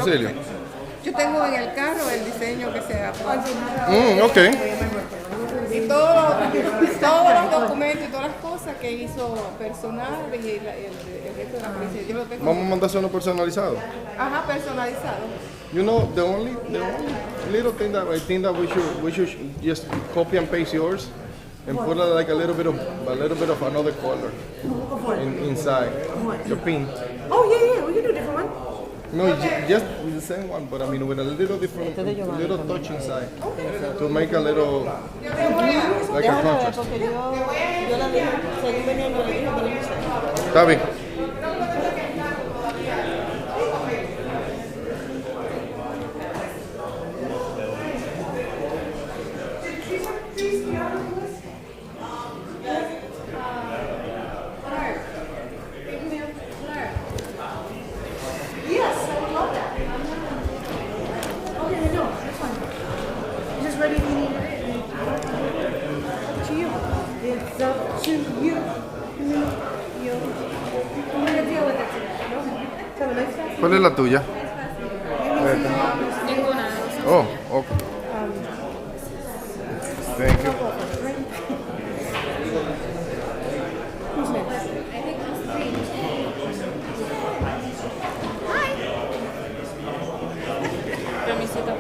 domicilio? Yo tengo en el carro el diseño que se aprobó. Ok. Y todos los documentos y todas las cosas que hizo personal y el resto de la policía. Yo lo tengo. Vamos a mandar uno personalizado. Ajá, personalizado. You know, the only little thing that I think that we should just copy and paste yours and put like a little bit of another color inside. Your pin. Oh, yeah, we can do a different one. No, just the same one, but I mean with a little different, little touch inside to make a little like a contrast. Porque yo la dije, según venía, no le dije, pero no sé. Está bien. Yes, I would love that. Okay, no, that's fine. Just ready if you need it. Up to you. It's up to you. I'm gonna deal with it today. No? Have a nice day. ¿Cuál es la tuya? Ninguna. Oh, okay. Thank you. Who's next? Permisito.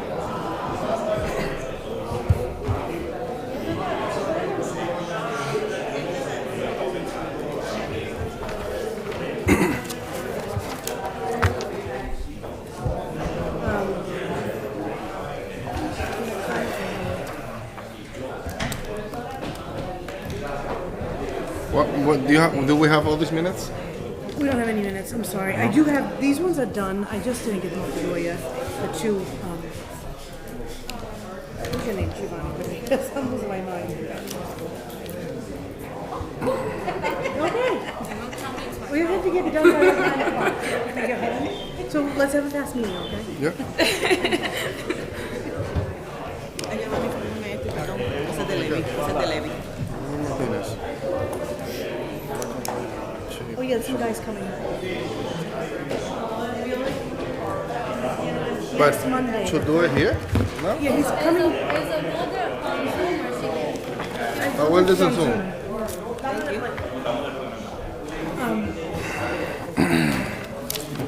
What do we have all these minutes? We don't have any minutes. I'm sorry. I do have, these ones are done. I just didn't get them out the door yet. The two, what's your name, Giovanni? That was my mind. Okay. We have to get it done by 9 o'clock. When I get home. So let's have a fast meeting, okay? Yeah. Ese es de Levi. Martinez. Oh yeah, some guy's coming. But Next Monday. should do it here? No? Yeah, he's coming. Oh, well, this is Zoom.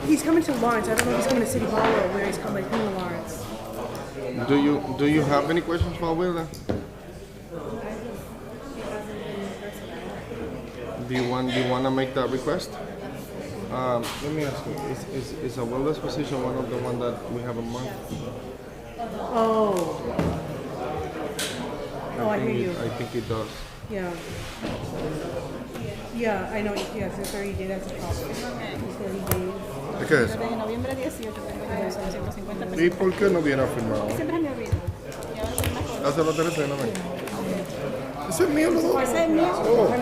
He's coming to Lawrence. I don't know if he's coming to City Hall or where he's coming. He's coming to Lawrence. Do you have any questions for Wilda? Do you want to make that request? Let me ask you: is a Wilda's position one of the one that we have a month? Oh. Oh, I hear you. I think it does. Yeah. Yeah, I know. Yes, it's 30 days. That's a problem. It's 30 days. ¿De qué es? Desde noviembre 18 tengo yo 150 pesos. ¿Y por qué no viene firmado? Siempre me olvido. Y ahora soy más joven. Hazlo, Teresa, no me. Ese es mío, los dos. Ese es mío. Oh.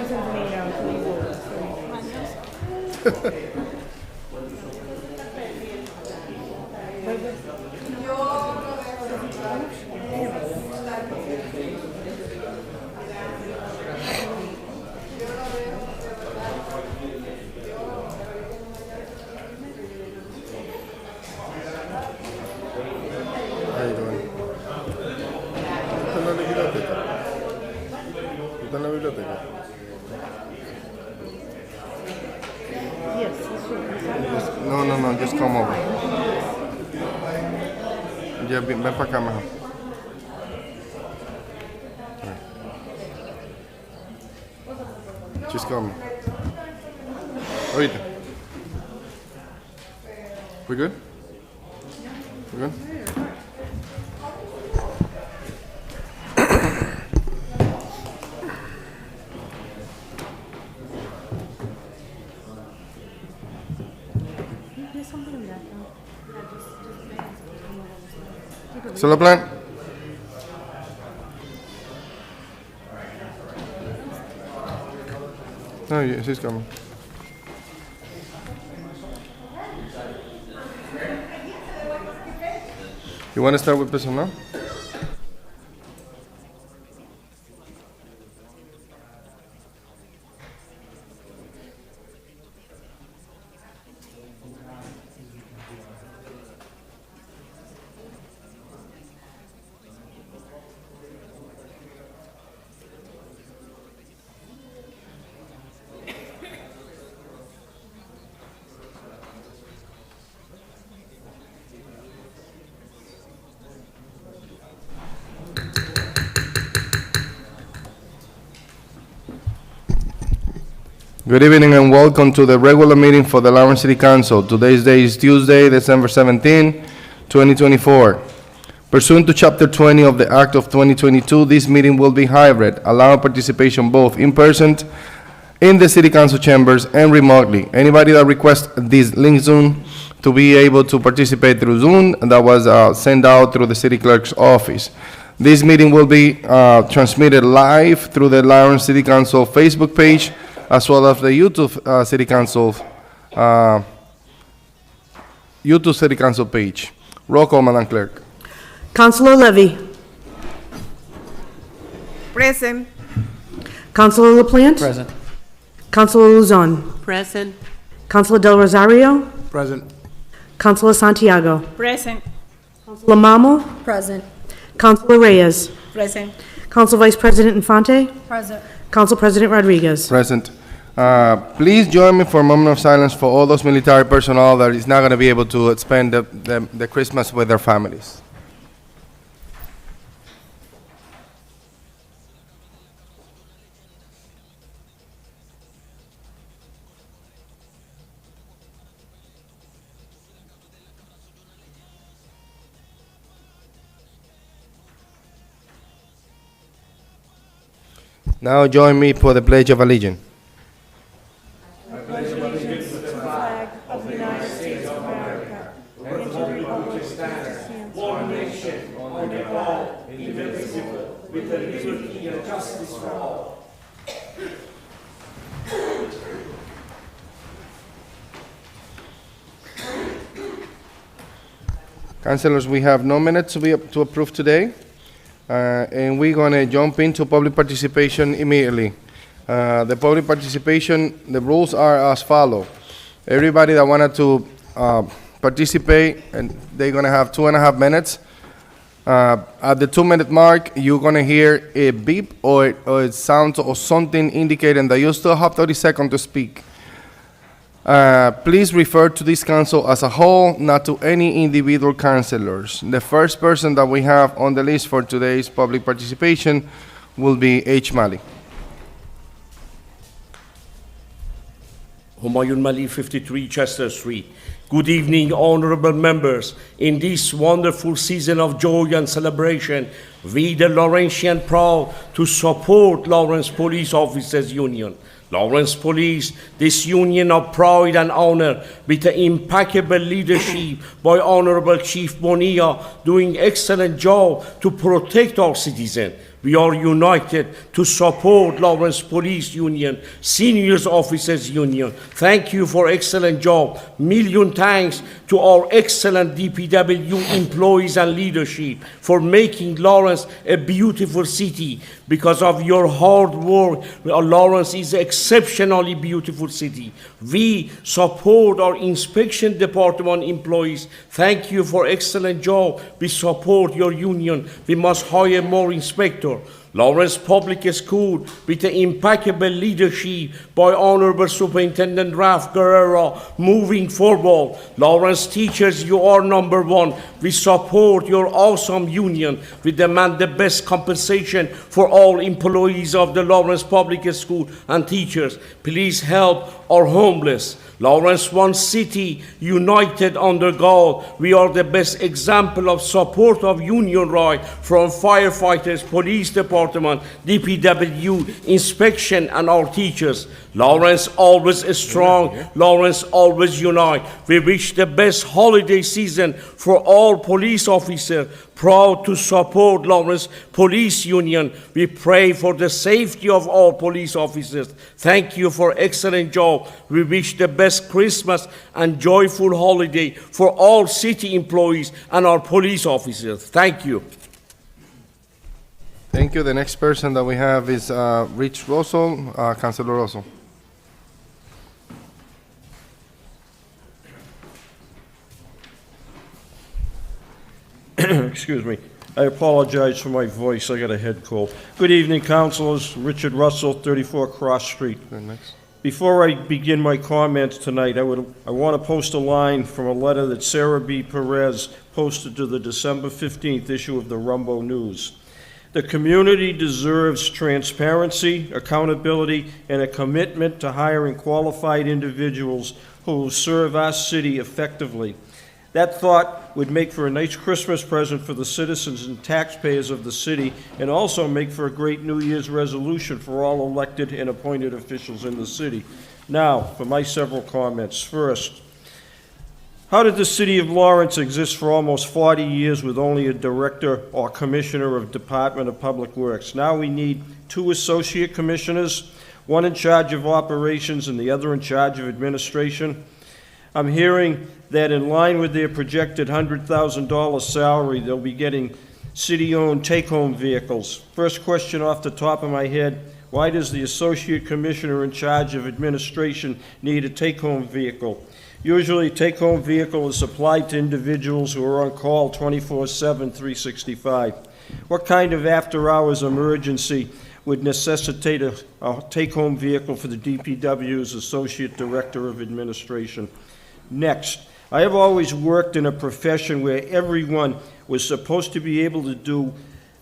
Ahí lo ven. ¿Está en la biblioteca? ¿Está en la biblioteca? Yes, that's true. No, just come over. Ya, ven para acá mejor. Just come. Oíste. We good? We good? There's something in that. ¿Solo plan? No, yeah, she's coming. You want to start with personnel? Good evening and welcome to the regular meeting for the Lawrence City Council. Today's date is Tuesday, December 17, 2024. Pursuant to Chapter 20 of the Act of 2022, this meeting will be hybrid, allowing participation both in person in the City Council chambers and remotely. Anybody that requests this link Zoom to be able to participate through Zoom, that was sent out through the City Clerk's office. This meeting will be transmitted live through the Lawrence City Council Facebook page, as well as the YouTube City Council page. Roll call, Madam Clerk. Councilor Levy. Present. Councilor LaPlante. Present. Councilor Luzon. Present. Councilor Del Rosario. Present. Councilor Santiago. Present. Councilor Mamo. Present. Councilor Reyes. Present. Council Vice President Infante. Present. Council President Rodriguez. Present. Please join me for a moment of silence for all those military personnel that is not going to be able to spend the Christmas with their families. Now join me for the Pledge of Allegiance. Councilors, we have no minutes to approve today. And we're going to jump into public participation immediately. The public participation, the rules are as follow. Everybody that wanted to participate, and they're going to have 2.5 minutes. At the 2-minute mark, you're going to hear a beep or a sound or something indicating that you still have 30 seconds to speak. Please refer to this council as a whole, not to any individual councilors. The first person that we have on the list for today's public participation will be H. Mali. Humayun Mali, 53 Chester Street. Good evening, honorable members. In this wonderful season of joy and celebration, we, the Laurentian, proud to support Lawrence Police Officers Union. Lawrence Police, this union of pride and honor, with the impeccable leadership by Honorable Chief Bonilla, doing excellent job to protect our citizens. We are united to support Lawrence Police Union, Seniors Officers Union. Thank you for excellent job. Million thanks to our excellent DPW employees and leadership for making Lawrence a beautiful city. Because of your hard work, Lawrence is an exceptionally beautiful city. We support our inspection department employees. Thank you for excellent job. We support your union. We must hire more inspectors. Lawrence Public School, with the impeccable leadership by Honorable Superintendent Ralph Guerrero, moving forward. Lawrence teachers, you are number one. We support your awesome union. We demand the best compensation for all employees of the Lawrence Public School and teachers. Please help our homeless. Lawrence, one city, united under God. We are the best example of support of union right from firefighters, police department, DPW, inspection, and our teachers. Lawrence always strong. Lawrence always unite. We wish the best holiday season for all police officers. Proud to support Lawrence Police Union. We pray for the safety of all police officers. Thank you for excellent job. We wish the best Christmas and joyful holiday for all city employees and our police officers. Thank you. Thank you. The next person that we have is Rich Russell, Councilor Russell. Excuse me. I apologize for my voice. I got a head cold. Good evening, councilors. Richard Russell, 34 Cross Street. Next. Before I begin my comments tonight, I want to post a line from a letter that Sarah B. Perez posted to the December 15th issue of the Rumbo News. The community deserves transparency, accountability, and a commitment to hiring qualified individuals who will serve our city effectively. That thought would make for a nice Christmas present for the citizens and taxpayers of the city, and also make for a great New Year's resolution for all elected and appointed officials in the city. Now, for my several comments. First, how did the city of Lawrence exist for almost 40 years with only a director or commissioner of Department of Public Works? Now we need 2 associate commissioners, one in charge of operations and the other in charge of administration. I'm hearing that in line with their projected $100,000 salary, they'll be getting city-owned take-home vehicles. First question off the top of my head, why does the associate commissioner in charge of administration need a take-home vehicle? Usually, a take-home vehicle is supplied to individuals who are on call 24/7, 365. What kind of after-hours emergency would necessitate a take-home vehicle for the DPW's Associate Director of Administration? Next, I have always worked in a profession where everyone was supposed to be able to do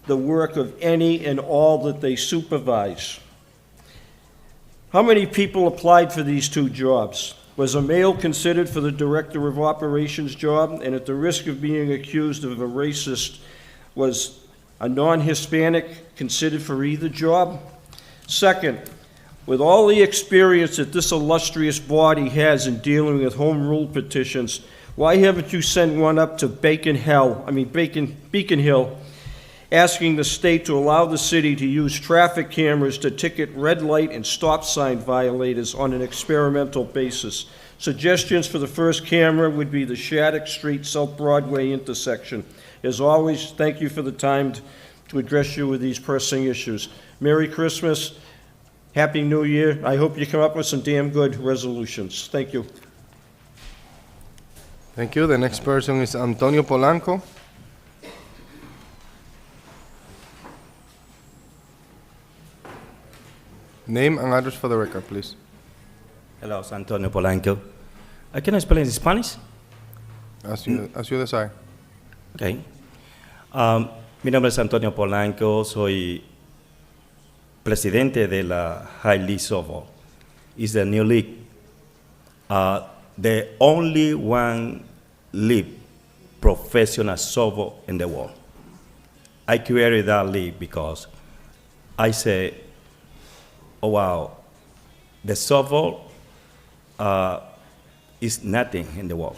the work of any and all that they supervise. How many people applied for these 2 jobs? Was a male considered for the Director of Operations job? And at the risk of being accused of a racist, was a non-Hispanic considered for either job? Second, with all the experience that this illustrious body has in dealing with home rule petitions, why haven't you sent one up to Beacon Hill, asking the state to allow the city to use traffic cameras to ticket red light and stop sign violators on an experimental basis? Suggestions for the first camera would be the Shattuck Street South Broadway intersection. As always, thank you for the time to address you with these pressing issues. Merry Christmas. Happy New Year. I hope you come up with some damn good resolutions. Thank you. Thank you. The next person is Antonio Polanco. Name and address for the record, please. Hello, soy Antonio Polanco. Can I speak in Spanish? As you desire. Okay. Mi nombre es Antonio Polanco, soy presidente de la High League Softball. It's the new league. The only one league professional softball in the world. I created that league because I say, oh wow, the softball is nothing in the world.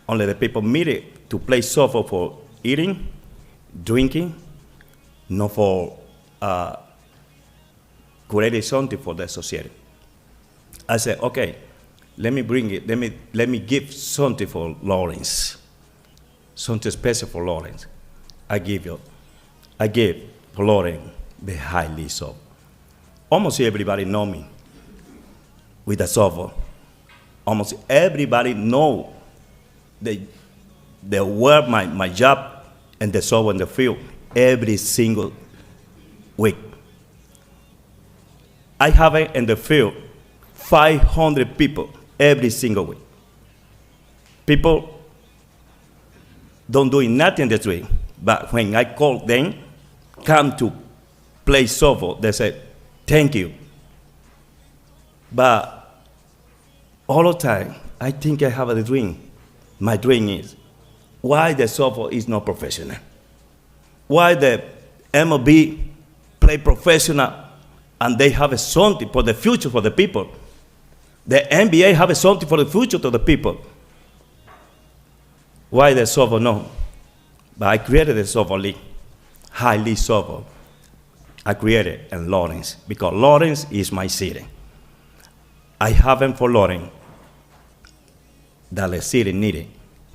Only the people meet it to play softball for eating, drinking, not for creating something for the society. I said, okay, let me bring it, let me give something for Lawrence, something special for Lawrence. I gave for Lawrence the High League softball. Almost everybody know me with the softball. Almost everybody know the work, my job, and the softball in the field every single week. I have it in the field 500 people every single week. People don't do nothing this week, but when I call them, come to play softball, they say, thank you. But all the time, I think I have a dream. My dream is, why the softball is not professional? Why the MLB play professional and they have something for the future for the people? The NBA have something for the future to the people. Why the softball no? But I created the softball league, High League softball. I created in Lawrence because Lawrence is my city. I have them for Lawrence that the city needed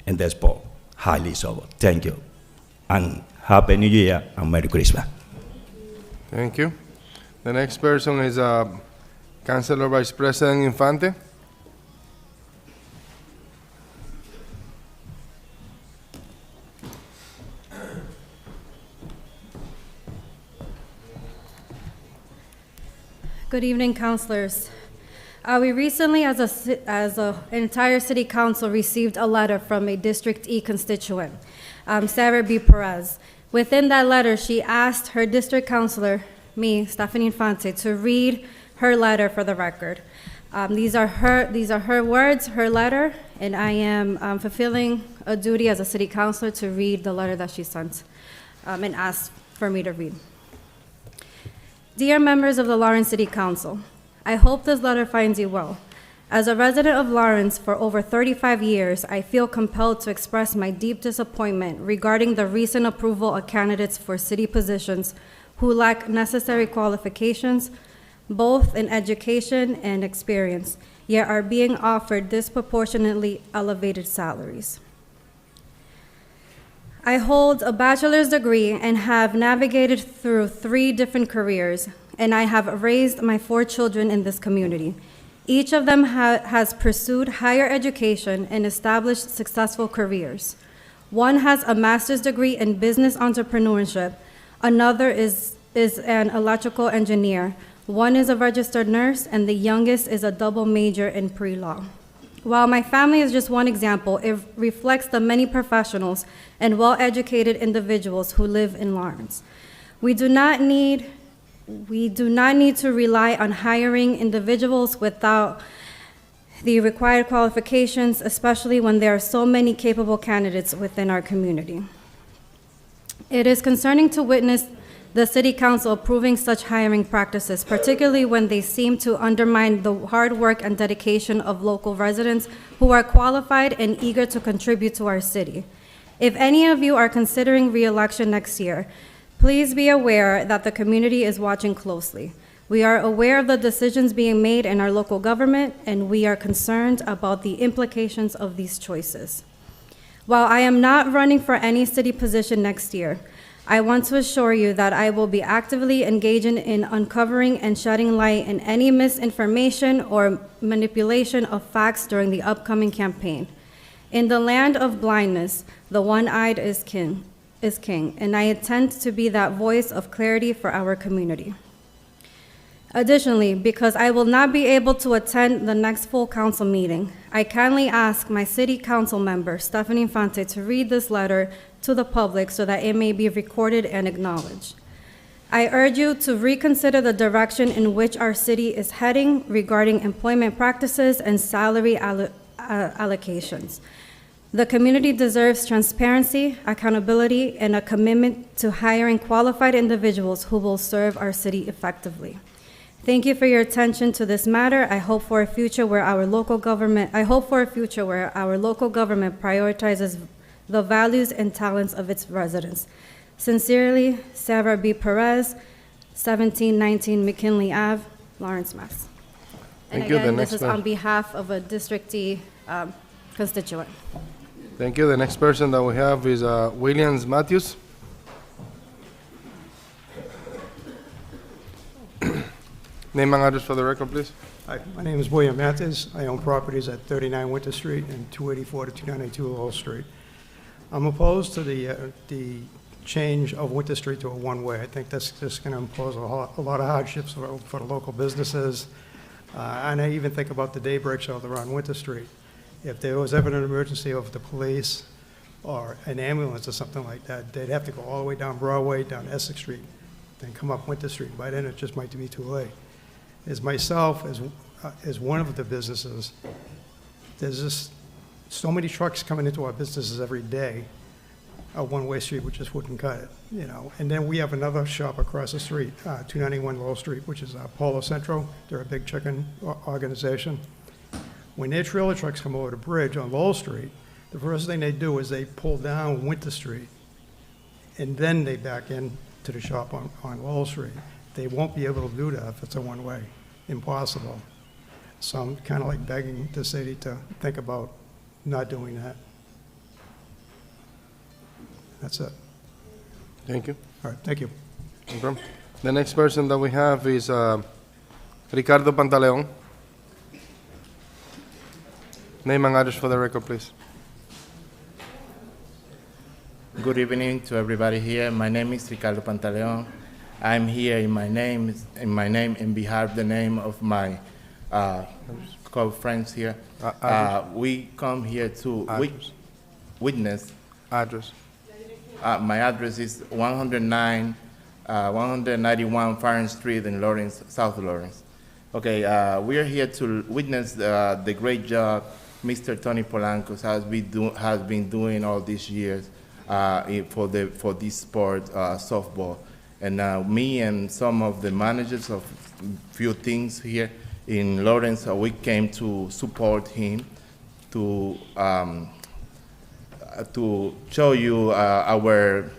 in the sport, High League softball. Thank you, and Happy New Year and Merry Christmas. Thank you. The next person is Councilor Vice President Infante. Good evening, councilors. We recently, as an entire city council, received a letter from a District E constituent, Sarah B. Perez. Within that letter, she asked her district counselor, me, Stephanie Infante, to read her letter for the record. These are her words, her letter, and I am fulfilling a duty as a city councilor to read the letter that she sent and asked for me to read. Dear members of the Lawrence City Council, I hope this letter finds you well. As a resident of Lawrence for over 35 years, I feel compelled to express my deep disappointment regarding the recent approval of candidates for city positions who lack necessary qualifications, both in education and experience, yet are being offered disproportionately elevated salaries. I hold a bachelor's degree and have navigated through 3 different careers, and I have raised my 4 children in this community. Each of them has pursued higher education and established successful careers. One has a master's degree in business entrepreneurship. Another is an electrical engineer. One is a registered nurse, and the youngest is a double major in pre-law. While my family is just one example, it reflects the many professionals and well-educated individuals who live in Lawrence. We do not need to rely on hiring individuals without the required qualifications, especially when there are so many capable candidates within our community. It is concerning to witness the City Council approving such hiring practices, particularly when they seem to undermine the hard work and dedication of local residents who are qualified and eager to contribute to our city. If any of you are considering re-election next year, please be aware that the community is watching closely. We are aware of the decisions being made in our local government, and we are concerned about the implications of these choices. While I am not running for any city position next year, I want to assure you that I will be actively engaging in uncovering and shedding light in any misinformation or manipulation of facts during the upcoming campaign. In the land of blindness, the one-eyed is king, and I intend to be that voice of clarity for our community. Additionally, because I will not be able to attend the next full council meeting, I kindly ask my city council member, Stephanie Infante, to read this letter to the public so that it may be recorded and acknowledged. I urge you to reconsider the direction in which our city is heading regarding employment practices and salary allocations. The community deserves transparency, accountability, and a commitment to hiring qualified individuals who will serve our city effectively. Thank you for your attention to this matter. I hope for a future where our local government prioritizes the values and talents of its residents. Sincerely, Sarah B. Perez, 1719 McKinley Ave, Lawrence, Mass. And Thank you. again, this is on behalf of a districtee constituent. Thank you. The next person that we have is Williams Matthews. Name and address for the record, please. Hi, my name is William Matthews. I own properties at 39 Winter Street and 284 to 292 Lowell Street. I'm opposed to the change of Winter Street to a one-way. I think that's just going to impose a lot of hardships for the local businesses. And I even think about the daybreak shelter on Winter Street. If there was ever an emergency of the police or an ambulance or something like that, they'd have to go all the way down Broadway, down Essex Street, then come up Winter Street. By then, it just might be too late. As myself, as one of the businesses, there's just so many trucks coming into our businesses every day. A one-way street, which just wouldn't cut it, you know. And then we have another shop across the street, 291 Lowell Street, which is Polo Centro. They're a big chicken organization. When their trailer trucks come over the bridge on Lowell Street, the first thing they do is they pull down Winter Street, and then they back in to the shop on Lowell Street. They won't be able to do that if it's a one-way. Impossible. So I'm kind of like begging the city to think about not doing that. That's it. Thank you. All right, thank you. No problem. The next person that we have is Ricardo Pantaleon. Name and address for the record, please. Good evening to everybody here. My name is Ricardo Pantaleon. I'm here in my name, in behalf of the name of my co-friends here. We come here to witness. Address. my address is 191 Farron Street in Lawrence, South Lawrence. Okay, we are here to witness the great job Mr. Tony Polanco has been doing all these years for this sport, softball. And me and some of the managers of few things here in Lawrence, we came to support him to show you our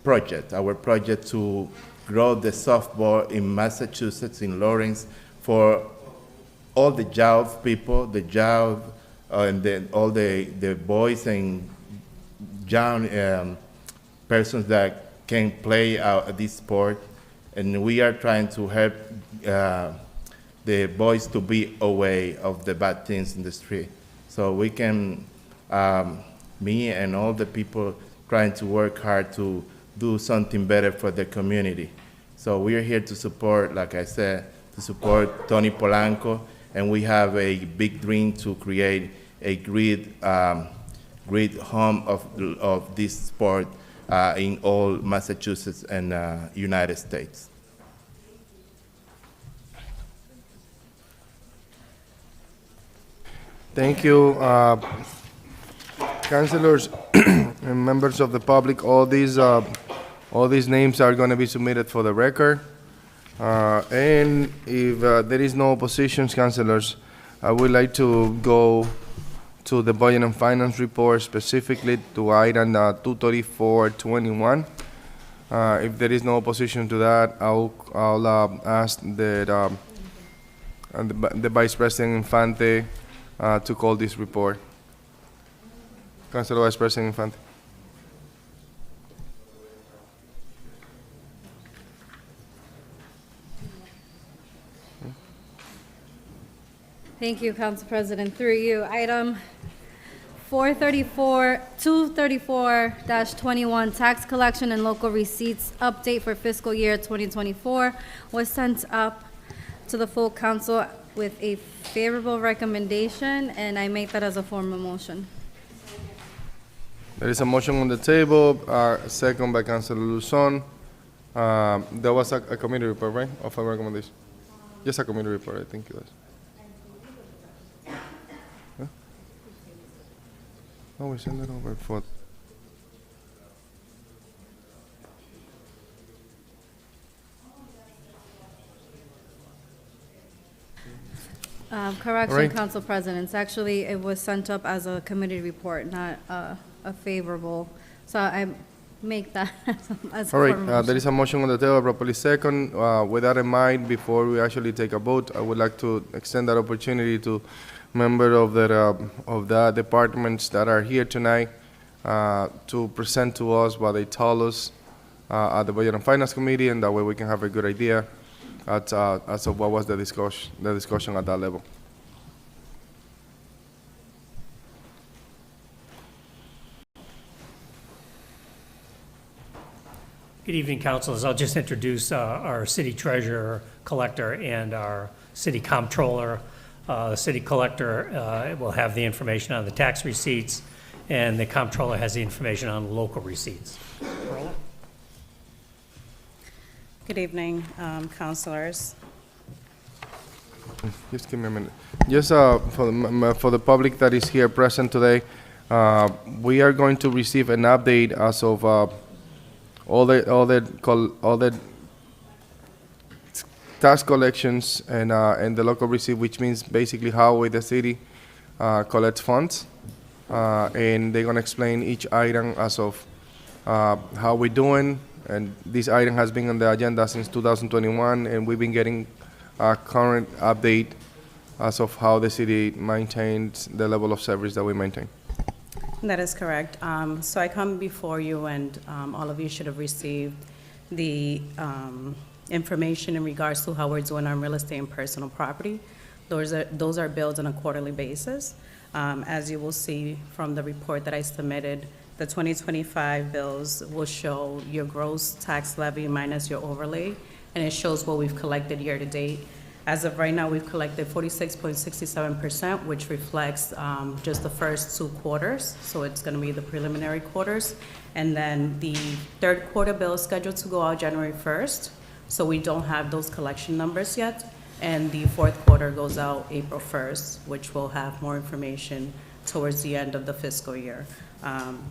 project to grow the softball in Massachusetts, in Lawrence, for all the job people, the job, and all the boys and young persons that can play this sport. And we are trying to help the boys to be away of the bad things in the street. So we can, me and all the people trying to work hard to do something better for the community. So we are here to support, like I said, to support Tony Polanco, and we have a big dream to create a great home of this sport in all Massachusetts and United States. Thank you, councilors and members of the public. All these names are going to be submitted for the record. And if there is no oppositions, councilors, I would like to go to the Budget and Finance report, specifically to item 23421. If there is no opposition to that, I'll ask that the Vice President Infante to call this report. Councilor Vice President Infante. Thank you, Council President. Through you, item 234-21, tax collection and local receipts update for fiscal year 2024 was sent up to the full council with a favorable recommendation, and I make that as a form of motion. There is a motion on the table, second by Councilor Luzon. There was a committee report, right, of a recommendation? Just a committee report, I think it was. Huh? No, we send it over for. Correction, Right. Council Presidents. Actually, it was sent up as a committee report, not a favorable. So I make that as a All right, form of motion. there is a motion on the table, properly second. With that in mind, before we actually take a vote, I would like to extend that opportunity to members of the departments that are here tonight to present to us what they told us at the Budget and Finance Committee, and that way we can have a good idea as of what was the discussion at that level. Good evening, councilors. I'll just introduce our city treasurer, collector, and our city comptroller. The city collector will have the information on the tax receipts, and the comptroller has the information on local receipts. Pearl? Good evening, councilors. Just give me a minute. Just for the public that is here present today, we are going to receive an update as of all the tax collections and the local receipt, which means basically how the city collects funds, and they're gonna explain each item as of how we're doing. And this item has been on the agenda since 2021, and we've been getting a current update as of how the city maintains the level of service that we maintain. That is correct. So I come before you, and all of you should have received the information in regards to how we're doing on real estate and personal property. Those are billed on a quarterly basis. As you will see from the report that I submitted, the 2025 bills will show your gross tax levy minus your overlay, and it shows what we've collected year to date. As of right now, we've collected 46.67%, which reflects just the first 2 quarters. So it's going to be the preliminary quarters. And then the third quarter bill is scheduled to go out January 1st. So we don't have those collection numbers yet. And the fourth quarter goes out April 1st, which will have more information towards the end of the fiscal year.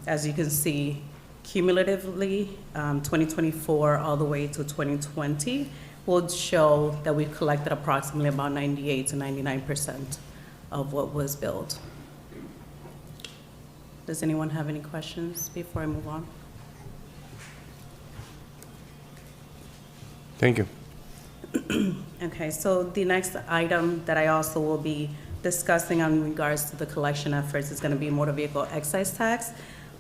As you can see, cumulatively, 2024 all the way to 2020 will show that we've collected approximately about 98 to 99% of what was billed. Does anyone have any questions before I move on? Thank you. Okay, so the next item that I also will be discussing in regards to the collection efforts is going to be motor vehicle excise tax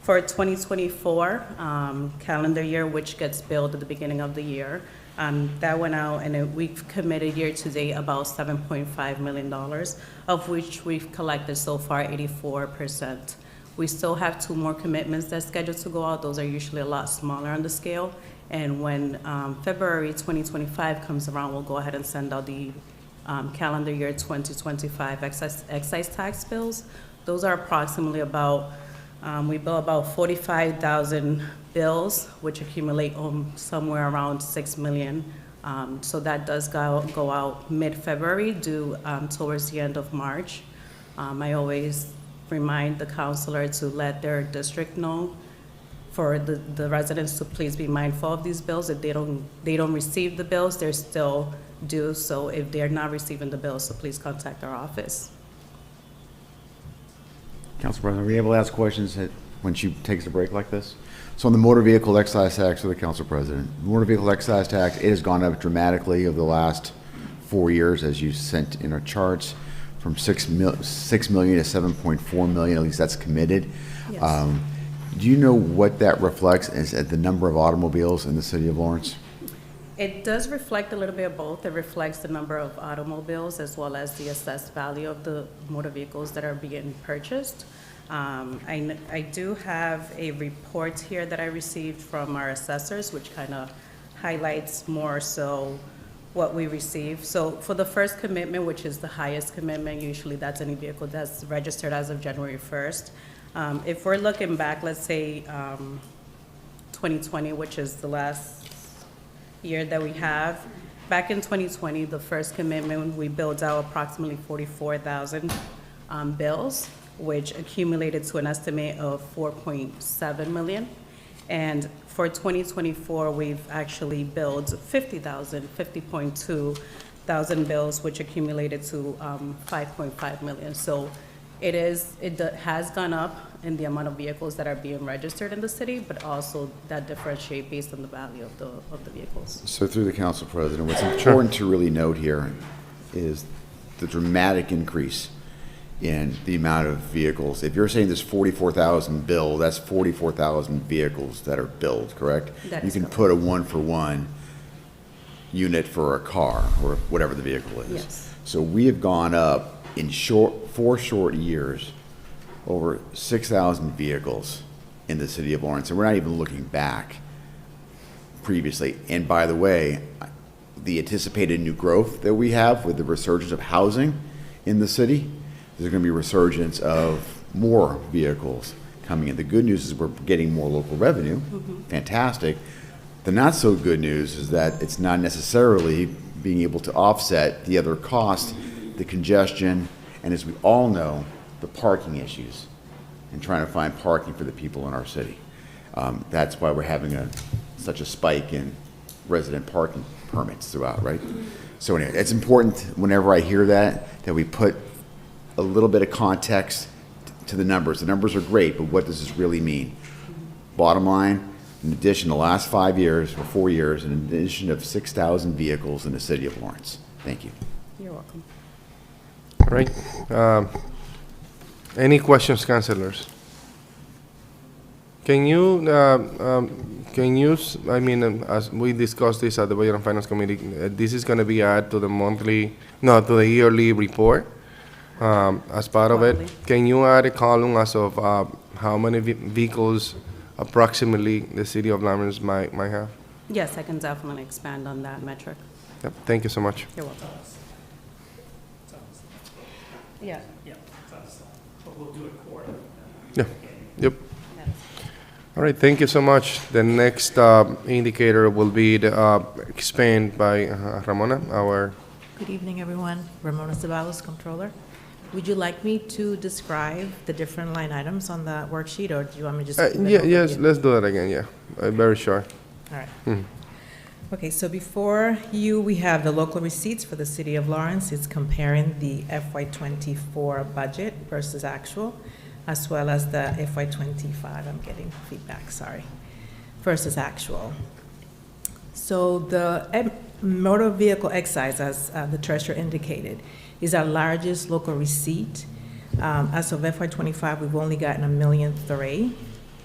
for 2024 calendar year, which gets billed at the beginning of the year. That went out, and we've committed year-to-date about $7.5 million, of which we've collected so far 84%. We still have 2 more commitments that's scheduled to go out. Those are usually a lot smaller on the scale. And when February 2025 comes around, we'll go ahead and send out the calendar year 2025 excise tax bills. Those are approximately about, we bill about 45,000 bills, which accumulate somewhere around 6 million. So that does go out mid-February, due towards the end of March. I always remind the counselor to let their district know for the residents to please be mindful of these bills. If they don't receive the bills, they're still due. So if they're not receiving the bills, so please contact our office. Council President, are we able to ask questions when she takes a break like this? So on the motor vehicle excise tax for the Council President, motor vehicle excise tax, it has gone up dramatically over the last 4 years, as you sent in our charts, from 6 million to 7.4 million, at least that's committed. Yes. Do you know what that reflects as the number of automobiles in the city of Lawrence? It does reflect a little bit of both. It reflects the number of automobiles as well as the assessed value of the motor vehicles that are being purchased. I do have a report here that I received from our assessors, which kind of highlights more so what we received. So for the first commitment, which is the highest commitment, usually that's any vehicle that's registered as of January 1st. If we're looking back, let's say 2020, which is the last year that we have, back in 2020, the first commitment, we billed out approximately 44,000 bills, which accumulated to an estimate of 4.7 million. And for 2024, we've actually billed 50.2 thousand bills, which accumulated to 5.5 million. So it has gone up in the amount of vehicles that are being registered in the city, but also that differentiate based on the value of the vehicles. So through the Council President, what's important to really note here is the dramatic increase in the amount of vehicles. If you're saying there's 44,000 billed, that's 44,000 vehicles that are billed, correct? That you is can correct. put a 1-for-1 unit for a car or whatever the vehicle is. Yes. So we have gone up in 4 short years over 6,000 vehicles in the city of Lawrence, and we're not even looking back previously. And by the way, the anticipated new growth that we have with the resurgence of housing in the city, there's going to be a resurgence of more vehicles coming in. The good news is we're getting more local revenue. Fantastic. The not so good news is that it's not necessarily being able to offset the other costs, the congestion, and as we all know, the parking issues and trying to find parking for the people in our city. That's why we're having such a spike in resident parking permits throughout, right? So anyway, it's important whenever I hear that we put a little bit of context to the numbers. The numbers are great, but what does this really mean? Bottom line, in addition, the last 5 years or 4 years, an addition of 6,000 vehicles in the city of Lawrence. Thank you. You're welcome. All right. Any questions, councilors? Can you, I mean, as we discussed this at the Budget and Finance Committee, this is going to be added to the to the yearly report as part of it. Can you add a column as of how many vehicles approximately the city of Lawrence might have? Yes, I can definitely expand on that metric. Yep. Thank you so much. You're welcome. Yeah. Yeah, but we'll do it quarterly. Yeah, yep. All right, thank you so much. The next indicator will be the, explained by Ramona, our... Good evening, everyone. Ramona Ceballos, Comptroller. Would you like me to describe the different line items on the worksheet, or do you want me to just give an yeah, yes, overview? let's do that again, yeah. Very short. All right. Okay, so before you, we have the local receipts for the city of Lawrence. It's comparing the FY24 budget versus actual, as well as the FY25, I'm getting feedback, sorry, versus actual. So the motor vehicle excise, as the treasurer indicated, is our largest local receipt. As of FY25, we've only gotten $1.3 million,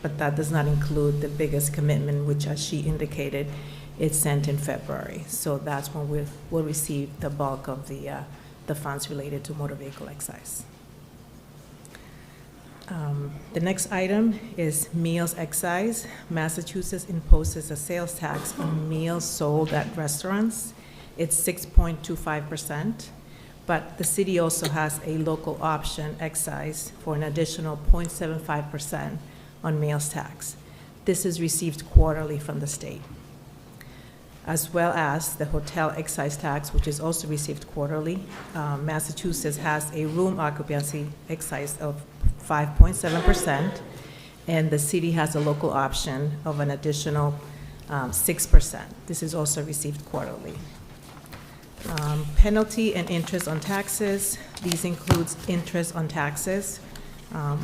but that does not include the biggest commitment, which, as she indicated, it's sent in February. So that's when we'll receive the bulk of the funds related to motor vehicle excise. The next item is meals excise. Massachusetts imposes a sales tax on meals sold at restaurants. It's 6.25%, but the city also has a local option excise for an additional 0.75% on meals tax. This is received quarterly from the state, as well as the hotel excise tax, which is also received quarterly. Massachusetts has a room occupancy excise of 5.7%, and the city has a local option of an additional 6%. This is also received quarterly. Penalty and interest on taxes. These includes interest on taxes,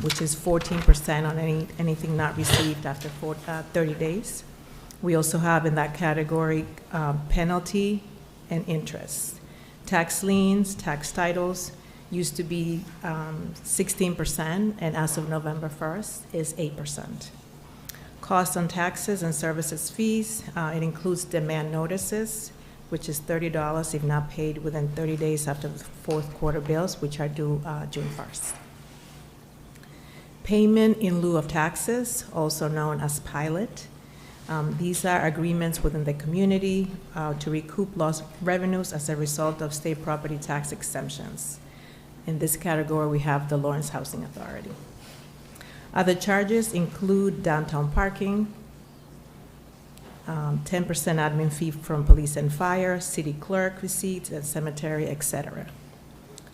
which is 14% on anything not received after 30 days. We also have in that category penalty and interest. Tax liens, tax titles used to be 16%, and as of November 1st is 8%. Costs on taxes and services fees, it includes demand notices, which is $30 if not paid within 30 days after the fourth quarter bills, which are due June 1st. Payment in lieu of taxes, also known as pilot. These are agreements within the community to recoup lost revenues as a result of state property tax exemptions. In this category, we have the Lawrence Housing Authority. Other charges include downtown parking, 10% admin fee from police and fire, city clerk receipts, and cemetery, etc.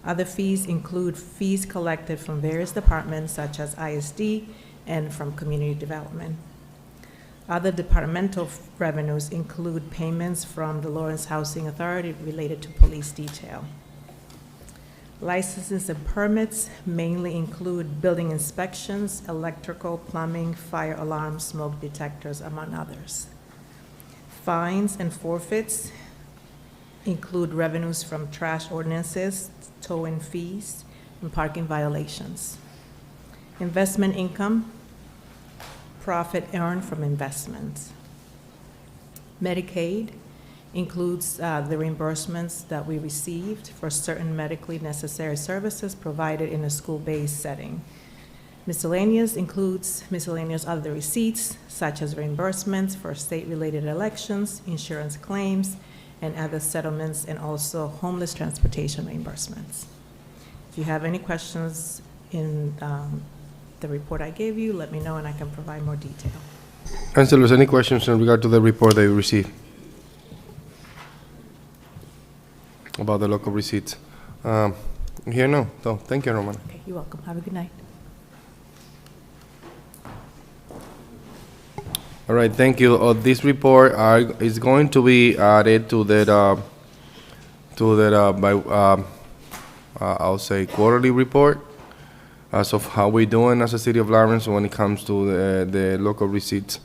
Other fees include fees collected from various departments such as ISD and from community development. Other departmental revenues include payments from the Lawrence Housing Authority related to police detail. Licenses and permits mainly include building inspections, electrical, plumbing, fire alarms, smoke detectors, among others. Fines and forfeits include revenues from trash ordinances, towing fees, and parking violations. Investment income, profit earned from investments. Medicaid includes the reimbursements that we received for certain medically necessary services provided in a school-based setting. Miscellaneous includes miscellaneous other receipts, such as reimbursements for state-related elections, insurance claims, and other settlements, and also homeless transportation reimbursements. If you have any questions in the report I gave you, let me know and I can provide more detail. Councilors, any questions in regard to the report that you received about the local receipts? Here, no. So, thank you, Roman. Okay, you're welcome. Have a good night. All right, thank you. This report is going to be added to that I'll say quarterly report as of how we're doing as a city of Lawrence when it comes to the local receipts.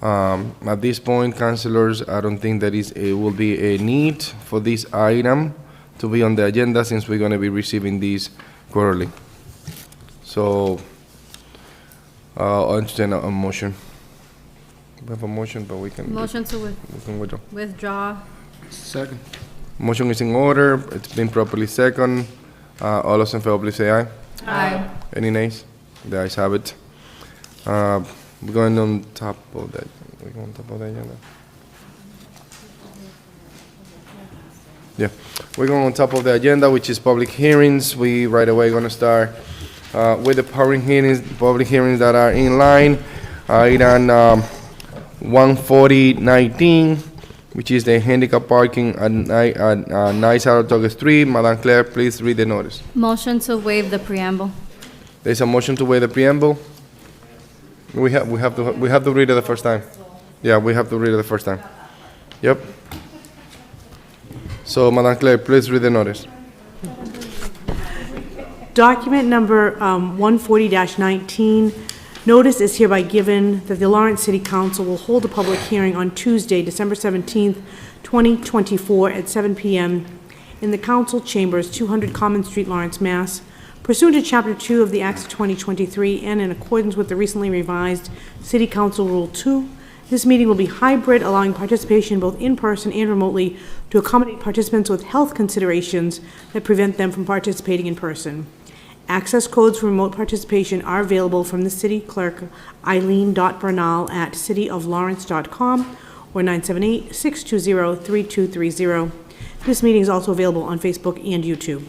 At this point, councilors, I don't think that it will be a need for this item to be on the agenda since we're going to be receiving these quarterly. So I'll entertain a motion. We have a motion, but we can Motion to we can withdraw. withdraw. Second. Motion is in order. It's been properly second. All those in favor, please say aye. Aye. Any nays? The ayes have it. We're going on top of that. We're going on top of that agenda. Yeah. We're going on top of the agenda, which is public hearings. We right away going to start with the public hearings that are in line. Item 14019, which is the handicap parking at Nice Saratoga Street. Madam Clerk, please read the notice. Motion to waive the preamble. There's a motion to waive the preamble. We have to read it the first time. Yeah, we have to read it the first time. Yep. So, Madam Clerk, please read the notice. Document number 140-19, notice is hereby given that the Lawrence City Council will hold a public hearing on Tuesday, December 17th, 2024 at 7 p.m. in the Council Chambers, 200 Common Street, Lawrence, Mass. Pursuant to Chapter 2 of the Acts of 2023 and in accordance with the recently revised City Council Rule 2, this meeting will be hybrid, allowing participation both in person and remotely to accommodate participants with health considerations that prevent them from participating in person. Access codes for remote participation are available from the City Clerk, Eileen.Bernal, at cityoflawrence.com or 978-620-3230. This meeting is also available on Facebook and YouTube.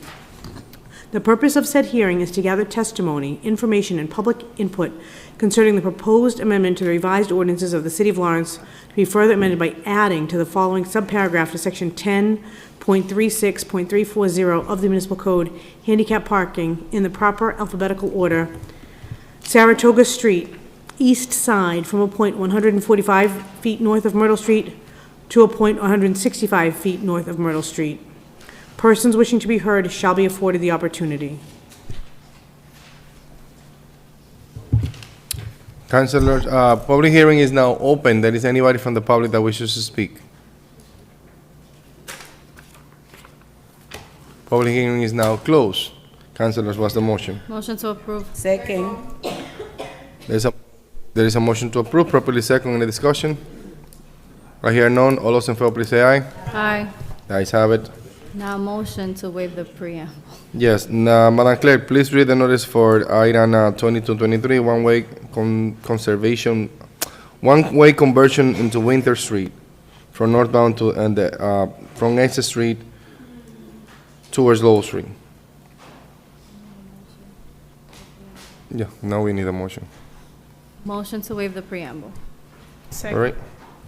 The purpose of said hearing is to gather testimony, information, and public input concerning the proposed amendment to the revised ordinances of the City of Lawrence to be further amended by adding to the following subparagraph to Section 10.36.340 of the Municipal Code, handicap parking in the proper alphabetical order. Saratoga Street, east side, from a point 145 feet north of Myrtle Street to a point 165 feet north of Myrtle Street. Persons wishing to be heard shall be afforded the opportunity. Councilors, public hearing is now open. There is anybody from the public that wishes to speak? Public hearing is now closed. Councilors, what's the motion? Motion to approve. Second. There is a motion to approve, properly second. Any discussion? I hear none. All those in favor, please say aye. Aye. The ayes have it. Now motion to waive the preamble. Yes, Madam Clerk, please read the notice for item 2223, one-way conversion into Winter Street from northbound to, from Exit Street towards Lowell Street. Yeah, now we need a motion. Motion to waive the preamble. All right.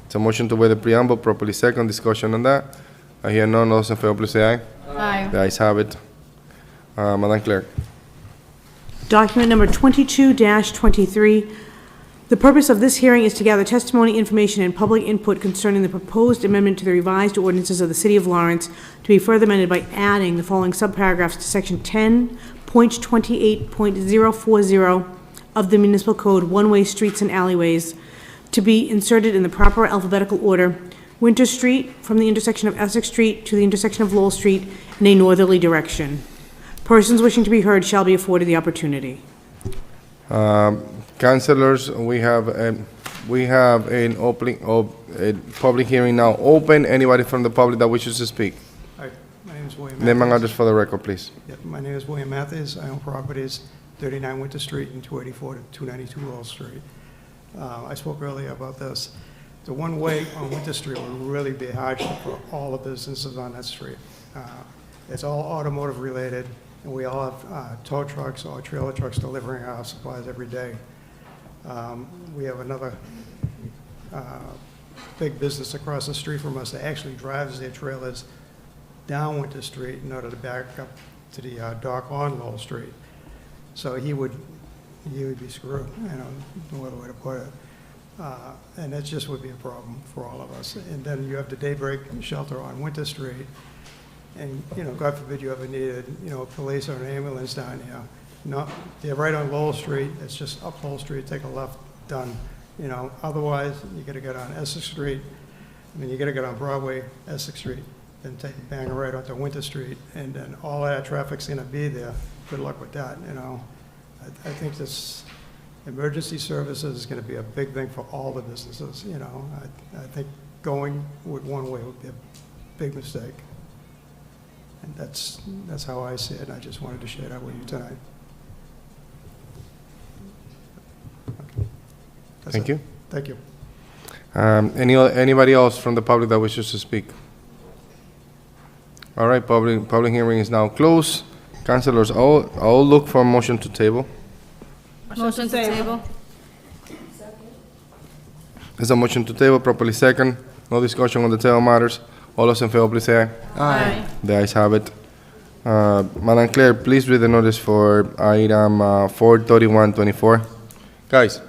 It's a motion to waive the preamble, properly second. Discussion on that. I hear none. All those in favor, please say aye. Aye. The ayes have it. Madam Clerk. Document number 22-23. The purpose of this hearing is to gather testimony, information, and public input concerning the proposed amendment to the revised ordinances of the City of Lawrence to be further amended by adding the following subparagraphs to Section 10.28.040 of the Municipal Code, one-way streets and alleyways, to be inserted in the proper alphabetical order. Winter Street, from the intersection of Essex Street to the intersection of Lowell Street in a northerly direction. Persons wishing to be heard shall be afforded the opportunity. Councilors, we have an opening of a public hearing now open. Anybody from the public that wishes to speak? Hi, my name is William Name and Matthews. address for the record, please. Yep, my name is William Matthews. I own properties 39 Winter Street and 284 to 292 Lowell Street. I spoke earlier about this. The one-way on Winter Street would really be a hardship for all the businesses on that street. It's all automotive related, and we all have tow trucks or trailer trucks delivering our supplies every day. We have another big business across the street from us that actually drives their trailers down Winter Street in order to back up to the dock on Lowell Street. So he would be screwed, no other way to put it. And that just would be a problem for all of us. And then you have the daybreak shelter on Winter Street, and, God forbid you ever needed, police or an ambulance down here. No, they're right on Lowell Street, it's just up Lowell Street, take a left, done. Otherwise, you gotta get on Essex Street, you gotta get on Broadway, Essex Street, then bang right onto Winter Street, and then all that traffic's gonna be there. Good luck with that, I think this emergency services is going to be a big thing for all the businesses, I think going with one way would be a big mistake. And that's how I see it, and I just wanted to share that with you tonight. Okay. Thank you. Thank you. Anybody else from the public that wishes to speak? All right, public hearing is now closed. Councilors, I'll look for a motion to table. Motion to table. There's a motion to table, properly second. No discussion on the table matters. All those in favor, please say aye. Aye. The ayes have it. Madam Clerk, please read the notice for item 43124. Guys.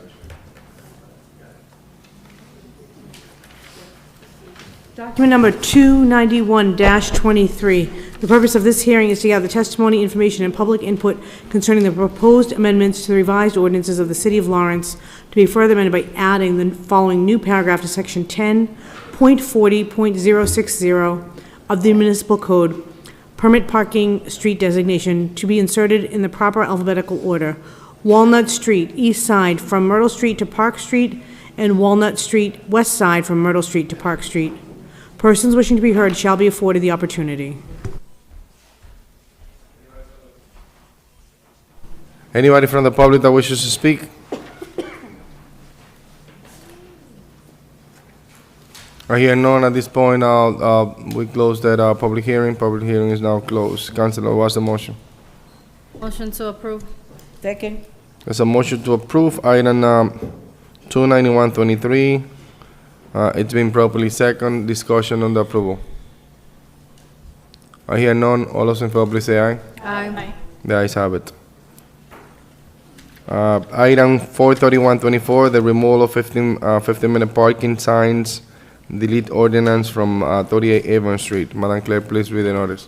Document number 291-23. The purpose of this hearing is to gather testimony, information, and public input concerning the proposed amendments to the revised ordinances of the City of Lawrence, to be further amended by adding the following new paragraph to Section 10.40.060 of the Municipal Code, permit parking street designation, to be inserted in the proper alphabetical order. Walnut Street, east side from Myrtle Street to Park Street, and Walnut Street, west side from Myrtle Street to Park Street. Persons wishing to be heard shall be afforded the opportunity. Anybody from the public that wishes to speak? I hear none at this point. We close that public hearing. Public hearing is now closed. Councilor, what's the motion? Motion to approve. Second. There's a motion to approve item 29123. It's been properly second. Discussion on the approval. I hear none. All those in favor, please say aye. Aye. The ayes have it. Item 43124, the removal of 15-minute parking signs, delete ordinance from 38 Avon Street. Madam Clerk, please read the notice.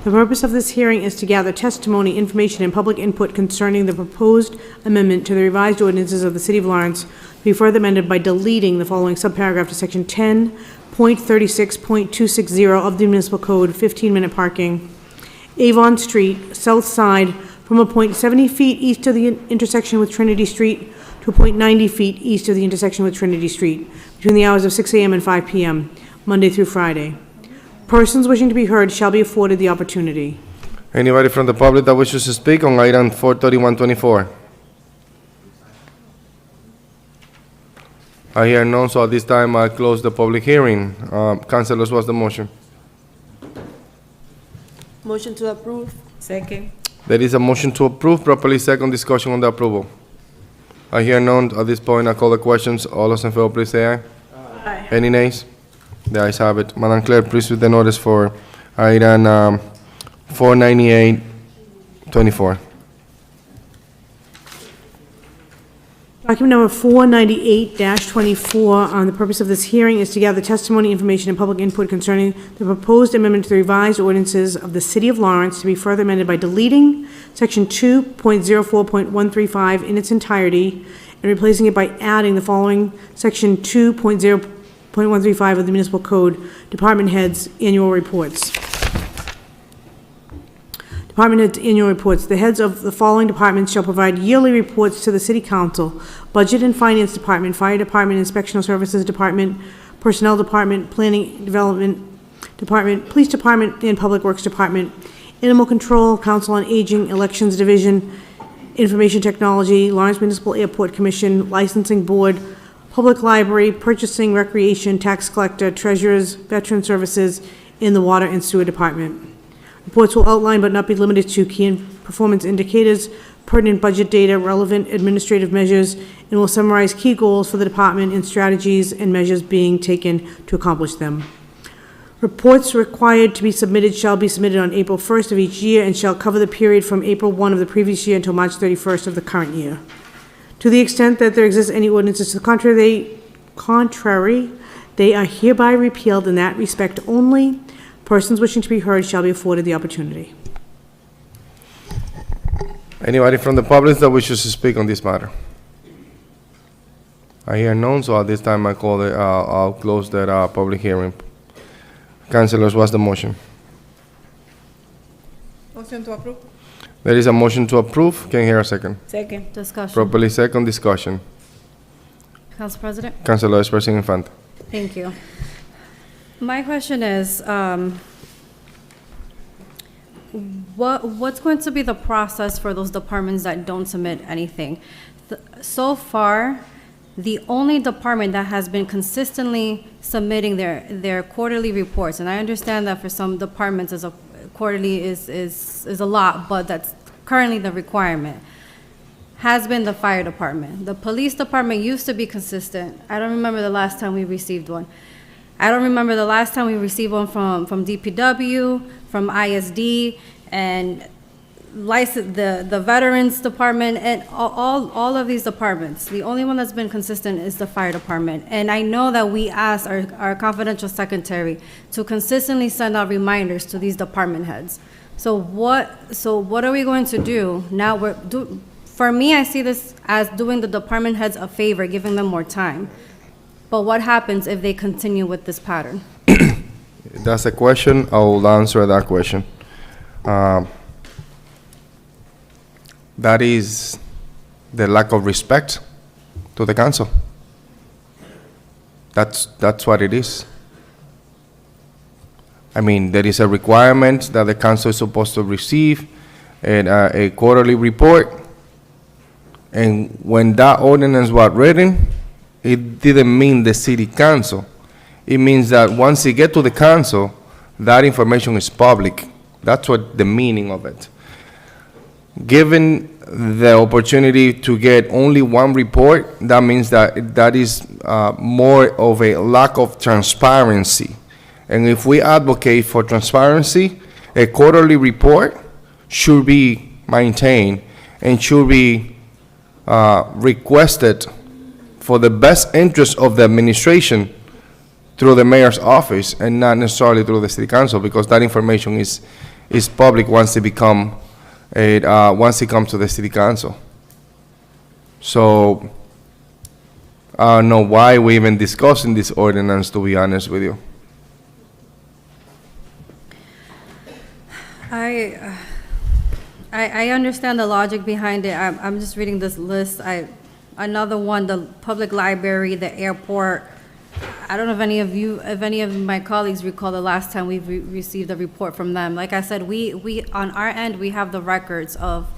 The purpose of this hearing is to gather testimony, information, and public input concerning the proposed amendment to the revised ordinances of the City of Lawrence, to be further amended by deleting the following subparagraph to Section 10.36.260 of the Municipal Code, 15-minute parking. Avon Street, south side, from a point 70 feet east of the intersection with Trinity Street to a point 90 feet east of the intersection with Trinity Street, between the hours of 6 a.m. and 5 p.m., Monday through Friday. Persons wishing to be heard shall be afforded the opportunity. Anybody from the public that wishes to speak on item 43124? I hear none, so at this time I close the public hearing. Councilors, what's the motion? Motion to approve. Second. There is a motion to approve, properly second. Discussion on the approval. I hear none. At this point, I call the questions. All those in favor, please say aye. Aye. Any nays? The ayes have it. Madam Clerk, please read the notice for item 49824. Document number 498-24, the purpose of this hearing is to gather testimony, information, and public input concerning the proposed amendment to the revised ordinances of the City of Lawrence, to be further amended by deleting Section 2.04.135 in its entirety and replacing it by adding the following Section 2.0.135 of the Municipal Code, Department Heads' Annual Reports. Department Heads' Annual Reports. The heads of the following departments shall provide yearly reports to the City Council: Budget and Finance Department, Fire Department, Inspectional Services Department, Personnel Department, Planning Development Department, Police Department, and Public Works Department, Animal Control, Council on Aging, Elections Division, Information Technology, Lawrence Municipal Airport Commission, Licensing Board, Public Library, Purchasing, Recreation, Tax Collector, Treasurers, Veteran Services, and the Water and Sewer Department. Reports will outline but not be limited to key performance indicators, pertinent budget data, relevant administrative measures, and will summarize key goals for the department and strategies and measures being taken to accomplish them. Reports required to be submitted shall be submitted on April 1st of each year and shall cover the period from April 1 of the previous year until March 31st of the current year. To the extent that there exists any ordinances to the contrary, they are hereby repealed in that respect only. Persons wishing to be heard shall be afforded the opportunity. Anybody from the public that wishes to speak on this matter? I hear none, so at this time I call it, I'll close that public hearing. Councilors, what's the motion? Motion to approve. There is a motion to approve. Can I hear a second? Second. Discussion. Properly second. Discussion. Council President? Councilor Expressing Infante. Thank you. My question is, what's going to be the process for those departments that don't submit anything? So far, The only department that has been consistently submitting their quarterly reports, and I understand that for some departments quarterly is a lot, but that's currently the requirement, has been the fire department. The police department used to be consistent. I don't remember the last time we received one. I don't remember the last time we received one from DPW, from ISD, and the Veterans Department, and all of these departments. The only one that's been consistent is the fire department. And I know that we asked our confidential secretary to consistently send out reminders to these department heads. So what are we going to do now? For me, I see this as doing the department heads a favor, giving them more time. But what happens if they continue with this pattern? That's a question. I will answer that question. That is the lack of respect to the council. That's what it is. I mean, there is a requirement that the council is supposed to receive and a quarterly report. And when that ordinance was written, it didn't mean the city council. It means that once you get to the council, that information is public. That's what the meaning of it. Given the opportunity to get only one report, that means that is more of a lack of transparency. And if we advocate for transparency, a quarterly report should be maintained and should be requested for the best interest of the administration through the mayor's office and not necessarily through the city council, because that information is public once it comes to the city council. So I don't know why we're even discussing this ordinance, to be honest with you. I understand the logic behind it. I'm just reading this list. Another one, the public library, the airport. I don't know if any of my colleagues recall the last time we received a report from them. Like I said, we on our end, we have the records of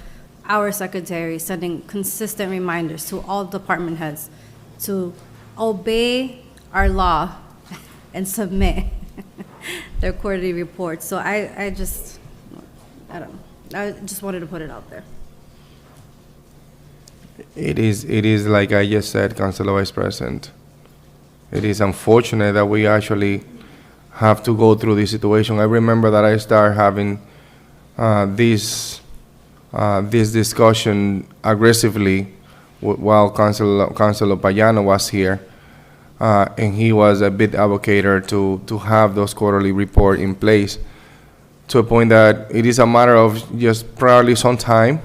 our secretary sending consistent reminders to all department heads to obey our law and submit their quarterly reports. So I don't know. I just wanted to put it out there. It is like I just said, Councilor Vice President. It is unfortunate that we actually have to go through this situation. I remember that I started having this discussion aggressively while Councilor Payano was here, and he was a bit advocator to have those quarterly report in place, to a point that it is a matter of just probably some time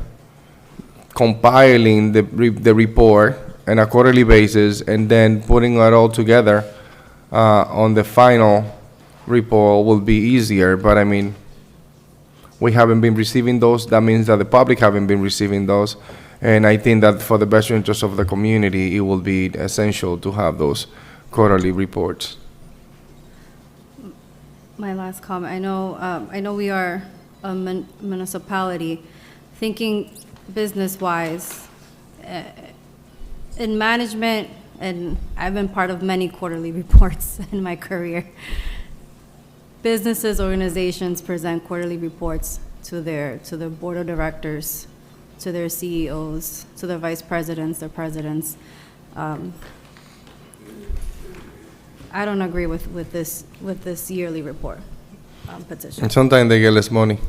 compiling the report on a quarterly basis and then putting it all together on the final report will be easier. But I mean, we haven't been receiving those. That means that the public haven't been receiving those. And I think that for the best interest of the community, it will be essential to have those quarterly reports. My last comment. I know we are a municipality. Thinking business-wise, in management, and I've been part of many quarterly reports in my career. Businesses, organizations present quarterly reports to their board of directors, to their CEOs, to their vice presidents, their presidents. I don't agree with this yearly report petition. And sometimes they get less money.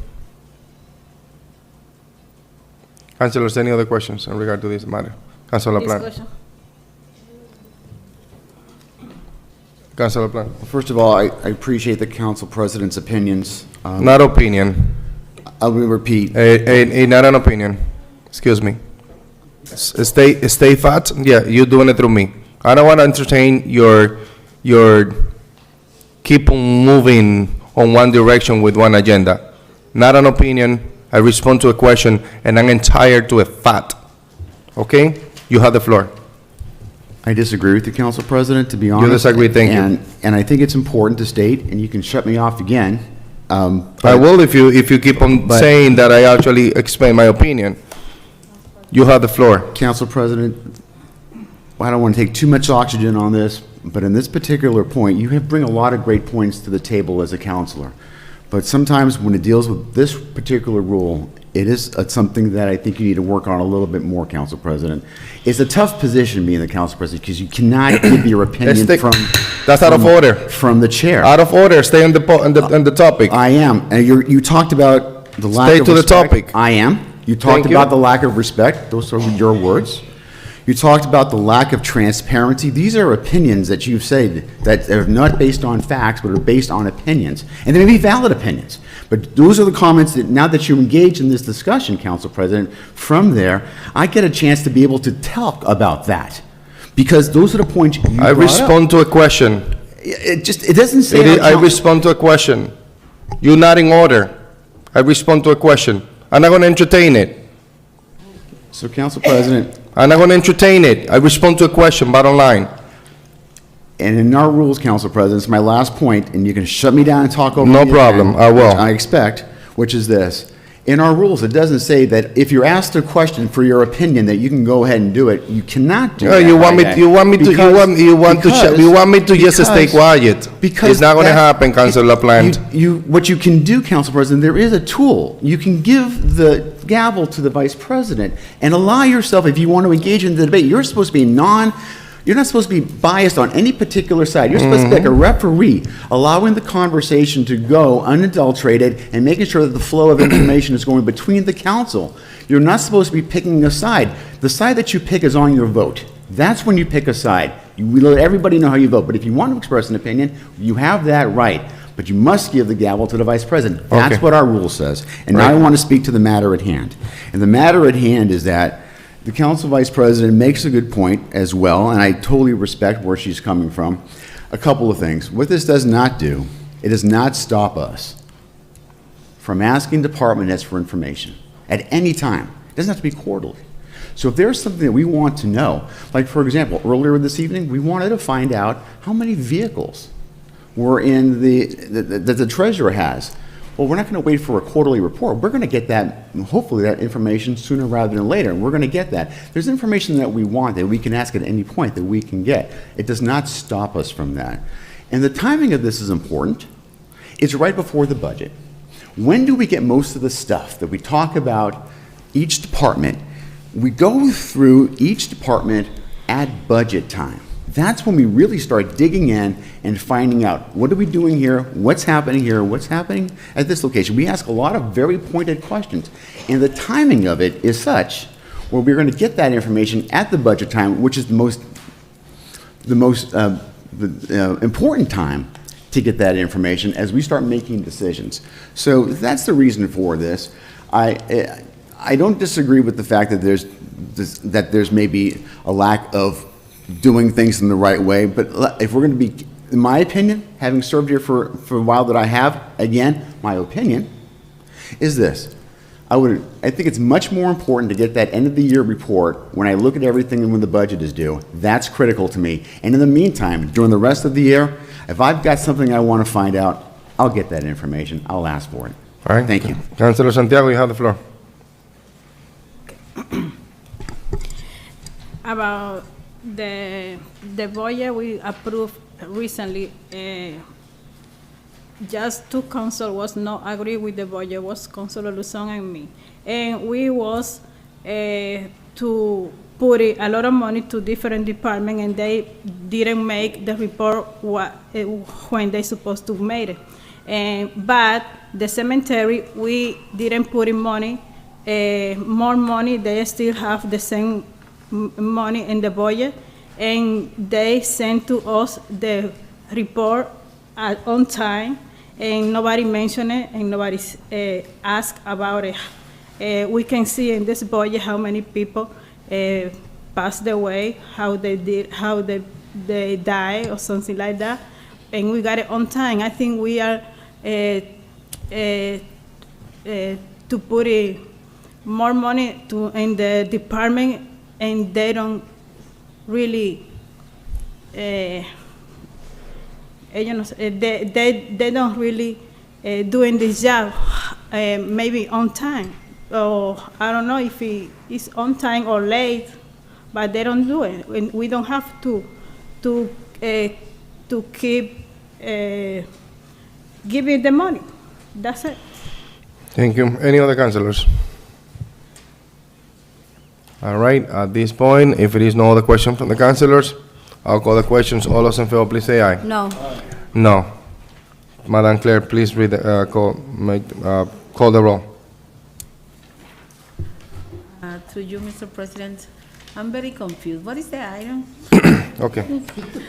Councilors, any other questions in regard to this matter? Councilor Plan. Councilor Plan. Well, first of all, I appreciate the council president's opinions. Not opinion. I will repeat. Not an opinion. Excuse me. Stay fat. Yeah, you're doing it through me. I don't want to entertain your keep on moving on one direction with one agenda. Not an opinion. I respond to a question, and I'm entitled to a fact. Okay? You have the floor. I disagree with the council president, to be honest. You disagree, thank you. And I think it's important to state, and you can shut me off again. I will if you keep on saying that I actually explain my opinion. You have the floor. Council President, I don't want to take too much oxygen on this, but in this particular point, you bring a lot of great points to the table as a counselor. But sometimes when it deals with this particular rule, it is something that I think you need to work on a little bit more, Council President. It's a tough position being the Council President because you cannot give your opinion That's out of order. From the chair. Out of order. Stay on the topic. I am. And you talked about the lack of respect. Stay to the topic. I am. You talked about the lack of respect. Those are your words. You talked about the lack of transparency. These are opinions that you've said that are not based on facts, but are based on opinions. And they may be valid opinions. But those are the comments that, now that you engage in this discussion, Council President, from there, I get a chance to be able to talk about that. Because those are the points you brought up. I respond to a question. It doesn't say. I respond to a question. You're not in order. I respond to a question. I'm not going to entertain it. So, Council President. I'm not going to entertain it. I respond to a question, bottom line. And in our rules, Council President, it's my last point, and you can shut me down and talk over me. No problem, I will. I expect, which is this. In our rules, it doesn't say that if you're asked a question for your opinion that you can go ahead and do it. You cannot do that. You want me to just stay quiet. Because it's not going to happen, Councilor LaPlante. What you can do, Council President, there is a tool. You can give the gavel to the Vice President and allow yourself, if you want to engage in the debate, you're supposed to be you're not supposed to be biased on any particular side. You're supposed to be like a referee, allowing the conversation to go unadulterated and making sure that the flow of information is going between the council. You're not supposed to be picking a side. The side that you pick is on your vote. That's when you pick a side. We let everybody know how you vote. But if you want to express an opinion, you have that right. But you must give the gavel to the Vice President. That's what our rule says. And now I want to speak to the matter at hand. And the matter at hand is that the Council Vice President makes a good point as well, and I totally respect where she's coming from. A couple of things. What this does not do, it does not stop us from asking department heads for information at any time. It doesn't have to be quarterly. So if there's something that we want to know, like for example, earlier this evening, we wanted to find out how many vehicles were in that the treasurer has. Well, we're not going to wait for a quarterly report. We're going to get that, hopefully, that information sooner rather than later. And we're going to get that. There's information that we want that we can ask at any point that we can get. It does not stop us from that. And the timing of this is important. It's right before the budget. When do we get most of the stuff that we talk about each department? We go through each department at budget time. That's when we really start digging in and finding out, what are we doing here, what's happening at this location. We ask a lot of very pointed questions, and the timing of it is such where we're going to get that information at the budget time, which is the most important time to get that information as we start making decisions. So that's the reason for this. I don't disagree with the fact that there's maybe a lack of doing things in the right way, but if we're going to be, in my opinion, having served here for a while that I have, again, my opinion is this. I think it's much more important to get that end of the year report when I look at everything and when the budget is due. That's critical to me. And in the meantime, during the rest of the year, if I've got something I want to find out, I'll get that information. I'll ask for it. All right. Thank you. Councilor Santiago, you have the floor. About the budget we approved recently, just two council was not agree with the budget, was Councilor Luzon and me. And we was to put a lot of money to different departments, and they didn't make the report when they supposed to make it. But the cemetery, we didn't put in money, more money. They still have the same money in the budget, and they sent to us the report on time, and nobody mentioned it, and nobody asked about it. We can see in this budget how many people passed away, how they died or something like that, and we got it on time. I think we are to put more money in the department, and they don't really, they don't really doing this job maybe on time. Or I don't know if it's on time or late, but they don't do it. And we don't have to keep giving the money. That's it. Thank you. Any other councilors? All right, at this point, if it is no other question from the councilors, I'll call the questions. All those in favor, please say aye. No. No. Madam Clerk, please read the, call the roll. Through you, Mr. President, I'm very confused. What is the item? Okay.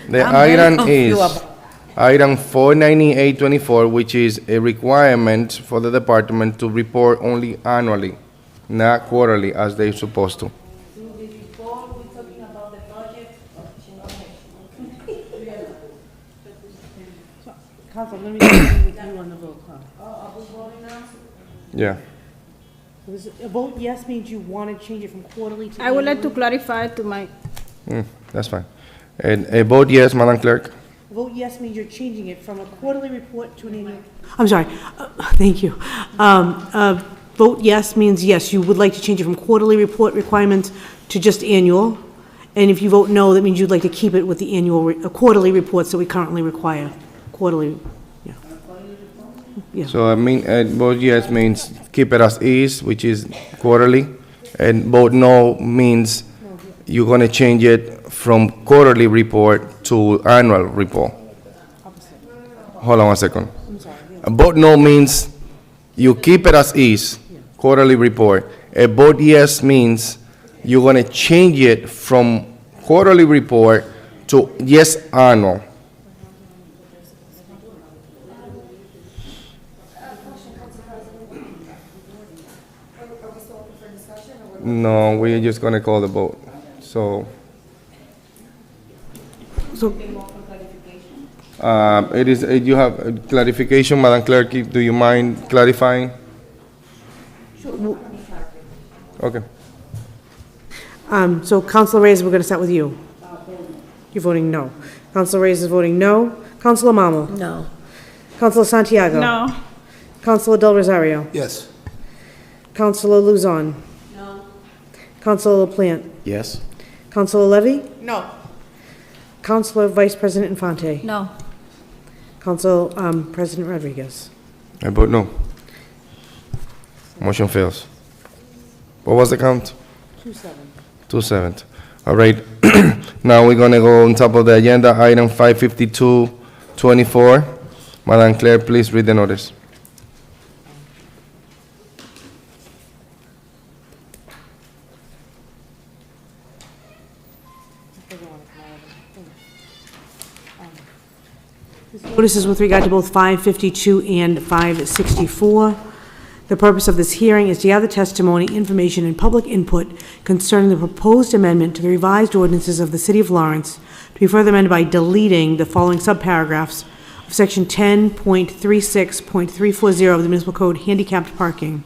The I'm very item confused is item 49824, which is a requirement for the department to report only annually, not quarterly, as they're supposed to. Council, let me get with you on the vote, Yeah. A vote yes means you want to change it from quarterly to I would like to annually? clarify to my, That's fine. And a vote yes, Madam Clerk? A vote yes means you're changing it from a quarterly report to an annual. I'm sorry, thank you. Vote yes means yes, you would like to change it from quarterly report requirements to just annual. And if you vote no, that means you'd like to keep it with the annual, quarterly reports that we currently require. Quarterly, yeah. Yeah. So I mean, vote yes means keep it as is, which is quarterly, and vote no means you're gonna change it from quarterly report to annual report. Hold on one second. A vote no means you keep it as is, quarterly report. A vote yes means you're gonna change it from quarterly report to yes annual. No, we're just gonna call the vote, so. It is, you have clarification, Madam Clerk, do you mind clarifying? Okay. So Councilor Reyes, we're going to start with you. You're voting no. Councilor Reyes is voting no. Councilor Marmal? No. Councilor Santiago? no. Councilor Del Rosario? Yes. Councilor Luzon? No. Councilor LaPlante? Yes? Councilor Levy? No. Councilor Vice President Infante? No. Council President Rodriguez? I vote no. Motion fails. What was the count? 2-7. 2-7. All right. Now we're gonna go on top of the agenda, item 55224. Madam Clerk, please read the notice. Notices with regard to both 552 and 564. The purpose of this hearing is to gather testimony, information, and public input concerning the proposed amendment to the revised ordinances of the City of Lawrence, to be further amended by deleting the following subparagraphs of Section 10.36.340 of the Municipal Code, handicapped parking.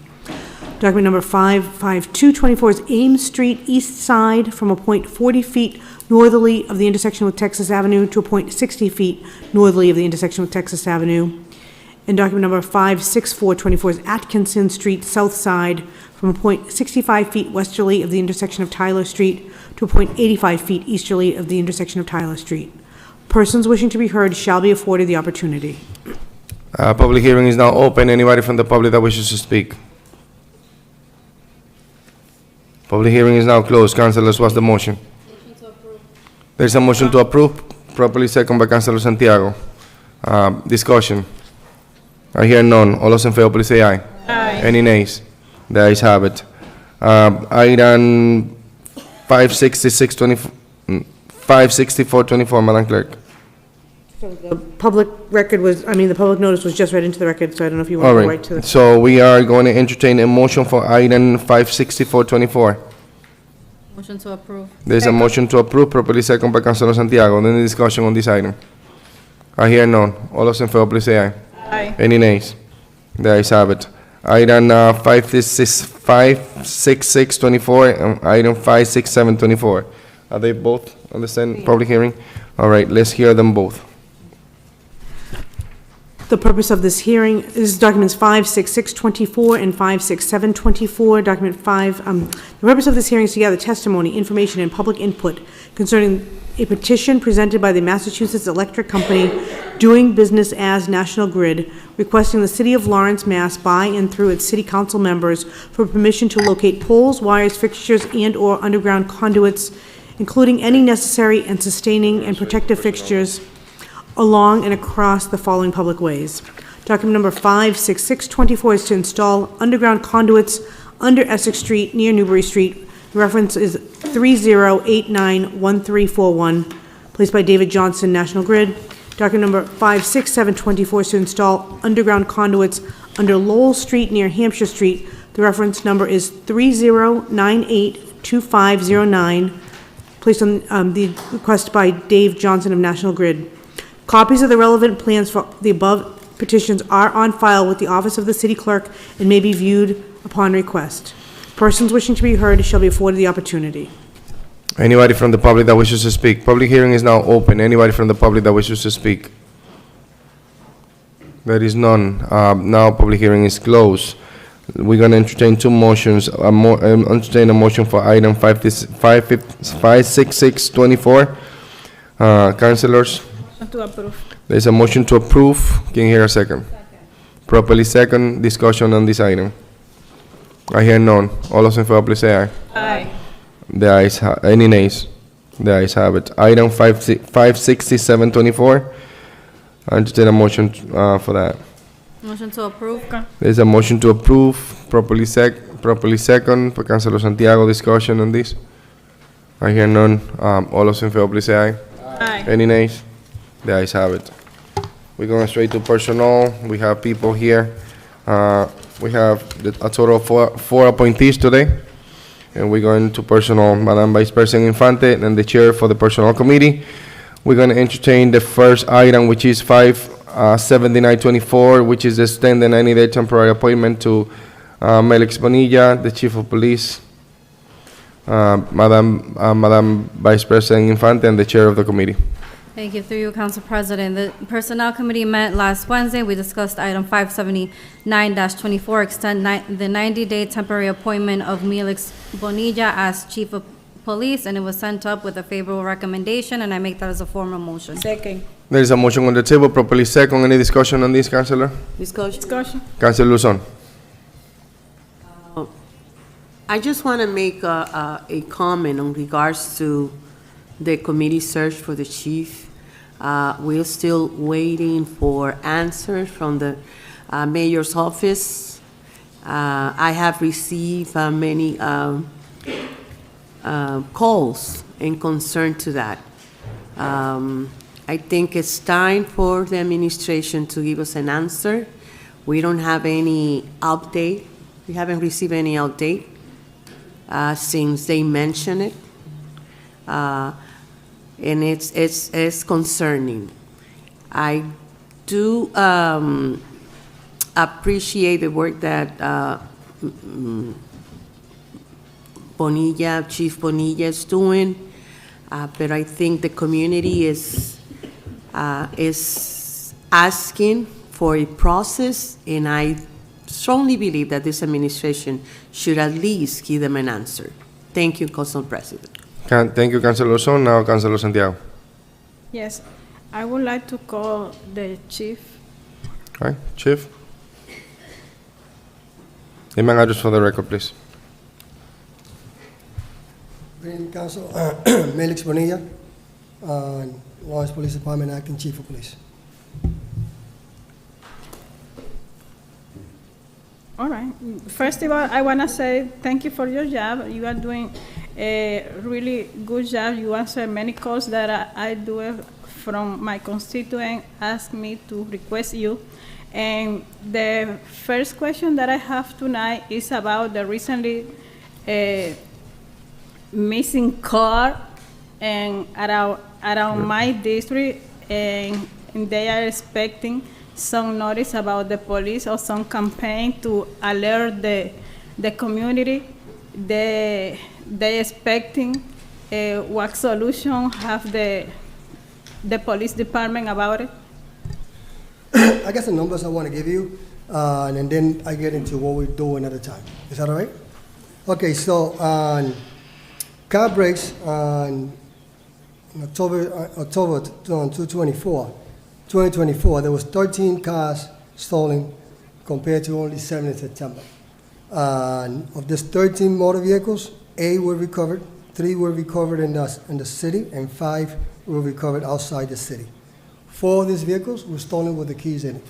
Document number 55224 is Ames Street East Side from a point 40 feet northerly of the intersection with Texas Avenue to a point 60 feet northerly of the intersection with Texas Avenue. And document number 56424 is Atkinson Street South Side from a point 65 feet westerly of the intersection of Tyler Street to a point 85 feet easterly of the intersection of Tyler Street. Persons wishing to be heard shall be afforded the opportunity. Public hearing is now open. Anybody from the public that wishes to speak? Public hearing is now closed. Councilors, what's the motion? There's a motion to approve, properly second by Councilor Santiago. Discussion. I hear none. All those in favor, please say aye. Aye. Any nays? The ayes have it. Item 56424, Madam Clerk. So the public record was, the public notice was just read into the record, so I don't know if you want All to go right right, to the... so we are going to entertain a motion for item 56424. Motion to approve. There's a motion to approve, properly second by Councilor Santiago. Any discussion on this item? I hear none. All those in favor, please say aye. Aye. Any nays? The ayes have it. Item 56624 and item 56724. Are they both on the same public hearing? All right, let's hear them both. The purpose of this hearing is documents 56624 and 56724. Document 5, the purpose of this hearing is to gather testimony, information, and public input concerning a petition presented by the Massachusetts Electric Company doing business as National Grid, requesting the City of Lawrence, Mass. By and through its city council members for permission to locate poles, wires, fixtures, and/or underground conduits, including any necessary and sustaining and protective fixtures along and across the following public ways. Document number 56624 is to install underground conduits under Essex Street near Newbury Street. The reference is 30891341, placed by David Johnson, National Grid. Document number 56724 is to install underground conduits under Lowell Street near Hampshire Street. The reference number is 30982509, placed on the request by Dave Johnson of National Grid. Copies of the relevant plans for the above petitions are on file with the Office of the City Clerk and may be viewed upon request. Persons wishing to be heard shall be afforded the opportunity. Anybody from the public that wishes to speak? Public hearing is now open. Anybody from the public that wishes to speak? There is none. Now public hearing is closed. We're going to entertain two motions. Entertain a motion for item 56624. Councilors? To approve. There's a motion to approve. Can you hear a second? Properly second. Discussion on this item. I hear none. All those in favor, please say aye. Aye. The ayes any nays? The ayes have it. Item 56724. Entertain a motion for that. Motion to approve. There's a motion to approve. Properly second. For Councilor Santiago, discussion on this. I hear none. All those in favor, please say aye. Aye. Any nays? The ayes have it. We're going straight to personnel. We have people here. We have a total of four appointees today. And we're going to personnel, Madam Vice President Infante and the Chair for the Personnel Committee. We're going to entertain the first item, which is 57924, which is the extend the 90-day temporary appointment to Melix Bonilla, the Chief of Police. Madam Vice President Infante and the Chair of the Committee. Thank you. Through you, Council President. The Personnel Committee met last Wednesday. We discussed item 579-24, extend the 90-day temporary appointment of Melix Bonilla as Chief of Police, and it was sent up with a favorable recommendation, and I make that as a formal motion. Second. There is a motion on the table, properly second. Any discussion on this, Councilor? Discussion. Councilor Luzon. I just want to make a comment in regards to the committee search for the chief. We're still waiting for answers from the mayor's office. I have received many calls in concern to that. I think it's time for the administration to give us an answer. We don't have any update. We haven't received any update since they mentioned it. And it's concerning. I do appreciate the work that Chief Bonilla is doing, but I think the community is asking for a process, and I strongly believe that this administration should at least give them an answer. Thank you, Council President. Thank you, Councilor Luzon. Now, Councilor Santiago. Yes, I would like to call the chief. All right, Chief. Name and address for the record, please. Green Council, Melix Bonilla, Lawrence Police Department, Acting Chief of Police. All right. First of all, I want to say thank you for your job. You are doing a really good job. You answer many calls that I do from my constituent ask me to request you. And the first question that I have tonight is about the recently missing car and around my district, and they are expecting some notice about the police or some campaign to alert the community. They expecting what solution have the police department about it? I got some numbers I want to give you, and then I get into what we're doing at a time. Is that all right? Okay, so car brakes on October 2024, there was 13 cars stolen compared to only 7 in September. Of these 13 motor vehicles, 8 were recovered, 3 were recovered in the city, and 5 were recovered outside the city. 4 of these vehicles were stolen with the keys in it.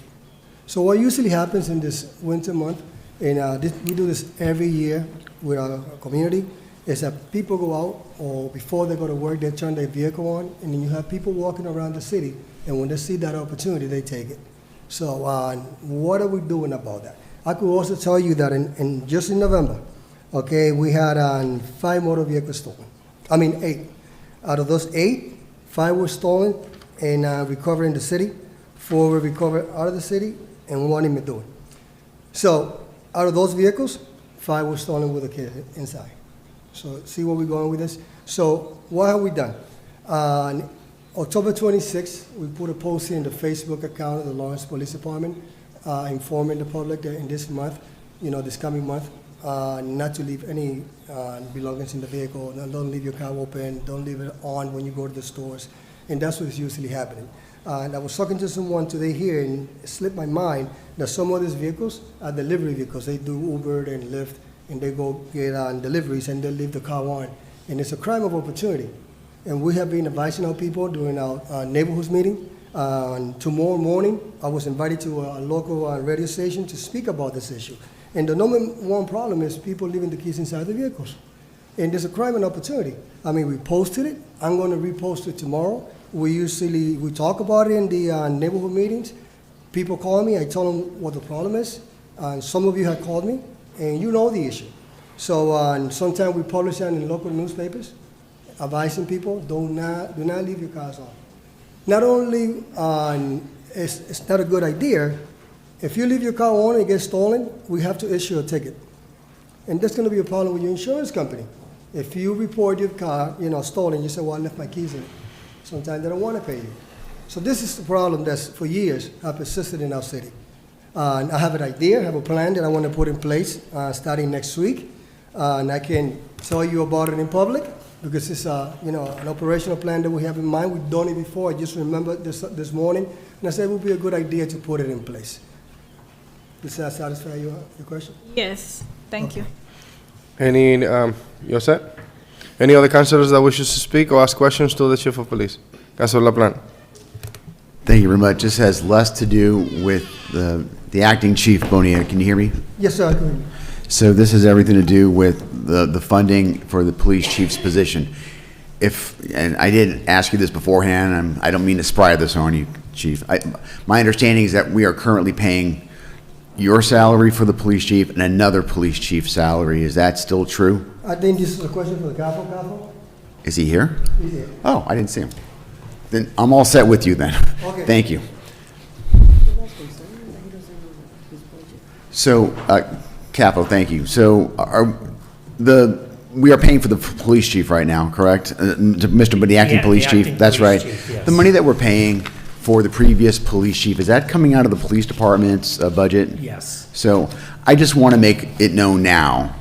So what usually happens in this winter month, and we do this every year with our community, is that people go out, or before they go to work, they turn their vehicle on, and then you have people walking around the city, and when they see that opportunity, they take it. So what are we doing about that? I could also tell you that just in November, okay, we had 5 motor vehicles stolen. 8. Out of those 8, 5 were stolen and recovered in the city, 4 were recovered out of the city, and 1 in Medellin. So out of those vehicles, 5 were stolen with a kid inside. So see where we're going with this? So what have we done? On October 26th, we put a post in the Facebook account of the Lawrence Police Department informing the public that in this month, this coming month, not to leave any belongings in the vehicle. Don't leave your car open. Don't leave it on when you go to the stores. And that's what's usually happening. And I was talking to someone today here, and it slipped my mind that some of these vehicles are delivery vehicles. They do Uber and Lyft, and they go get deliveries, and they leave the car on. And it's a crime of opportunity. And we have been advising our people during our neighborhoods meeting. Tomorrow morning, I was invited to a local radio station to speak about this issue. And the number one problem is people leaving the keys inside the vehicles. And there's a crime and opportunity. We posted it. I'm going to repost it tomorrow. We talk about it in the neighborhood meetings. People call me. I tell them what the problem is. Some of you have called me, and you know the issue. So sometimes we publish that in local newspapers, advising people, do not leave your cars on. Not only it's not a good idea, if you leave your car on and it gets stolen, we have to issue a ticket. And that's going to be a problem with your insurance company. If you report your car, stolen, you say, well, I left my keys in it. Sometimes they don't want to pay you. So this is the problem that's for years have persisted in our city. And I have an idea, I have a plan that I want to put in place starting next week. And I can tell you about it in public because it's an operational plan that we have in mind. We've done it before. I just remembered this morning. And I said it would be a good idea to put it in place. Does that satisfy your question? Yes, thank you. Any, you set? Any other councilors that wishes to speak or ask questions to the Chief of Police? Councilor LaPlante. Thank you very much. This has less to do with the acting chief, Bonilla. Can you hear me? Yes, sir. I can. So this has everything to do with the funding for the police chief's position. And I did ask you this beforehand, and I don't mean to spry this on you, Chief. My understanding is that we are currently paying your salary for the police chief and another police chief's salary. Is that still true? I think this is a question for the Capo. Is he here? He's here. Oh, I didn't see him. Then I'm all set with you then. Okay. Thank you. So, Capo, thank you. So, we are paying for the police chief right now, correct? Mr. The acting police the chief. acting That's police right. chief, yes. The money that we're paying for the previous police chief, is that coming out of the police department's budget? Yes. So, I just want to make it known now,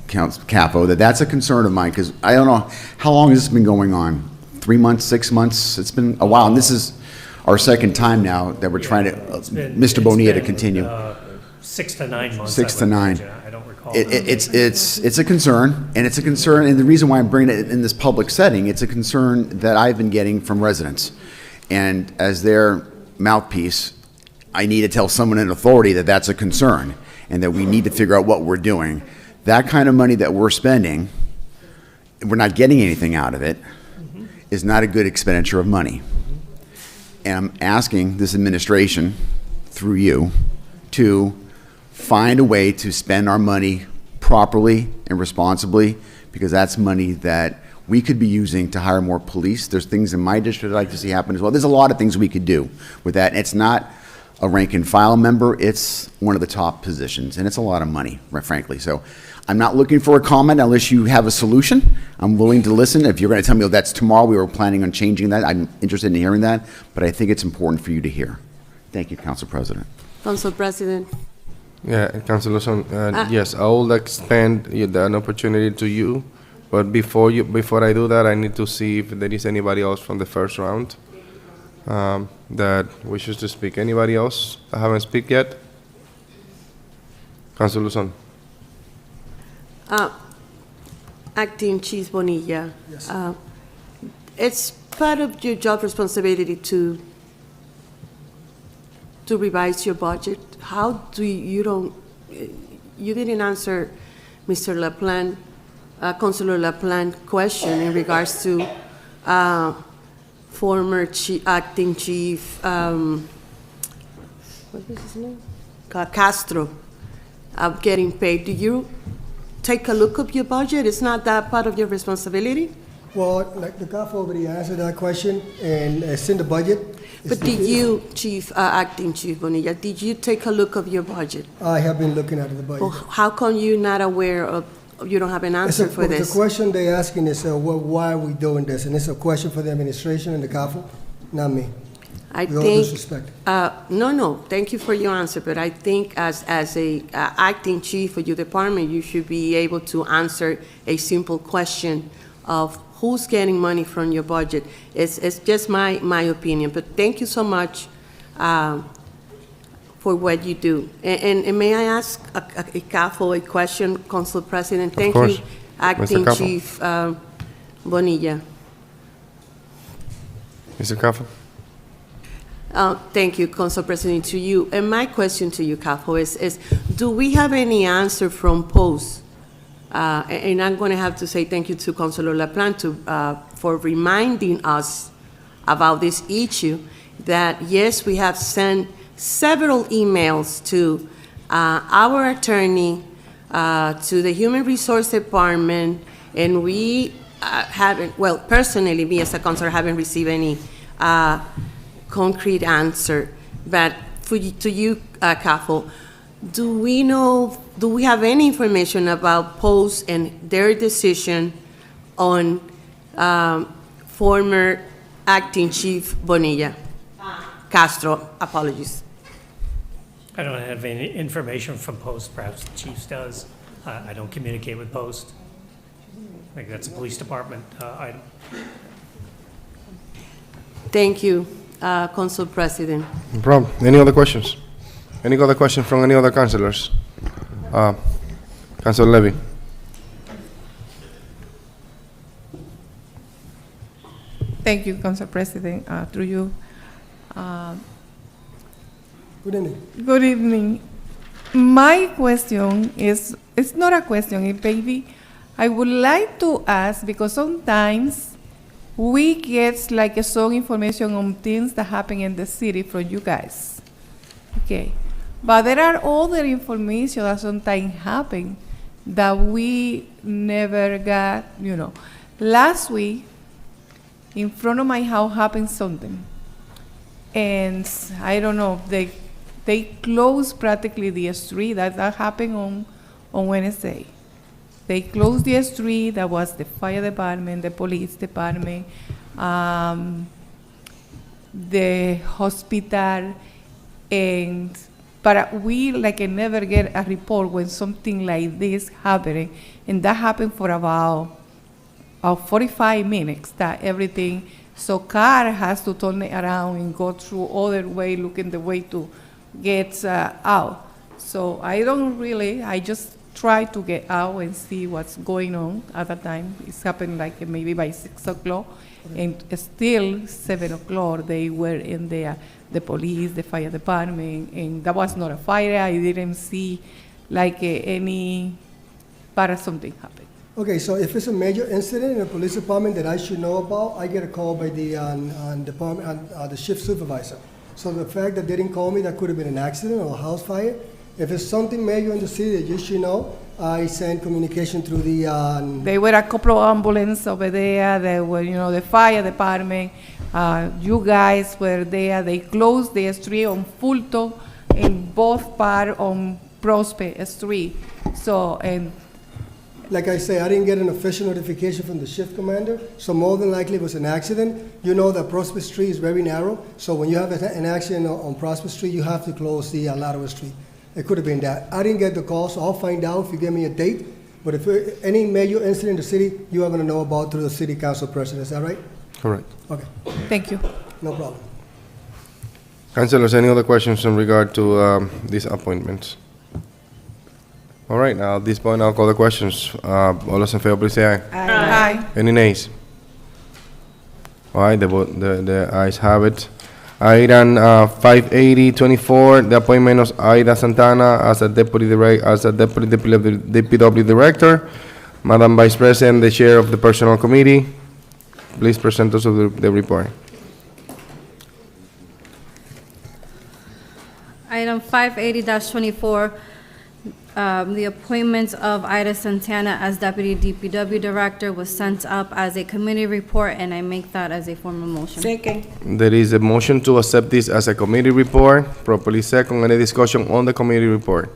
Capo, that that's a concern of mine because I don't know how long has this been going on. 3 months, 6 months? It's been a while, and this is our second time now that we're trying to, Mr. Bonilla to continue. 6 to 9 months. 6 to 9. I don't recall. It's a concern, and the reason why I'm bringing it in this public setting, it's a concern that I've been getting from residents. And as their mouthpiece, I need to tell someone in authority that that's a concern, and that we need to figure out what we're doing. That kind of money that we're spending, we're not getting anything out of it, is not a good expenditure of money. And I'm asking this administration, through you, to find a way to spend our money properly and responsibly, because that's money that we could be using to hire more police. There's things in my district I'd like to see happen as well. There's a lot of things we could do with that. And it's not a rank and file member, it's one of the top positions, and it's a lot of money, frankly. So I'm not looking for a comment unless you have a solution. I'm willing to listen. If you're going to tell me, oh, that's tomorrow, we were planning on changing that, I'm interested in hearing that, but I think it's important for you to hear. Thank you, Council President. Council President. Yeah, Councilor Son, yes, I will extend that opportunity to you, but before I do that, I need to see if there is anybody else from the first round that wishes to speak. Anybody else that haven't speak yet? Councilor Son. Acting Chief Bonilla. Yes. It's part of your job responsibility to revise your budget. How do you didn't answer Mr. LaPlante, Councilor LaPlante question in regards to former acting chief, what is his name? Castro, getting paid. Do you take a look at your budget? It's not that part of your responsibility? Well, like the CAF already answered that question, and it's in the budget. But did you, Acting Chief Bonilla, did you take a look of your budget? I have been looking at the budget. Well, how come you're not aware of, you don't have an answer for this? The question they're asking is, why are we doing this? And it's a question for the administration and the CAFO, not me. With all due respect. No, thank you for your answer, but I think as a acting chief of your department, you should be able to answer a simple question of who's getting money from your budget. It's just my opinion, but thank you so much for what you do. And may I ask a CAFO a question, Council President? Thank you, Acting Chief Bonilla. Mr. CAFO. Thank you, Council President, to you. And my question to you, CAFO, is do we have any answer from POST? And I'm going to have to say thank you to Councilor LaPlante for reminding us about this issue, that yes, we have sent several emails to our attorney, to the Human Resource Department, and we haven't, well, personally, me as a councilor, haven't received any concrete answer. But to you, CAFO, do we have any information about POST and their decision on former Acting Chief Bonilla? Castro, apologies. I don't have any information from POST, perhaps the Chiefs does. I don't communicate with POST. I think that's a police department item. Thank you, Council President. No problem. Any other questions? Any other questions from any other councilors? Councilor Levy. Thank you, Council President. Through you. Good evening. Good evening. My question is, it's not a question, baby. I would like to ask, because sometimes we get like some information on things that happen in the city from you guys. Okay. But there are other information that sometimes happen that we never got, Last week, in front of my house happened something. And I don't know, they closed practically the street. That happened on Wednesday. They closed the street. That was the fire department, the police department, the hospital, but we never get a report when something like this happening, and that happened for about 45 minutes. That everything, so car has to turn it around and go through other way, looking the way to get out. So I just try to get out and see what's going on at the time. It's happened maybe by 6 o'clock, and still 7 o'clock they were in there. The police, the fire department, and that was not a fire. I didn't see any, but something happened. Okay, so if it's a major incident in a police department that I should know about, I get a call by the department, the shift supervisor. So the fact that they didn't call me, that could have been an accident or a house fire. If it's something major in the city that you should know, I send communication through the... There were a couple of ambulances over there. There were, the fire department. You guys were there. They closed the street on Fulton in both parts on Prospect Street. So, and like I say, I didn't get an official notification from the shift commander, so more than likely it was an accident. You know that Prospect Street is very narrow, so when you have an accident on Prospect Street, you have to close the lateral street. It could have been that. I didn't get the call, so I'll find out if you give me a date. But if any major incident in the city, you are going to know about through the city council president. Is that right? Correct. Okay, Thank you. no problem. Councilors, any other questions in regard to these appointments? All right, now at this point, I'll call the questions. All those in favor, please say aye. Aye. Any nays? All right, the ayes have it. Item 58024, the appointment of Aida Santana as a deputy DPW director. Madam Vice President, the chair of the personnel committee, please present us with the report. Item 580-24, the appointment of Ida Santana as Deputy DPW Director was sent up as a committee report, and I make that as a formal motion. Second. There is a motion to accept this as a committee report, properly second. Any discussion on the committee report?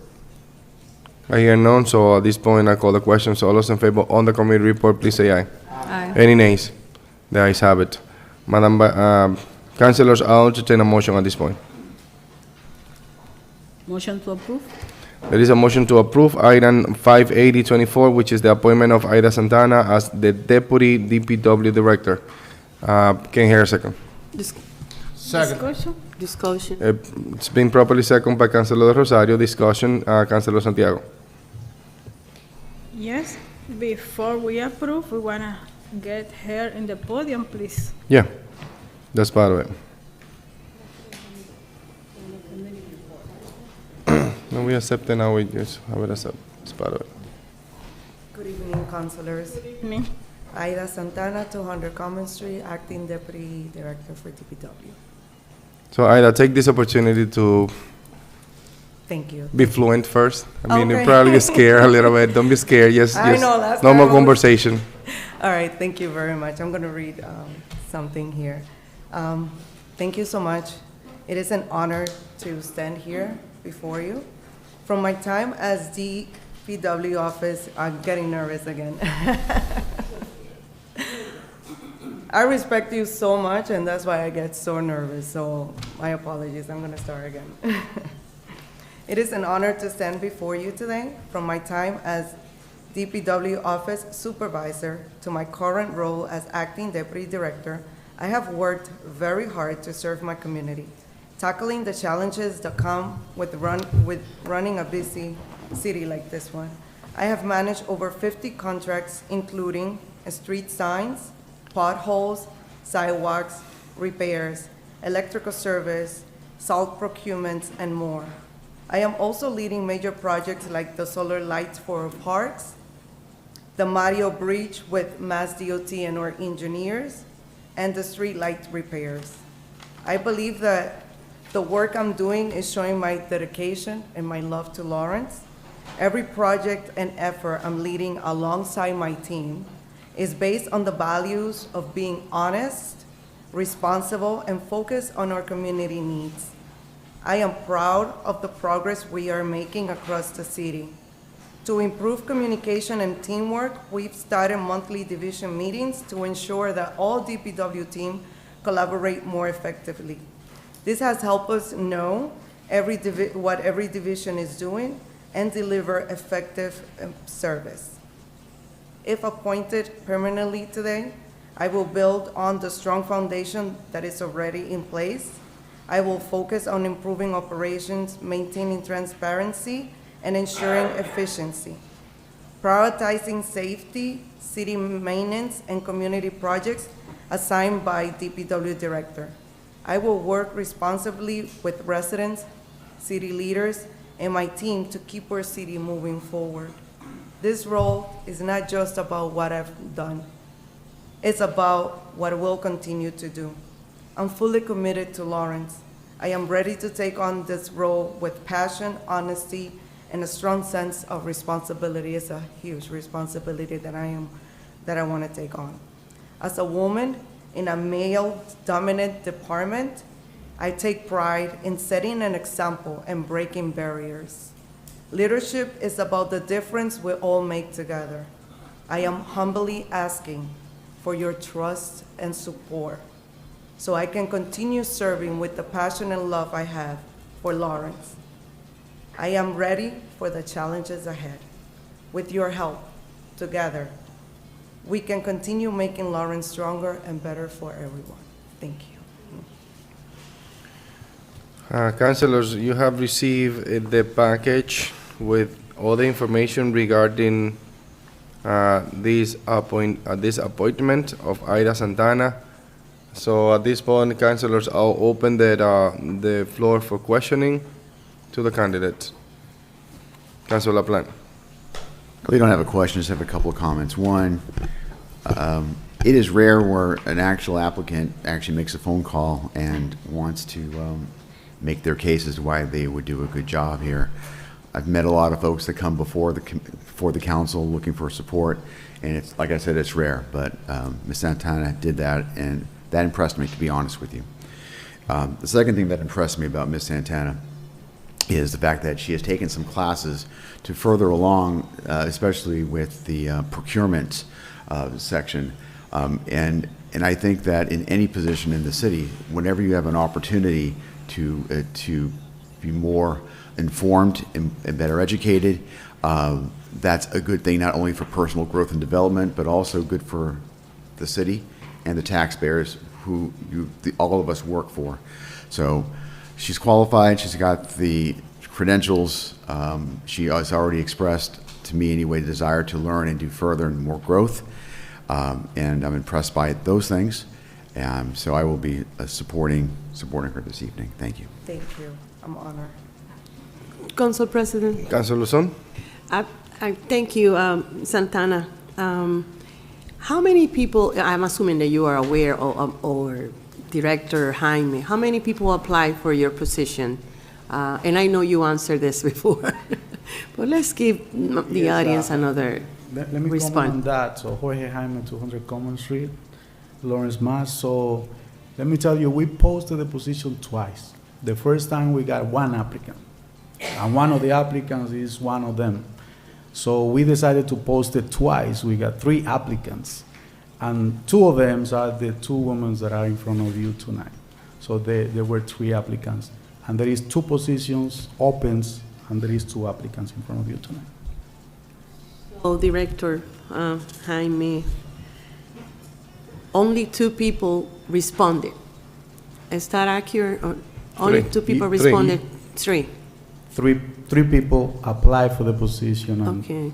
I hear none, so at this point, I call the question. So all those in favor on the committee report, please say aye. Aye. Any nays? The ayes have it. Councilors, I'll entertain a motion at this point. Motion to approve? There is a motion to approve item 58024, which is the appointment of Aida Santana as the Deputy DPW Director. Can I hear a second? Second. Discussion. It's been properly seconded by Councilor Rosario. Discussion, Councilor Santiago. Yes, before we approve, we wanna get her in the podium, please. Yeah, that's part of it. No, we accept it now. We just have it as it's part of it. Good evening, councilors. Good evening. Aida Santana, 200 Common Street, Acting Deputy Director for DPW. So, Aida, take this opportunity to Thank you. be fluent first. I mean, Okay. you're probably scared a little bit. Don't be scared. Just I know, last normal time I was- conversation. All right, thank you very much. I'm going to read something here. Thank you so much. It is an honor to stand here before you. From my time as DPW office, I'm getting nervous again. I respect you so much, and that's why I get so nervous, so my apologies. I'm going to start again. It is an honor to stand before you today. From my time as DPW office supervisor to my current role as acting deputy director, I have worked very hard to serve my community, tackling the challenges that come with running a busy city like this one. I have managed over 50 contracts, including street signs, potholes, sidewalks, repairs, electrical service, salt procurements, and more. I am also leading major projects like the solar lights for parks, the Mario Bridge with Mass DOT and our engineers, and the street light repairs. I believe that the work I'm doing is showing my dedication and my love to Lawrence. Every project and effort I'm leading alongside my team is based on the values of being honest, responsible, and focused on our community needs. I am proud of the progress we are making across the city. To improve communication and teamwork, we've started monthly division meetings to ensure that all DPW teams collaborate more effectively. This has helped us know what every division is doing and deliver effective service. If appointed permanently today, I will build on the strong foundation that is already in place. I will focus on improving operations, maintaining transparency, and ensuring efficiency, prioritizing safety, city maintenance, and community projects assigned by DPW director. I will work responsibly with residents, city leaders, and my team to keep our city moving forward. This role is not just about what I've done. It's about what we'll continue to do. I'm fully committed to Lawrence. I am ready to take on this role with passion, honesty, and a strong sense of responsibility. It's a huge responsibility that I want to take on. As a woman in a male-dominant department, I take pride in setting an example and breaking barriers. Leadership is about the difference we all make together. I am humbly asking for your trust and support so I can continue serving with the passion and love I have for Lawrence. I am ready for the challenges ahead. With your help, together, we can continue making Lawrence stronger and better for everyone. Thank you. Councilors, you have received the package with all the information regarding this appointment of Ida Santana. So at this point, councilors, I'll open the floor for questioning to the candidates. Councilor LaPlante. We don't have a question, just have a couple of comments. One, it is rare where an actual applicant actually makes a phone call and wants to make their case as to why they would do a good job here. I've met a lot of folks that come before the council looking for support, and it's, like I said, it's rare, but Ms. Santana did that, and that impressed me, to be honest with you. The second thing that impressed me about Ms. Santana is the fact that she has taken some classes to further along, especially with the procurement section. And I think that in any position in the city, whenever you have an opportunity to be more informed and better educated, that's a good thing, not only for personal growth and development, but also good for the city and the taxpayers who all of us work for. So she's qualified, she's got the credentials, she has already expressed to me anyway the desire to learn and do further and more growth, and I'm impressed by those things. So I will be supporting her this evening. Thank you. Thank you. I'm honored. Council President. Councilor Luzon. I thank you, Santana. How many people, I'm assuming that you are aware of, or Director Jaime, how many people applied for your position? And I know you answered this before, but let's give the audience another Let me response. comment on that. So Jorge Jaime, 200 Common Street, Lawrence, Mass. So let me tell you, we posted the position twice. The first time we got one applicant, and one of the applicants is one of them. So we decided to post it twice. We got 3 applicants, and 2 of them are the 2 women that are in front of you tonight. So there were 3 applicants, and there is 2 positions opens, and there is 2 applicants in front of you tonight. So Director Jaime, only 2 people responded. Is that accurate? Or only 2 people responded? 3. Three people applied for the position, and Okay.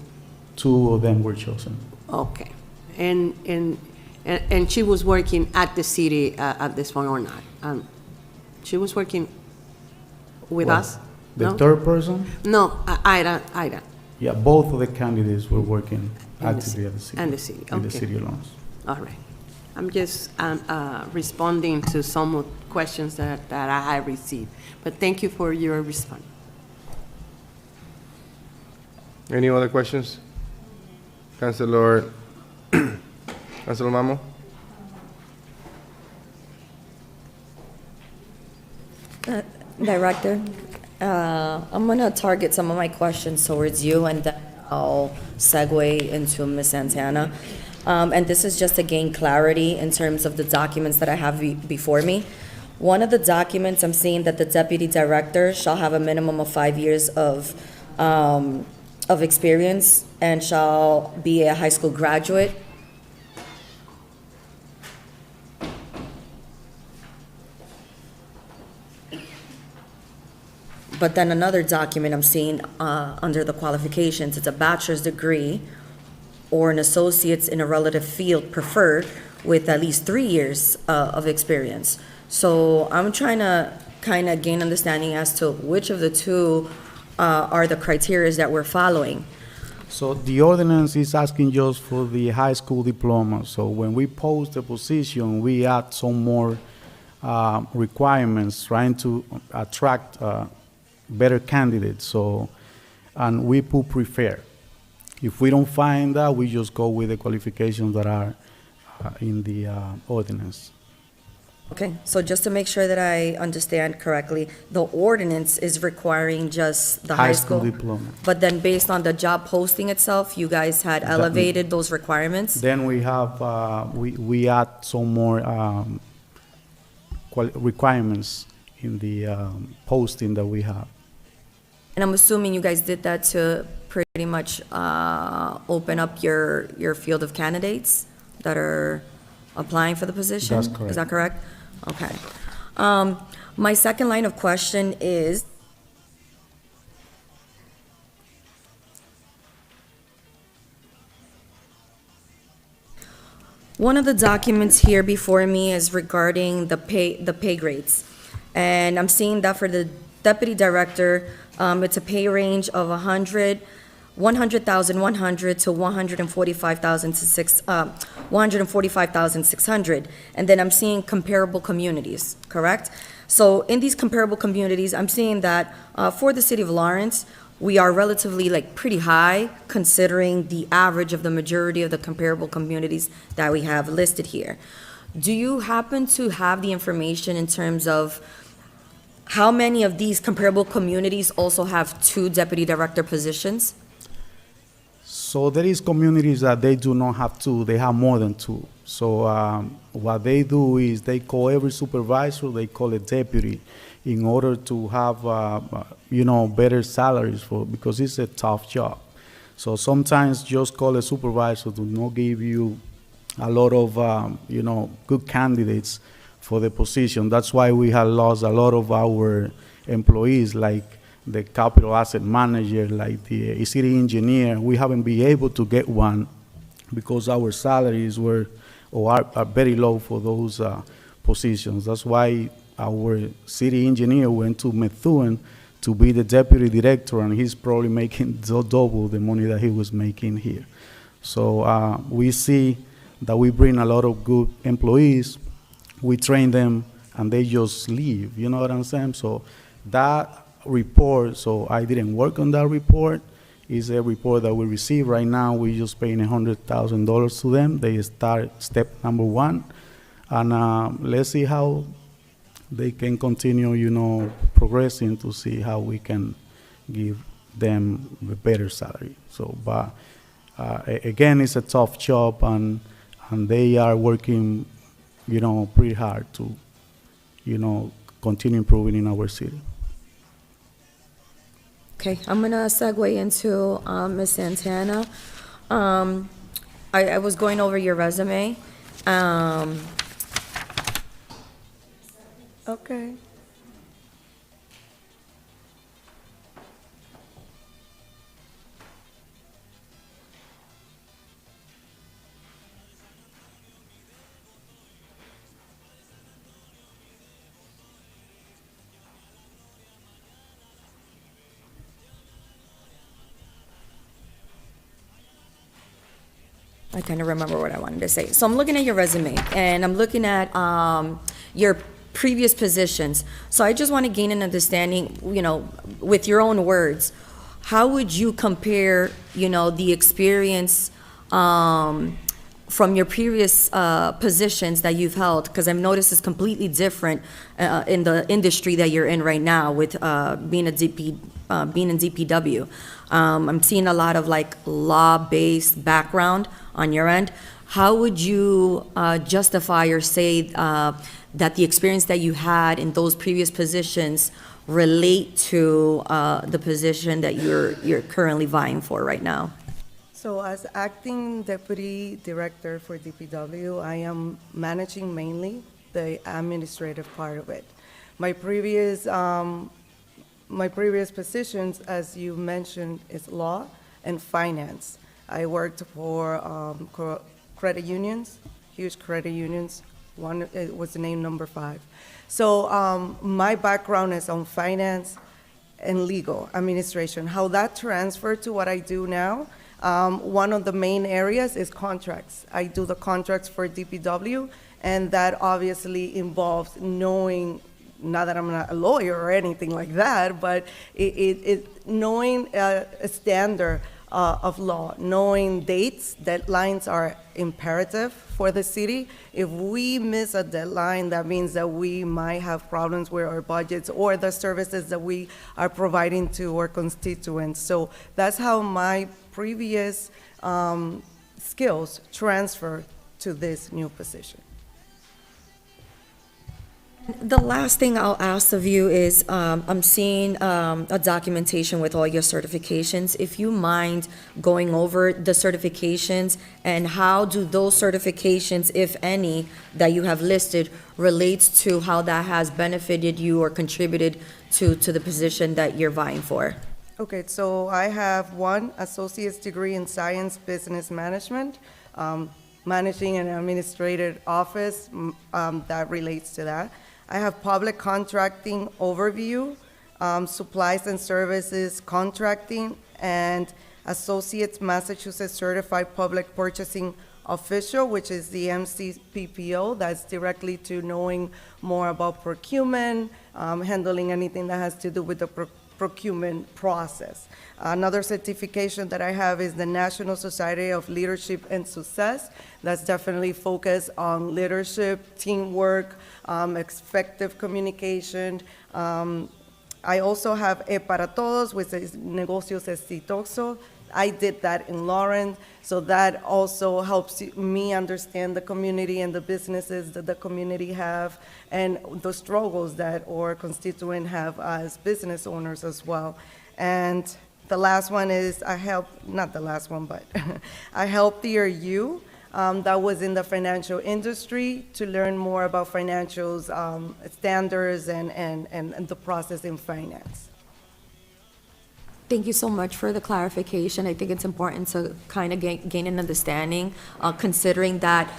2 of them were chosen. Okay. And she was working at the city at this point or not? She was working with Well, us? The No? third person? No, Ida. Yeah, both of the candidates were working actively at the city. And the city, In the okay. city of Lawrence. All right. I'm just responding to some of the questions that I have received. But thank you for your response. Any other questions? Councilor Mamo? Director, I'm going to target some of my questions towards you, and then I'll segue into Ms. Santana. And this is just to gain clarity in terms of the documents that I have before me. One of the documents, I'm seeing that the deputy director shall have a minimum of 5 years of experience and shall be a high school graduate. But then another document I'm seeing under the qualifications, it's a bachelor's degree or an associate's in a relative field preferred with at least 3 years of experience. So I'm trying to kind of gain understanding as to which of the 2 are the criteria that we're following. So the ordinance is asking just for the high school diploma. So when we post the position, we add some more requirements, trying to attract better candidates. So, and we put prefer. If we don't find that, we just go with the qualifications that are in the ordinance. Okay, so just to make sure that I understand correctly, the ordinance is requiring just the high school? diploma. But then based on the job posting itself, you guys had elevated those requirements? Then we have, we add some more requirements in the posting that we have. And I'm assuming you guys did that to pretty much open up your field of candidates that are applying for the position? That's correct. Is that correct? Okay. My second line of question is, one of the documents here before me is regarding the pay grades. And I'm seeing that for the deputy director, it's a pay range of 100,100 to 145,600. And then I'm seeing comparable communities, correct? So in these comparable communities, I'm seeing that for the city of Lawrence, we are relatively pretty high considering the average of the majority of the comparable communities that we have listed here. Do you happen to have the information in terms of how many of these comparable communities also have 2 deputy director positions? So there is communities that they do not have 2, they have more than 2. So what they do is they call every supervisor, they call a deputy in order to have, better salaries because it's a tough job. So sometimes just call a supervisor to not give you a lot of, good candidates for the position. That's why we have lost a lot of our employees, like the capital asset manager, like the city engineer. We haven't been able to get one because our salaries are very low for those positions. That's why our city engineer went to Methuen to be the deputy director, and he's probably making double the money that he was making here. So we see that we bring a lot of good employees, we train them, and they just leave, you know what I'm saying? So that report, so I didn't work on that report, is a report that we receive right now. We're just paying $100,000 to them. They start step number 1, and let's see how they can continue, progressing to see how we can give them a better salary. So, but again, it's a tough job, and they are working, pretty hard to, continue improving in our city. Okay, I'm gonna segue into Ms. Santana. I was going over your resume. Okay. I kind of remember what I wanted to say. So I'm looking at your resume, and I'm looking at your previous positions. So I just want to gain an understanding, with your own words, how would you compare, the experience from your previous positions that you've held? Because I've noticed it's completely different in the industry that you're in right now with being in DPW. I'm seeing a lot of law-based background on your end. How would you justify or say that the experience that you had in those previous positions relate to the position that you're currently vying for right now? So as acting deputy director for DPW, I am managing mainly the administrative part of it. My previous positions, as you mentioned, is law and finance. I worked for credit unions, huge credit unions. One was named number 5. So my background is on finance and legal administration. How that transferred to what I do now, one of the main areas is contracts. I do the contracts for DPW, and that obviously involves knowing, not that I'm not a lawyer or anything like that, but knowing a standard of law. Knowing dates, deadlines are imperative for the city. If we miss a deadline, that means that we might have problems with our budgets or the services that we are providing to our constituents. So that's how my previous skills transfer to this new position. The last thing I'll ask of you is, I'm seeing a documentation with all your certifications. If you mind going over the certifications and how do those certifications, if any, that you have listed relates to how that has benefited you or contributed to the position that you're vying for? Okay, so I have one associate's degree in science business management, managing an administrative office that relates to that. I have public contracting overview, supplies and services contracting, and Associates Massachusetts Certified Public Purchasing Official, which is the MCPPO. That's directly to knowing more about procurement, handling anything that has to do with the procurement process. Another certification that I have is the National Society of Leadership and Success. That's definitely focused on leadership, teamwork, effective communication. I also have E para Todos, which is Negocios Exitoso. I did that in Lawrence, so that also helps me understand the community and the businesses that the community have and the struggles that our constituents have as business owners as well. And the last one is not the last one, but I helped you. That was in the financial industry to learn more about financials, standards and the process in finance. Thank you so much for the clarification. I think it's important to kind of gain an understanding, considering that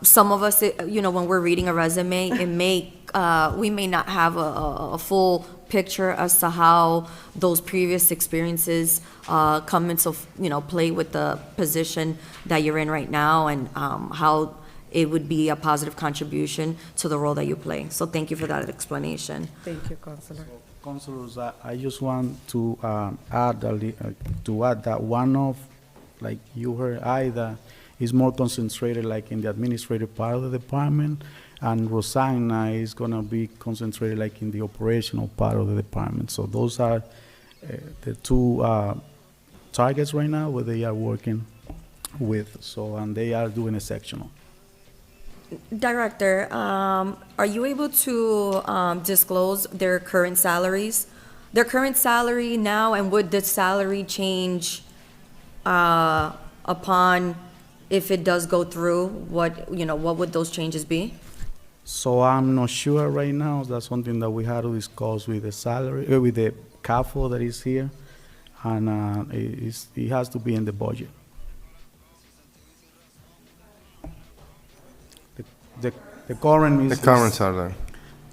some of us, when we're reading a resume, we may not have a full picture as to how those previous experiences come into play with the position that you're in right now, and how it would be a positive contribution to the role that you play. So thank you for that explanation. Thank you, Councilor. Councilors, I just want to add that one of, like you heard, Ida is more concentrated like in the administrative part of the department, and Rosanna is gonna be concentrated like in the operational part of the department. So those are the two targets right now where they are working with. So, and they are doing a sectional. Director, are you able to disclose their current salaries? Their current salary now, and would the salary change upon, if it does go through, what would those changes be? So I'm not sure right now. That's something that we had to discuss with the salary, with the CAFO that is here, and it has to be in the budget. The current is... The current salary.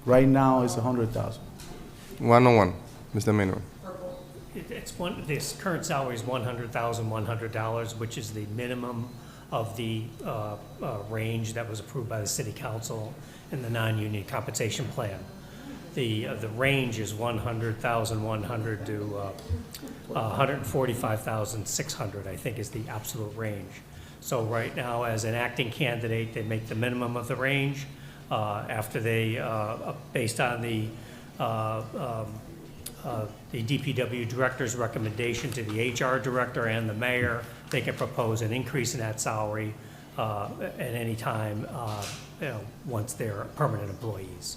Right now is 100,000. 101, Mr. Minimum. This current salary is $100,100, which is the minimum of the range that was approved by the City Council in the non-union compensation plan. The range is $100,100 to $145,600, I think, is the absolute range. So right now, as an acting candidate, they make the minimum of the range. After they, based on the DPW director's recommendation to the HR director and the mayor, they can propose an increase in that salary at any time, once they're permanent employees.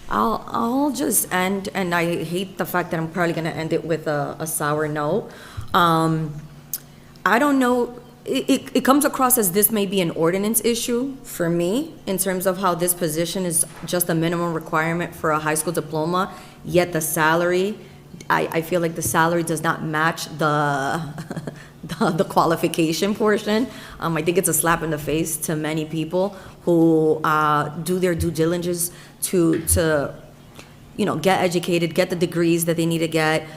I'll just end, and I hate the fact that I'm probably going to end it with a sour note. I don't know, it comes across as this may be an ordinance issue for me in terms of how this position is just a minimum requirement for a high school diploma, yet the salary, I feel like the salary does not match the qualification portion. I think it's a slap in the face to many people who do their due diligence to get educated, get the degrees that they need to get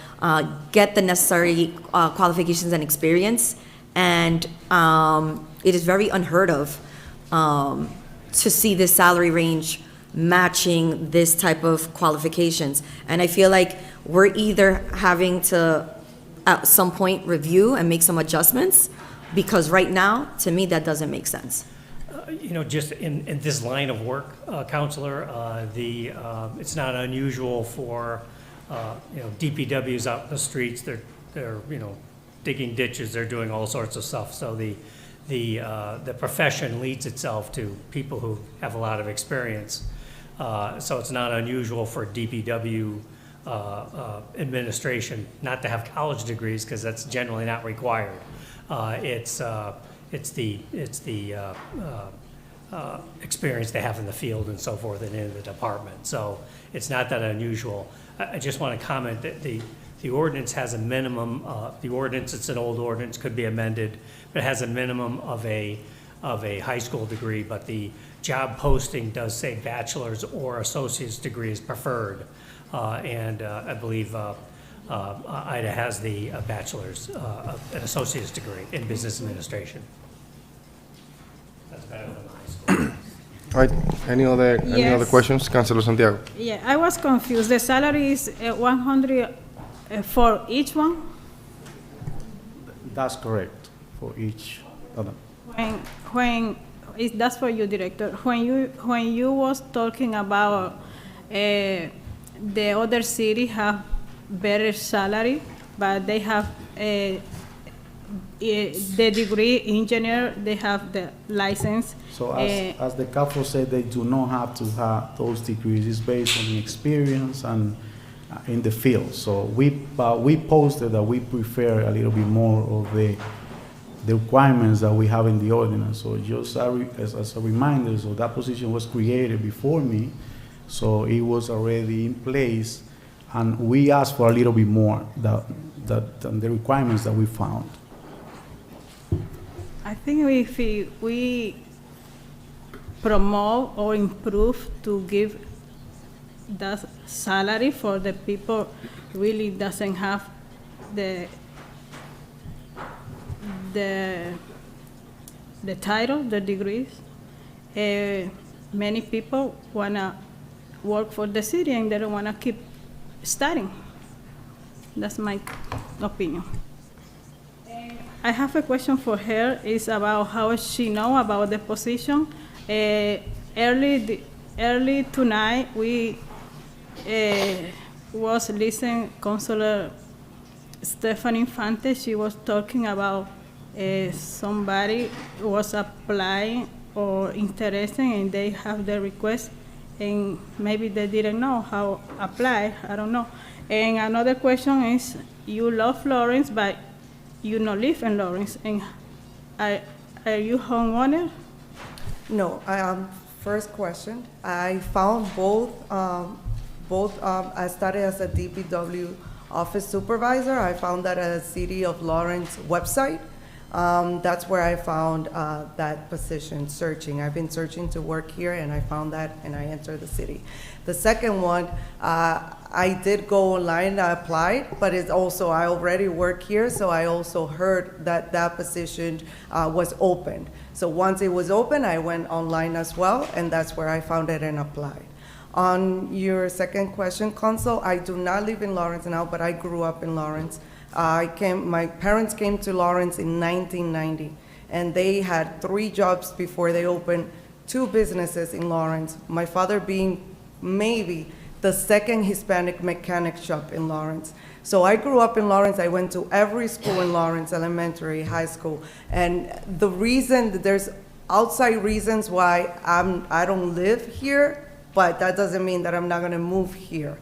the necessary qualifications and experience. And it is very unheard of to see this salary range matching this type of qualifications. And I feel like we're either having to, at some point, review and make some adjustments, because right now, to me, that doesn't make sense. You know, just in this line of work, Counselor, it's not unusual for, you know, DPWs out in the streets, they're, you know, digging ditches, they're doing all sorts of stuff. So the profession leads itself to people who have a lot of experience. So it's not unusual for DPW administration not to have college degrees, because that's generally not required. It's the experience they have in the field and so forth and in the department. So it's not that unusual. I just want to comment that the ordinance has a minimum, the ordinance, it's an old ordinance, could be amended, but it has a minimum of a high school degree, but the job posting does say bachelor's or associate's degree is preferred. And I believe Ida has the bachelor's, an associate's degree in business administration. That's better than high school. All right, any other questions? Councilor Santiago. Yeah, I was confused. The salary is 100 for each one? That's correct, for each of them. That's for you, Director. When you was talking about the other city have better salary, but they have the degree engineer, they have the license. So as the council said, they do not have to have those degrees. It's based on the experience and in the field. So we posted that we prefer a little bit more of the requirements that we have in the ordinance. So just as a reminder, so that position was created before me, so it was already in place, and we asked for a little bit more than the requirements that we found. I think if we promote or improve to give that salary for the people really doesn't have the title, the degrees. Many people wanna work for the city and they don't wanna keep studying. That's my opinion. I have a question for her. It's about how she know about the position. Early tonight, we was listening Councilor Stephanie Infante. She was talking about somebody was applying or interested and they have the request and maybe they didn't know how to apply. I don't know. And another question is, you love Lawrence, but you don't live in Lawrence. And are you homeowner? No. First question. I found both. I started as a DPW office supervisor. I found that at the City of Lawrence website. That's where I found that position searching. I've been searching to work here and I found that and I entered the city. The second one, I did go online, I applied, but it's also, I already work here, so I also heard that that position was open. So once it was open, I went online as well, and that's where I found it and applied. On your second question, Consul, I do not live in Lawrence now, but I grew up in Lawrence. My parents came to Lawrence in 1990, and they had 3 jobs before they opened 2 businesses in Lawrence. My father being maybe the second Hispanic mechanic shop in Lawrence. So I grew up in Lawrence. I went to every school in Lawrence, elementary, high school. And the reason that there's outside reasons why I don't live here, but that doesn't mean that I'm not gonna move here.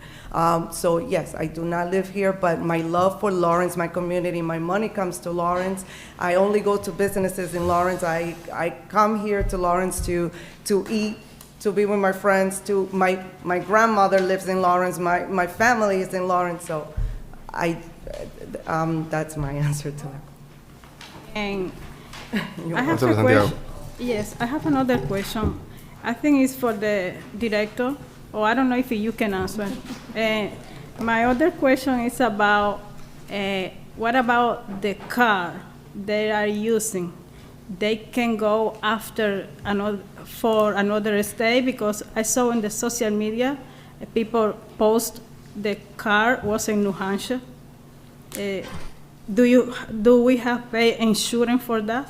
So yes, I do not live here, but my love for Lawrence, my community, my money comes to Lawrence. I only go to businesses in Lawrence. I come here to Lawrence to eat, to be with my friends, to my grandmother lives in Lawrence, my family is in Lawrence, so that's my answer to that. And I have a question. Yes, I have another question. I think it's for the director, or I don't know if you can answer. My other question is about what about the car they are using? they can go after for another state, because I saw in the social media people post the car was in New Hampshire. Do we have pay insurance for that?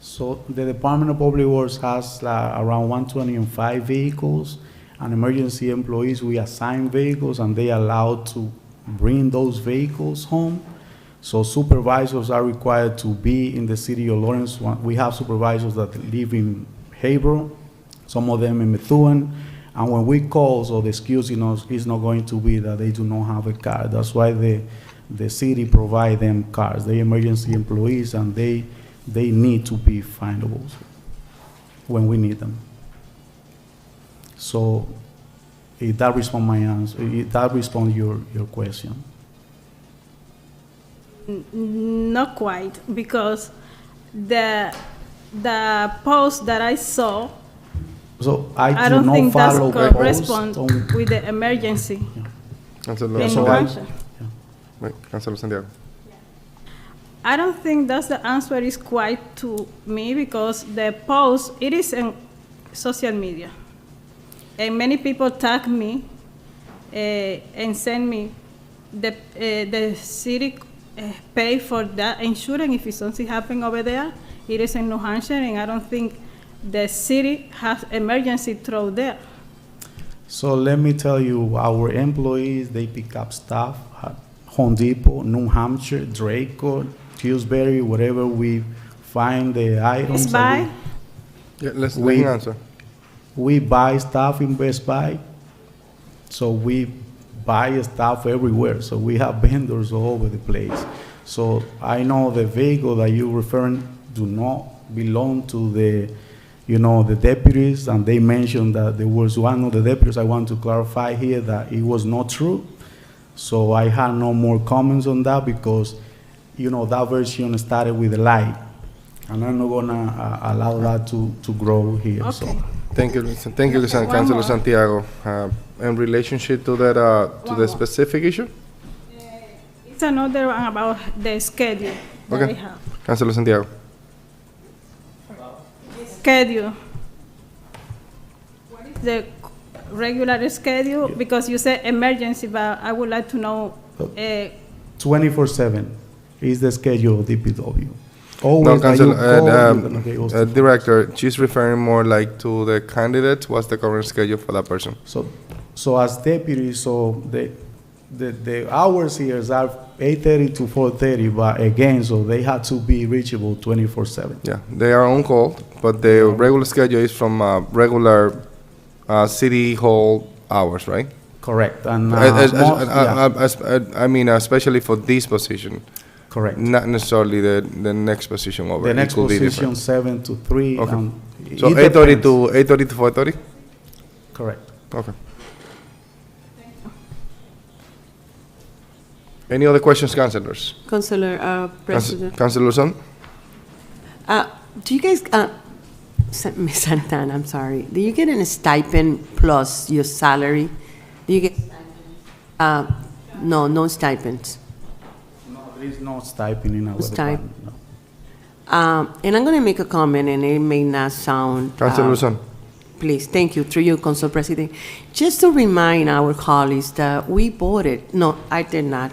So the Department of Public Works has around 125 vehicles, and emergency employees, we assign vehicles, and they are allowed to bring those vehicles home. So supervisors are required to be in the city of Lawrence. We have supervisors that live in Haverhill, some of them in Methuen, and when we call, so the excuse is not going to be that they do not have a car. That's why the city provide them cars. They emergency employees, and they need to be findable when we need them. So if that responds my answer, if that responds your question. Not quite, because the post that I saw, so I do don't not think that's follow the post correspond with the emergency. Councilor in New Hampshire. Councilor Santiago. I don't think that's the answer is quite to me, because the post, it is in social media. And many people tag me and send me the city pay for that insurance if it's something happen over there. It is in New Hampshire, and I don't think the city has emergency through there. So let me tell you, our employees, they pick up stuff at Home Depot, New Hampshire, Draco, Tewksbury, wherever we find the items. Best Buy? Yeah, let me answer. We buy stuff in Best Buy, so we buy stuff everywhere. So we have vendors all over the place. So I know the vehicle that you're referring do not belong to the deputies, and they mentioned that there was one of the deputies. I want to clarify here that it was not true. So I had no more comments on that, because, that version started with a lie, and I'm not gonna allow that to grow here. Okay. So. Thank you, Councilor Santiago. In relationship to that, to the specific issue? It's another one about the schedule that I have. Councilor Santiago. Schedule. What is the regular schedule? Because you said emergency, but I would like to know. 24/7 is the schedule of DPW. No, Councilor, Director, she's referring more like to the candidate. What's the current schedule for that person? So as deputy, so the hours here are 8:30 to 4:30, but again, so they have to be reachable 24/7. Yeah, they are on call, but the regular schedule is from regular city hall hours, right? Correct. And I mean, especially for this position. Correct. Not necessarily the next position over. The next could be position, different. 7 to 3. Okay. So 8:30 to 4:30? Correct. Okay. Any other questions, councilors? Councilor President. Councilor Son? Do you guys, Ms. Santana, I'm sorry, do you get a stipend plus your salary? Do you get, no stipends? No, there is no stipend in our Stipend. department. No. And I'm going to make a comment, and it may not sound. Councilor Son. Please, thank you, through you, Council President. Just to remind our colleagues that we voted, no, I did not.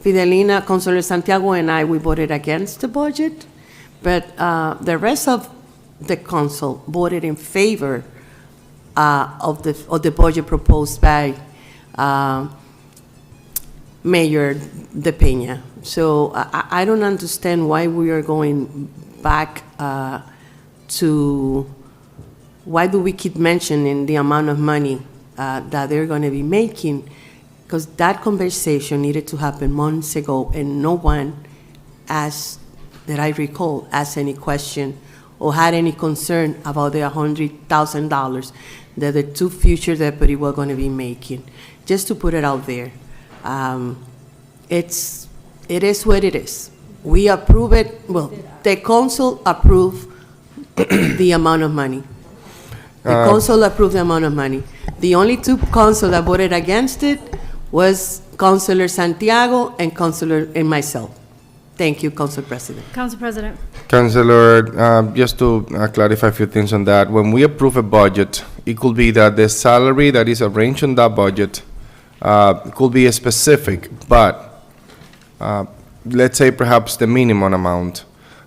Fidelina, Councilor Santiago, and we voted against the budget, but the rest of the council voted in favor of the budget proposed by Mayor De Peña. So I don't understand why we are going back to. Why do we keep mentioning the amount of money that they're going to be making? Because that conversation needed to happen months ago, and no one asked, that I recall, asked any question or had any concern about the $100,000 that the two future deputies were going to be making. Just to put it out there, it is what it is. We approve it. Well, the council approved the amount of money. The council approved the amount of money. The only two council that voted against it was Councilor Santiago and myself. Thank you, Council President. Council President. Councilor, just to clarify a few things on that, when we approve a budget, it could be that the salary that is arranged in that budget could be specific, but let's say perhaps the minimum amount.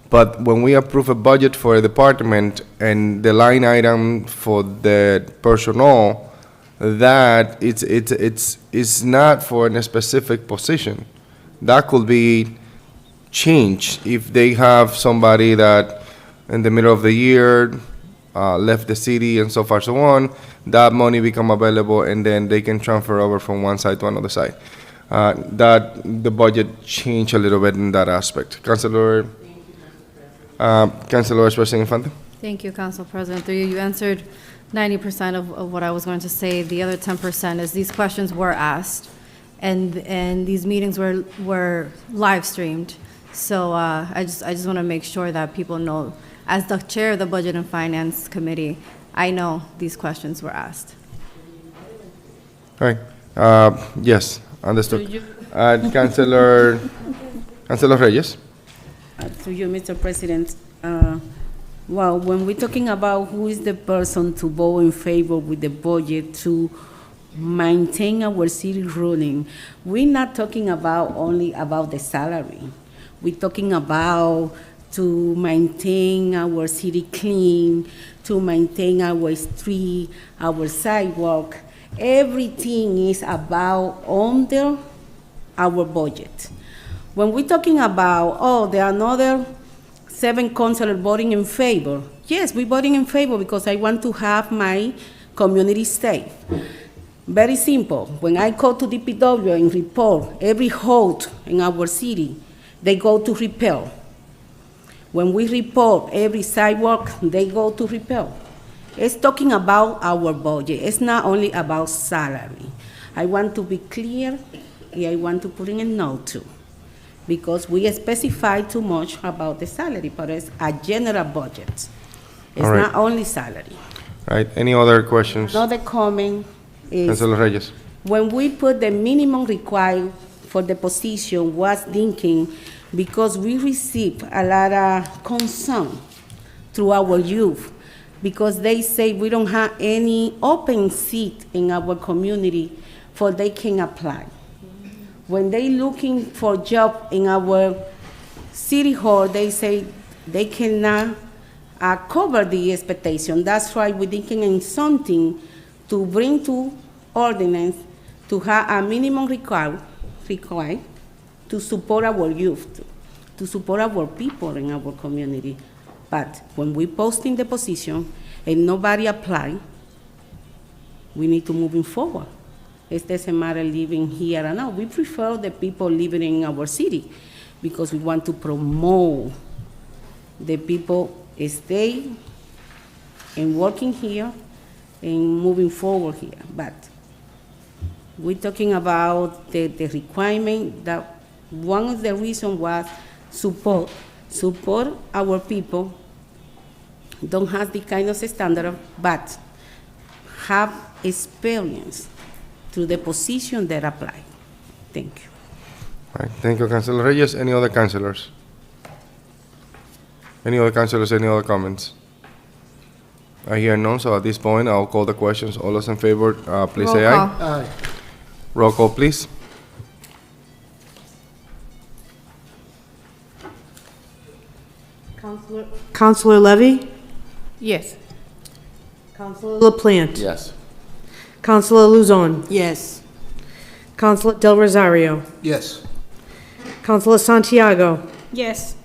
But when we approve a budget for a department and the line item for the personnel, that it's not for a specific position. That could be changed if they have somebody that in the middle of the year left the city and so far so on, that money become available and then they can transfer over from one side to another side. That the budget changed a little bit in that aspect. Councilor Vice President Infante. Thank you, Council President. Through you, you answered 90% of what I was going to say. The other 10% is these questions were asked, and these meetings were live streamed. So I just want to make sure that people know, as the chair of the Budget and Finance Committee, I know these questions were asked. All right. Yes, understood. Councilor Reyes. To you, Mr. President. Well, when we're talking about who is the person to vote in favor with the budget to maintain our city running, we're not talking about only about the salary. We're talking about to maintain our city clean, to maintain our street, our sidewalk. Everything is about under our budget. When we're talking about, oh, there are another 7 councilors voting in favor. Yes, we're voting in favor because I want to have my community safe. Very simple. When I go to DPW and report every hole in our city, they go to repair. When we report every sidewalk, they go to repair. It's talking about our budget. It's not only about salary. I want to be clear, and I want to put in a note too, because we specify too much about the salary, but it's a general budget. It's right. Not only salary. Right. Any other questions? Another comment is, Councilor Reyes. when we put the minimum required for the position, was thinking because we receive a lot of concern through our youth, because they say we don't have any open seat in our community for they can apply. When they looking for job in our city hall, they say they cannot cover the expectation. That's why we're thinking in something to bring to ordinance to have a minimum required to support our youth, to support our people in our community. But when we posting the position and nobody apply, we need to moving forward. It doesn't matter living here or not. We prefer the people living in our city because we want to promote the people stay and working here and moving forward here. But we're talking about the requirement that one of the reasons was support our people, don't have the kind of standard, but have experience through the position that apply. Thank you. All right. Thank you, Councilor Reyes. Any other councilors? Any other councilors, any other comments? I hear none, so at this point, I'll call the questions. All those in favor, please say aye. Aye. Roll call, please. Councilor Levy? Yes. Councilor LaPlante? Yes. Councilor Luzon? Yes. Councilor Del Rosario? Yes. Councilor Santiago? Yes.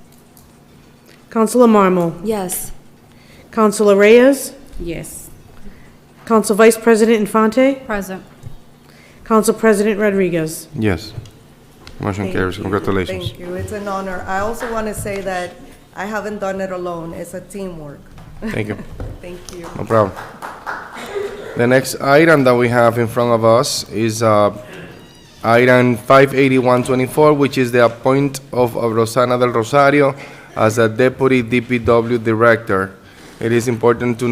Councilor Marmol? Yes. Councilor Reyes? Yes. Council Vice President Infante? Present. Council President Rodriguez? Yes. Motion Thank carries. you. Congratulations. Thank you. It's an honor. I also want to say that I haven't done it alone. It's a teamwork. Thank you. Thank you. No problem. The next item that we have in front of us is item 58124, which is the appointment of Rosana del Rosario as a Deputy DPW Director. It is important to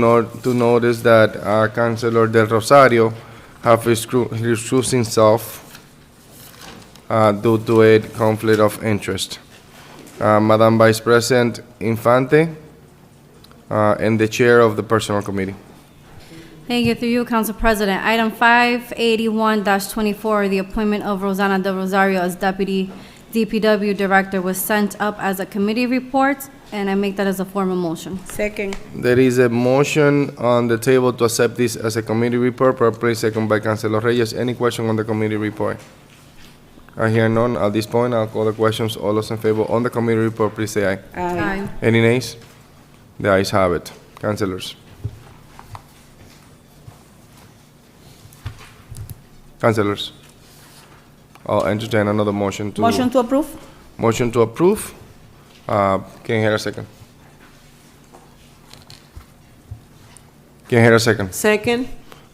notice that Councilor del Rosario have recused himself due to a conflict of interest. Madam Vice President Infante, and the Chair of the Personnel Committee. Thank you. Through you, Council President. Item 581-24, the appointment of Rosana Del Rosario as Deputy DPW Director was sent up as a committee report, and I make that as a formal motion. Second. There is a motion on the table to accept this as a committee report, properly second by Councilor Reyes. Any question on the committee report? I hear none. At this point, I'll call the questions. All those in favor on the committee report, please say aye. Aye. Any nays? The ayes have it. Councilors. Councilors. I'll entertain another motion to... Motion to approve? Motion to approve. Can I hear a second? Can I hear a second? Second.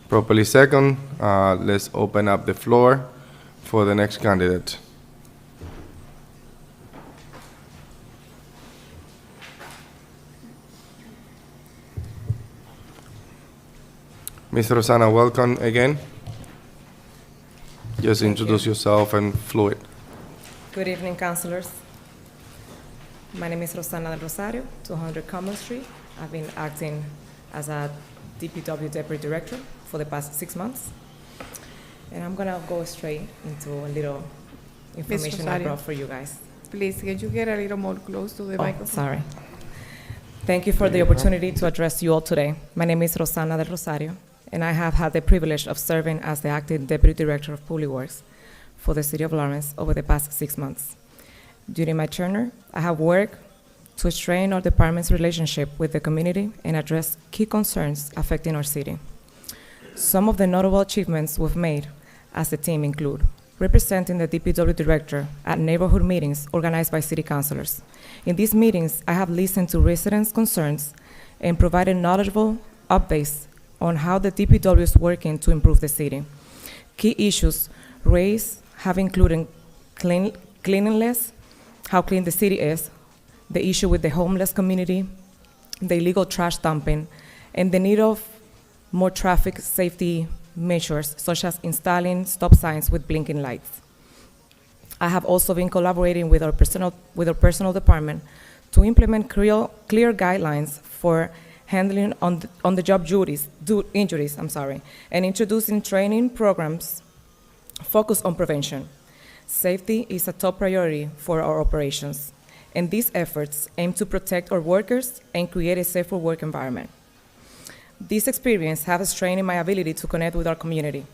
Properly second. Let's open up the floor for the next candidate. Ms. Rosana, welcome again. Just introduce yourself and fluid. Good evening, councilors. My name is Rosana del Rosario, 200 Common Street. I've been acting as a DPW Deputy Director for the past 6 months. And I'm gonna go straight into a little information I brought for you guys. Please, can you get a little more close to the microphone? Sorry. Thank you for the opportunity to address you all today. My name is Rosana del Rosario, and I have had the privilege of serving as the acting Deputy Director of Public Works for the City of Lawrence over the past 6 months. During my tenure, I have worked to strengthen our department's relationship with the community and address key concerns affecting our city. Some of the notable achievements we've made as a team include representing the DPW Director at neighborhood meetings organized by city councilors. In these meetings, I have listened to residents' concerns and provided knowledgeable updates on how the DPW is working to improve the city. Key issues raised have included cleanliness, how clean the city is, the issue with the homeless community, the illegal trash dumping, and the need of more traffic safety measures, such as installing stop signs with blinking lights. I have also been collaborating with our personal department to implement clear guidelines for handling on-the-job injuries, and introducing training programs focused on prevention. Safety is a top priority for our operations, and these efforts aim to protect our workers and create a safer work environment. This experience has strengthened my ability to connect with our community,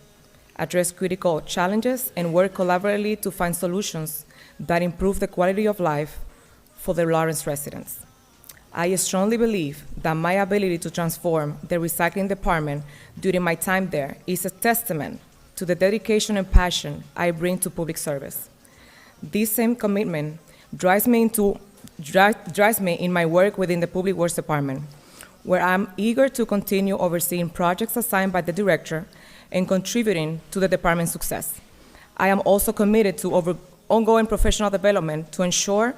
address critical challenges, and work collaboratively to find solutions that improve the quality of life for the Lawrence residents. I strongly believe that my ability to transform the recycling department during my time there is a testament to the dedication and passion I bring to public service. This same commitment drives me in my work within the Public Works Department, where I'm eager to continue overseeing projects assigned by the director and contributing to the department's success. I am also committed to ongoing professional development to ensure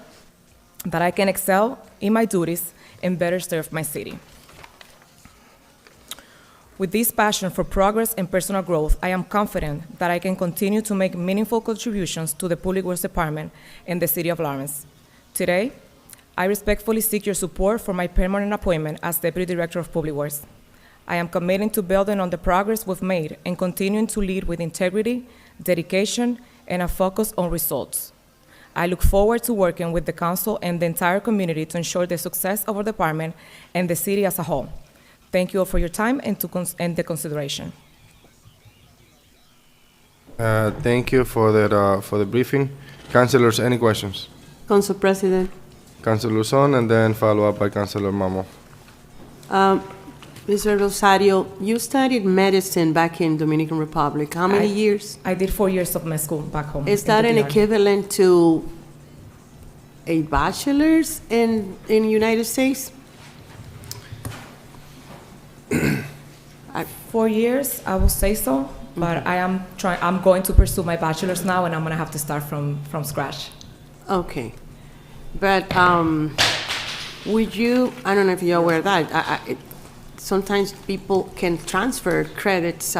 that I can excel in my duties and better serve my city. With this passion for progress and personal growth, I am confident that I can continue to make meaningful contributions to the Public Works Department and the City of Lawrence. Today, I respectfully seek your support for my permanent appointment as Deputy Director of Public Works. I am committed to building on the progress we've made and continuing to lead with integrity, dedication, and a focus on results. I look forward to working with the council and the entire community to ensure the success of our department and the city as a whole. Thank you all for your time and the consideration. Thank you for the briefing. Councilors, any questions? Council President. Councilor Luzon, and then follow up by Councilor Mamo. Mr. Rosario, you studied medicine back in Dominican Republic. How many years? I did 4 years of my school back home. Is that an equivalent to a bachelor's in United States? 4 years, I will say so, but I'm going to pursue my bachelor's now, and I'm gonna have to start from scratch. Okay, but would you? I don't know if you're aware of that. Sometimes people can transfer credits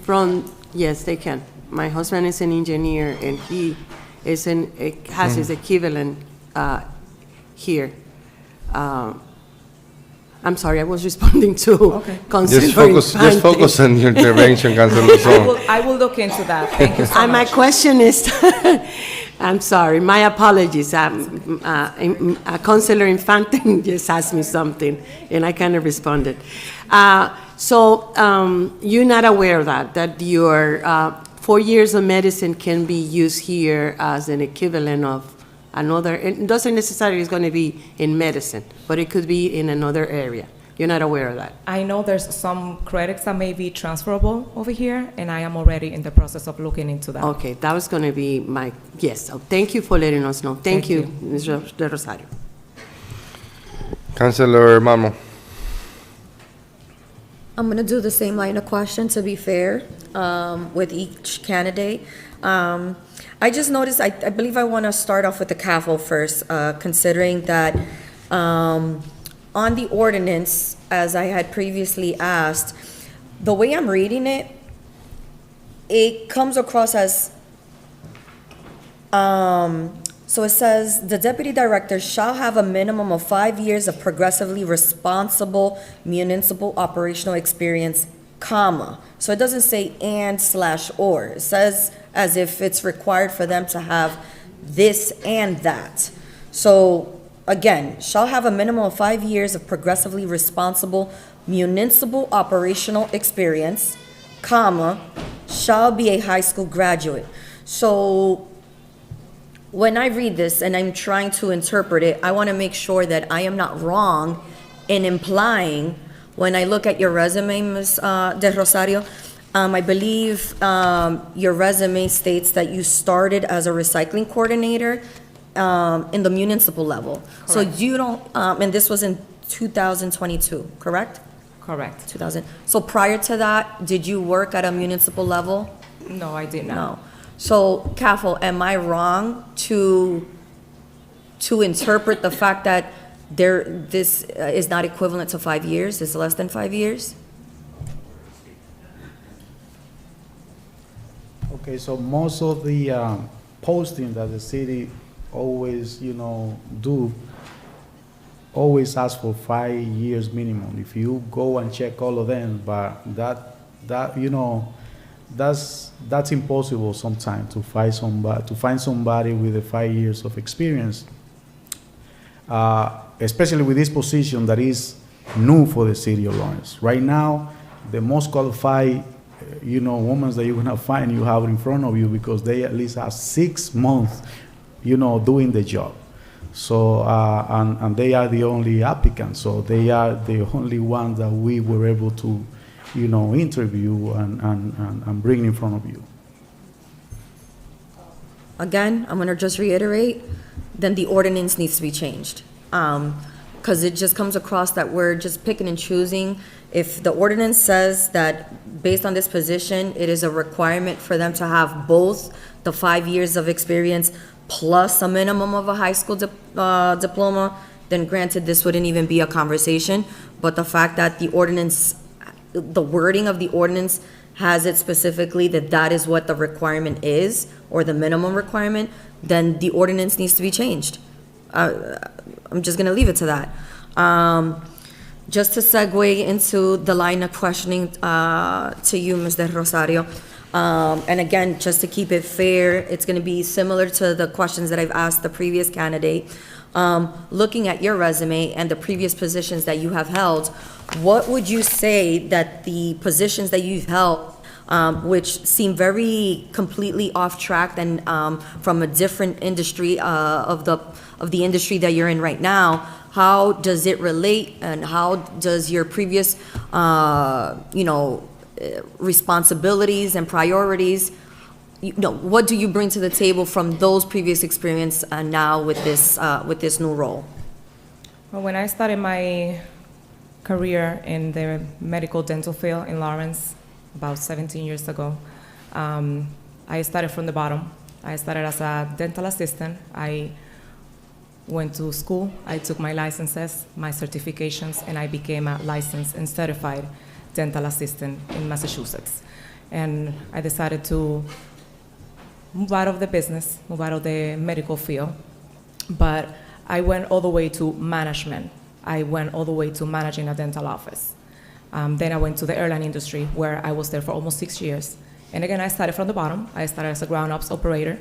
from. Yes, they can. My husband is an engineer, and he it has its equivalent here. I'm sorry, I was responding to Councilor Just focus on your intervention, Councilor Luzon. I will look into that. Thank you so much. My question is, I'm sorry, my apologies. Councilor Infante just asked me something, and I kind of responded. So you're not aware of that your 4 years of medicine can be used here as an equivalent of another, it doesn't necessarily is going to be in medicine, but it could be in another area. You're not aware of that? I know there's some credits that may be transferable over here, and I am already in the process of looking into that. Okay, that was going to be my, yes. So thank you for letting us know. Thank you, Ms. De Rosario. Councilor Mamo. I'm going to do the same line of question, to be fair, with each candidate. I just noticed, I believe I want to start off with the CAFO first, considering that on the ordinance, as I had previously asked, the way I'm reading it, it comes across as, so it says, the deputy director shall have a minimum of 5 years of progressively responsible municipal operational experience, comma. So it doesn't say and/or. It says as if it's required for them to have this and that. So again, shall have a minimum of 5 years of progressively responsible municipal operational experience, comma, shall be a high school graduate. So when I read this and I'm trying to interpret it, I want to make sure that I am not wrong in implying, when I look at your resume, Ms. De Rosario, I believe your resume states that you started as a recycling coordinator in the municipal level. Correct. So you don't, and this was in 2022, correct? Correct. 2000. So prior to that, did you work at a municipal level? No, I did not. No. So, CAFO, am I wrong to interpret the fact that this is not equivalent to 5 years, it's less than 5 years? Okay, so most of the posting that the city always, do, always ask for 5 years minimum. If you go and check all of them, but that's impossible sometimes to find somebody with 5 years of experience, especially with this position that is new for the city of Lawrence. Right now, the most qualified, women that you're gonna find, you have in front of you, because they at least have 6 months, doing the job. So, and they are the only applicants. So they are the only ones that we were able to, interview and bring in front of you. Again, I'm gonna just reiterate, then the ordinance needs to be changed. Because it just comes across that we're just picking and choosing. If the ordinance says that based on this position, it is a requirement for them to have both the 5 years of experience plus a minimum of a high school diploma, then granted, this wouldn't even be a conversation. But the fact that the ordinance, the wording of the ordinance has it specifically that is what the requirement is, or the minimum requirement, then the ordinance needs to be changed. I'm just going to leave it to that. Just to segue into the line of questioning to you, Ms. De Rosario, and again, just to keep it fair, it's going to be similar to the questions that I've asked the previous candidate. Looking at your resume and the previous positions that you have held, what would you say that the positions that you've held, which seem very completely off track and from a different industry of the industry that you're in right now, how does it relate, and how does your previous responsibilities and priorities, what do you bring to the table from those previous experience and now with this new role? Well, when I started my career in the medical dental field in Lawrence about 17 years ago, I started from the bottom. I started as a dental assistant. I went to school, I took my licenses, my certifications, and I became a licensed and certified dental assistant in Massachusetts. And I decided to move out of the business, move out of the medical field, but I went all the way to management. I went all the way to managing a dental office. Then I went to the airline industry, where I was there for almost 6 years. And again, I started from the bottom. I started as a ground-ups operator,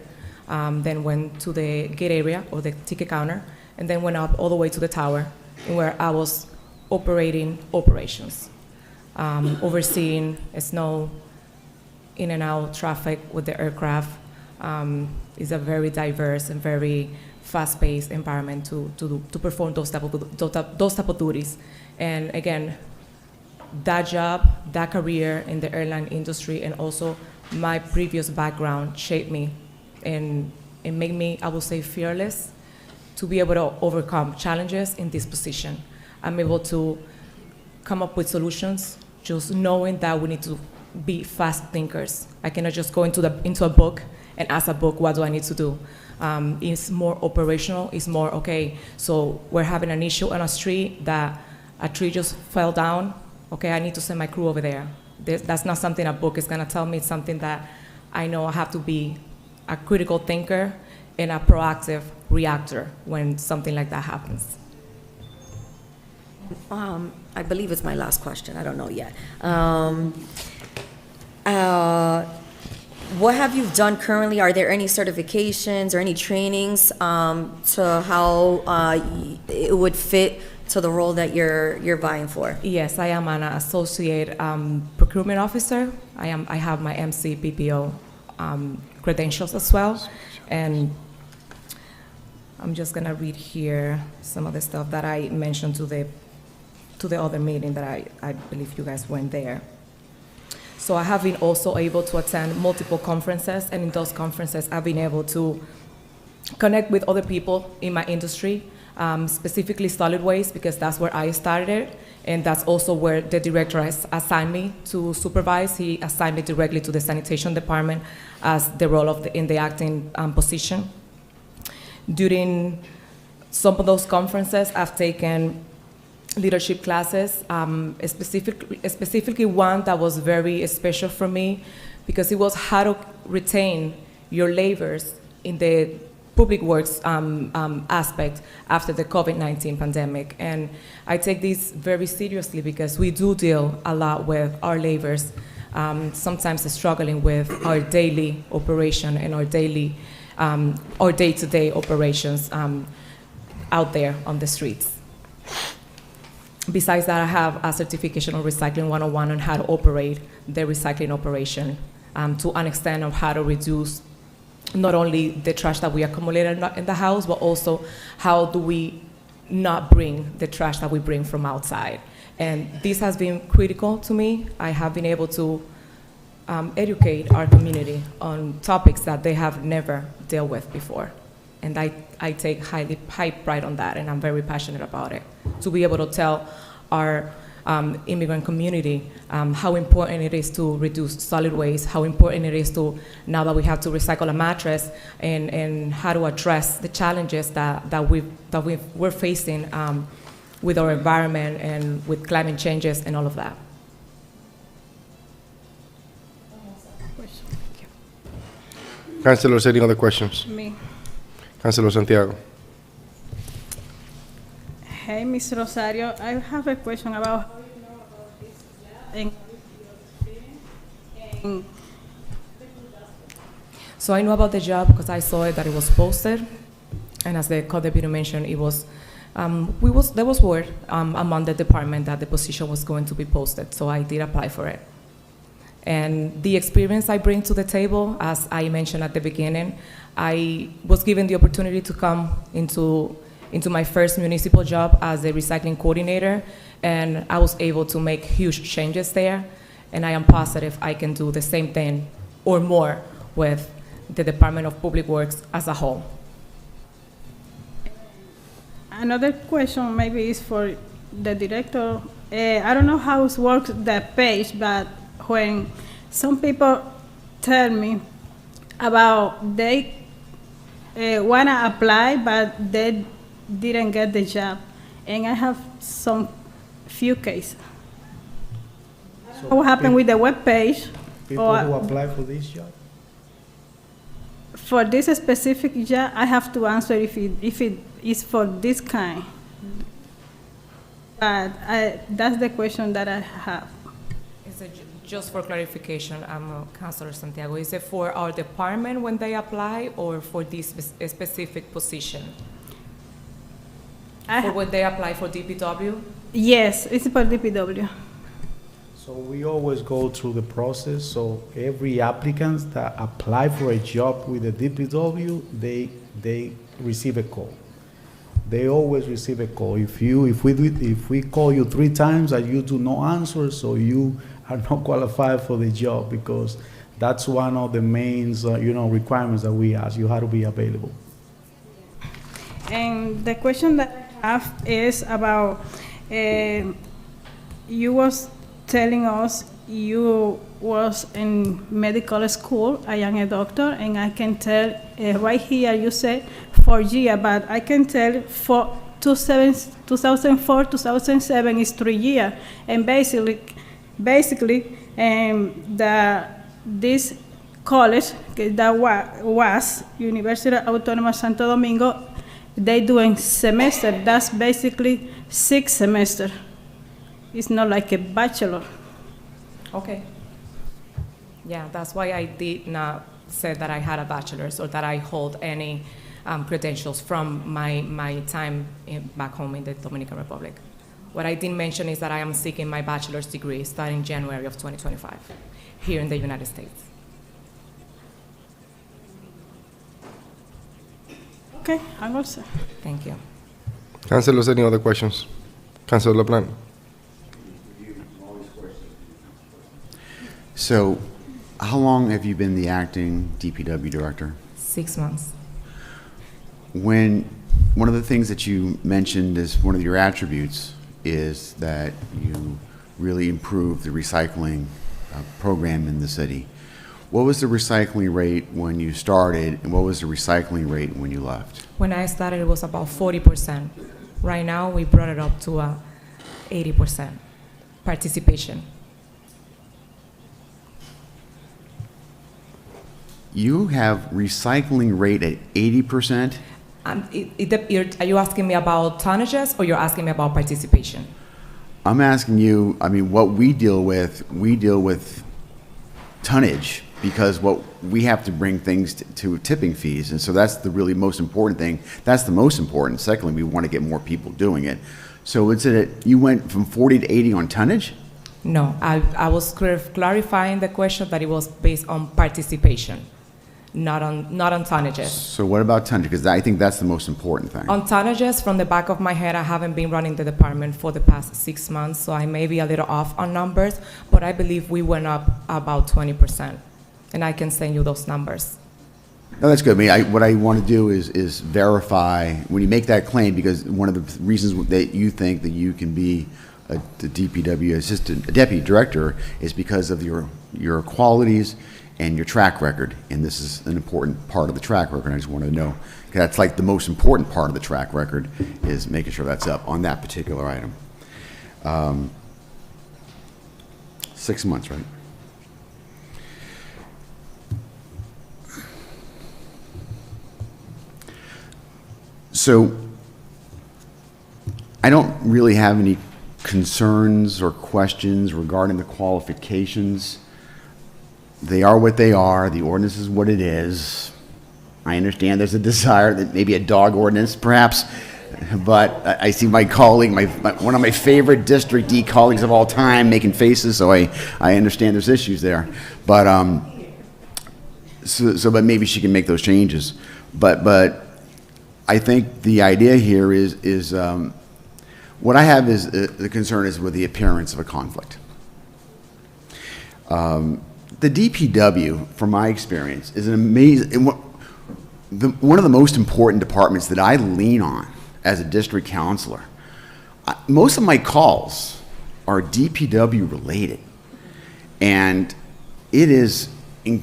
then went to the gate area or the ticket counter, and then went up all the way to the tower, where I was operating operations, overseeing snow, in and out traffic with the aircraft. It's a very diverse and very fast-paced environment to perform those type of duties. And again, that job, that career in the airline industry, and also my previous background shaped me and made me, I would say, fearless to be able to overcome challenges in this position. I'm able to come up with solutions, just knowing that we need to be fast thinkers. I cannot just go into a book and ask a book, what do I need to do? It's more operational. It's more, okay, so we're having an issue on a street that a tree just fell down. Okay, I need to send my crew over there. That's not something a book is gonna tell me. It's something that I know I have to be a critical thinker and a proactive reactor when something like that happens. I believe it's my last question. I don't know yet. What have you done currently? Are there any certifications or any trainings to how it would fit to the role that you're vying for? Yes, I am an associate procurement officer. I have my MC PPO credentials as well, and I'm just gonna read here some of the stuff that I mentioned to the other meeting that I believe you guys weren't there. So I have been also able to attend multiple conferences, and in those conferences I've been able to connect with other people in my industry, specifically solid waste, because that's where I started, and that's also where the director has assigned me to supervise. He assigned me directly to the sanitation department as the role in the acting position. During some of those conferences, I've taken leadership classes, specifically one that was very special for me, because it was how to retain your laborers in the public works aspect after the COVID-19 pandemic. And I take this very seriously because we do deal a lot with our laborers, sometimes struggling with our daily operation and our day-to-day operations out there on the streets. Besides that, I have a certification on Recycling 101 on how to operate the recycling operation to an extent of how to reduce not only the trash that we accumulate in the house, but also how do we not bring the trash that we bring from outside. And this has been critical to me. I have been able to educate our community on topics that they have never dealt with before. And I take high pride on that, and I'm very passionate about it. To be able to tell our immigrant community how important it is to reduce solid waste, how important it is to, now that we have to recycle a mattress, and how to address the challenges that we're facing with our environment and with climate changes and all of that. Councilors, any other questions? Me. Councilor Santiago. Hey, Ms. Rosario, I have a question about how you know about this job and So I know about the job because I saw it that it was posted, and as the co-deputy mentioned, it was, there was word among the department that the position was going to be posted, so I did apply for it. And the experience I bring to the table, as I mentioned at the beginning, I was given the opportunity to come into my first municipal job as a recycling coordinator, and I was able to make huge changes there, and I am positive I can do the same thing or more with the Department of Public Works as a whole. another question maybe is for the director. I don't know how it works that page, but when some people tell me about they wanna apply but they didn't get the job, and I have some few cases. So what happened with the web page? People who apply for this job? for this specific job, I have to answer if it is for this kind. But that's the question that I have. Just for clarification, I'm Councilor Santiago, is it for our department when they apply or for this specific position? For when they apply for DPW? Yes, it's for DPW. So we always go through the process, so every applicant that apply for a job with the DPW, they receive a call. They always receive a call. If we call you 3 times and you do not answer, so you are not qualified for the job, because that's one of the main requirements that we ask. You have to be available. And the question that I have is about, you was telling us you was in medical school. I am a doctor, and I can tell right here you said 4 years, but I can tell for 2004, 2007 is 3 years, and basically, this college that was University Autónoma Santo Domingo, they doing semester. That's basically 6 semesters. It's not like a bachelor. Okay. Yeah, that's why I did not say that I had a bachelor's or that I hold any credentials from my time back home in the Dominican Republic. What I didn't mention is that I am seeking my bachelor's degree starting January of 2025 here in the United States. Okay, I'm all set. Thank you. Councilors, any other questions? Councilor LaPlante. So, how long have you been the acting DPW director? 6 months. One of the things that you mentioned as one of your attributes is that you really improved the recycling program in the city. What was the recycling rate when you started, and what was the recycling rate when you left? When I started, it was about 40%. Right now, we brought it up to 80% participation. You have recycling rate at 80%? Are you asking me about tonnages, or you're asking me about participation? I'm asking you, I mean, what we deal with tonnage, because what we have to bring things to tipping fees, and so that's the really most important thing. That's the most important. Secondly, we want to get more people doing it. So you went from 40 to 80 on tonnage? No, I was clarifying the question that it was based on participation, not on tonnages. So what about tonnage? Because I think that's the most important thing. On tonnages, from the back of my head, I haven't been running the department for the past 6 months, so I may be a little off on numbers, but I believe we went up about 20%, and I can send you those numbers. No, that's good. I mean, what I want to do is verify when you make that claim, because one of the reasons that you think that you can be the DPW assistant, a deputy director, is because of your qualities and your track record. And this is an important part of the track record. I just want to know, because that's like the most important part of the track record, is making sure that's up on that particular item. 6 months, right? So I don't really have any concerns or questions regarding the qualifications. They are what they are. The ordinance is what it is. I understand there's a desire that maybe a dog ordinance, perhaps, but I see my colleague, one of my favorite District D colleagues of all time, making faces, so I understand there's issues there. But but maybe she can make those changes. But I think the idea here is what I have is the concern is with the appearance of a conflict. The DPW, from my experience, is an amazing, one of the most important departments that I lean on as a district counselor. Most of my calls are DPW related, and it is a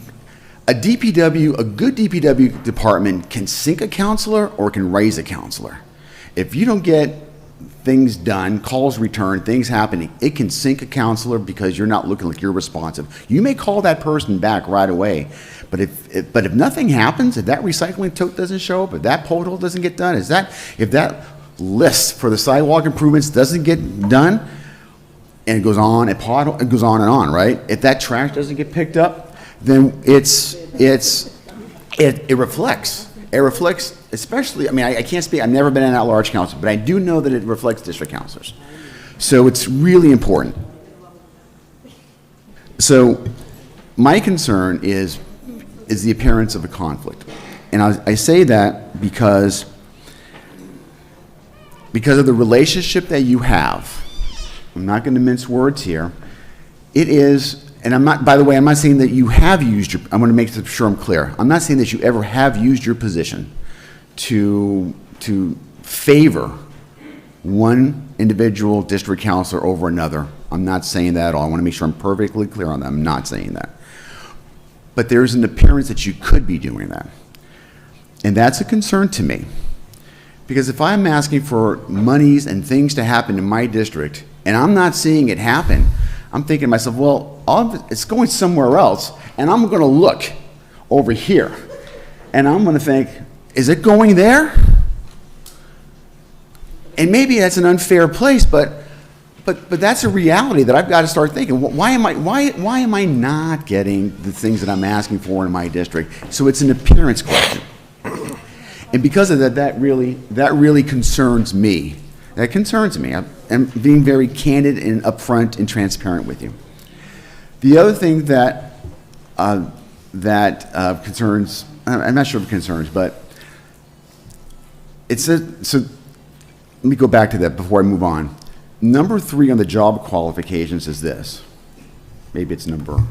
good DPW department can sink a counselor or can raise a counselor. If you don't get things done, calls returned, things happening. It can sink a counselor because you're not looking like you're responsive. You may call that person back right away, but if nothing happens, if that recycling tote doesn't show up, if that pothole doesn't get done, if that list for the sidewalk improvements doesn't get done, and it goes on, it goes on and on, right? If that trash doesn't get picked up, then it reflects. It reflects, especially, I mean, I can't speak, I've never been an at-large council, but I do know that it reflects district councilors. So it's really important. So my concern is the appearance of a conflict. And I say that because of the relationship that you have. I'm not going to mince words here. It is, and I'm not, by the way, I'm not saying that you have used your, I'm going to make sure I'm clear. I'm not saying that you ever have used your position to favor one individual district councilor over another. I'm not saying that at all. I want to make sure I'm perfectly clear on that. I'm not saying that. But there's an appearance that you could be doing that. And that's a concern to me. Because if I'm asking for monies and things to happen in my district, and I'm not seeing it happen, I'm thinking to myself, well, it's going somewhere else, and I'm going to look over here, and I'm going to think, is it going there? And maybe that's an unfair place, but that's a reality that I've got to start thinking. Why am I not getting the things that I'm asking for in my district? So it's an appearance question. And because of that, that really concerns me. That concerns me. I'm being very candid and upfront and transparent with you. The other thing that concerns, I'm not sure if it concerns, but it says, so let me go back to that before I move on. Number 3 on the job qualifications is this. Maybe it's number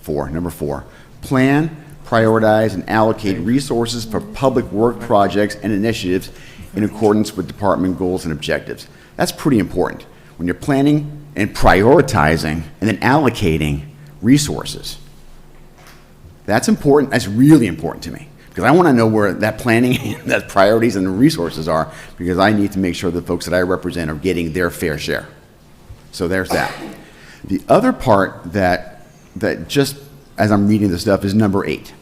4. Number 4, plan, prioritize, and allocate resources for public work projects and initiatives in accordance with department goals and objectives. That's pretty important. When you're planning and prioritizing and then allocating resources. That's important. That's really important to me. Because I want to know where that planning, that priorities and the resources are, because I need to make sure the folks that I represent are getting their fair share. So there's that. The other part that just as I'm reading this stuff is number 8.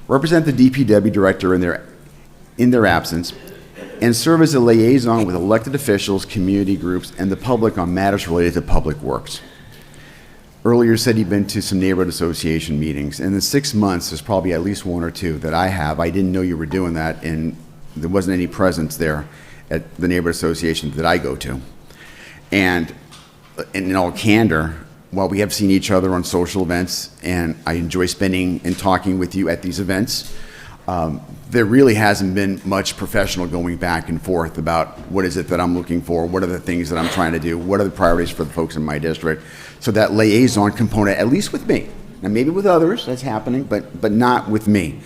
Represent the DPW director in their absence and serve as a liaison with elected officials, community groups, and the public on matters related to public works. Earlier said he'd been to some neighborhood association meetings. In the 6 months, there's probably at least 1 or 2 that I have. I didn't know you were doing that, and there wasn't any presence there at the neighborhood association that I go to. And in all candor, while we have seen each other on social events, and I enjoy spending and talking with you at these events, there really hasn't been much professional going back and forth about what is it that I'm looking for, what are the things that I'm trying to do, what are the priorities for the folks in my district. So that liaison component, at least with me, and maybe with others, that's happening, but not with me.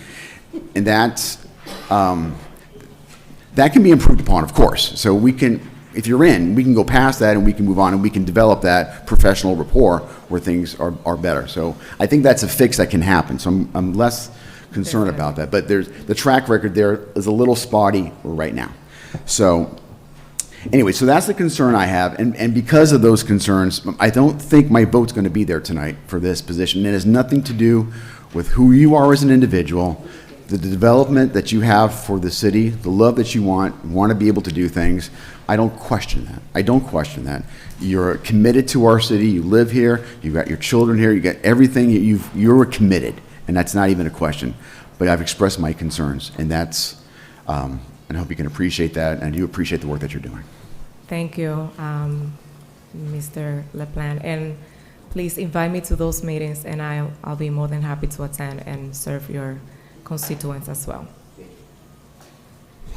And that's, that can be improved upon, of course. So we can, if you're in, we can go past that and we can move on and we can develop that professional rapport where things are better. So I think that's a fix that can happen. So I'm less concerned about that. But there's the track record there is a little spotty right now. So anyway, so that's the concern I have. And because of those concerns, I don't think my vote's going to be there tonight for this position. It has nothing to do with who you are as an individual, the development that you have for the city, the love that you want to be able to do things. I don't question that. I don't question that. You're committed to our city. You live here. You've got your children here. You got everything. You're committed, and that's not even a question. But I've expressed my concerns, and that's. And I hope you can appreciate that, and you appreciate the work that you're doing. Thank you, Mr. LaPlante, and please invite me to those meetings, and I'll be more than happy to attend and serve your constituents as well.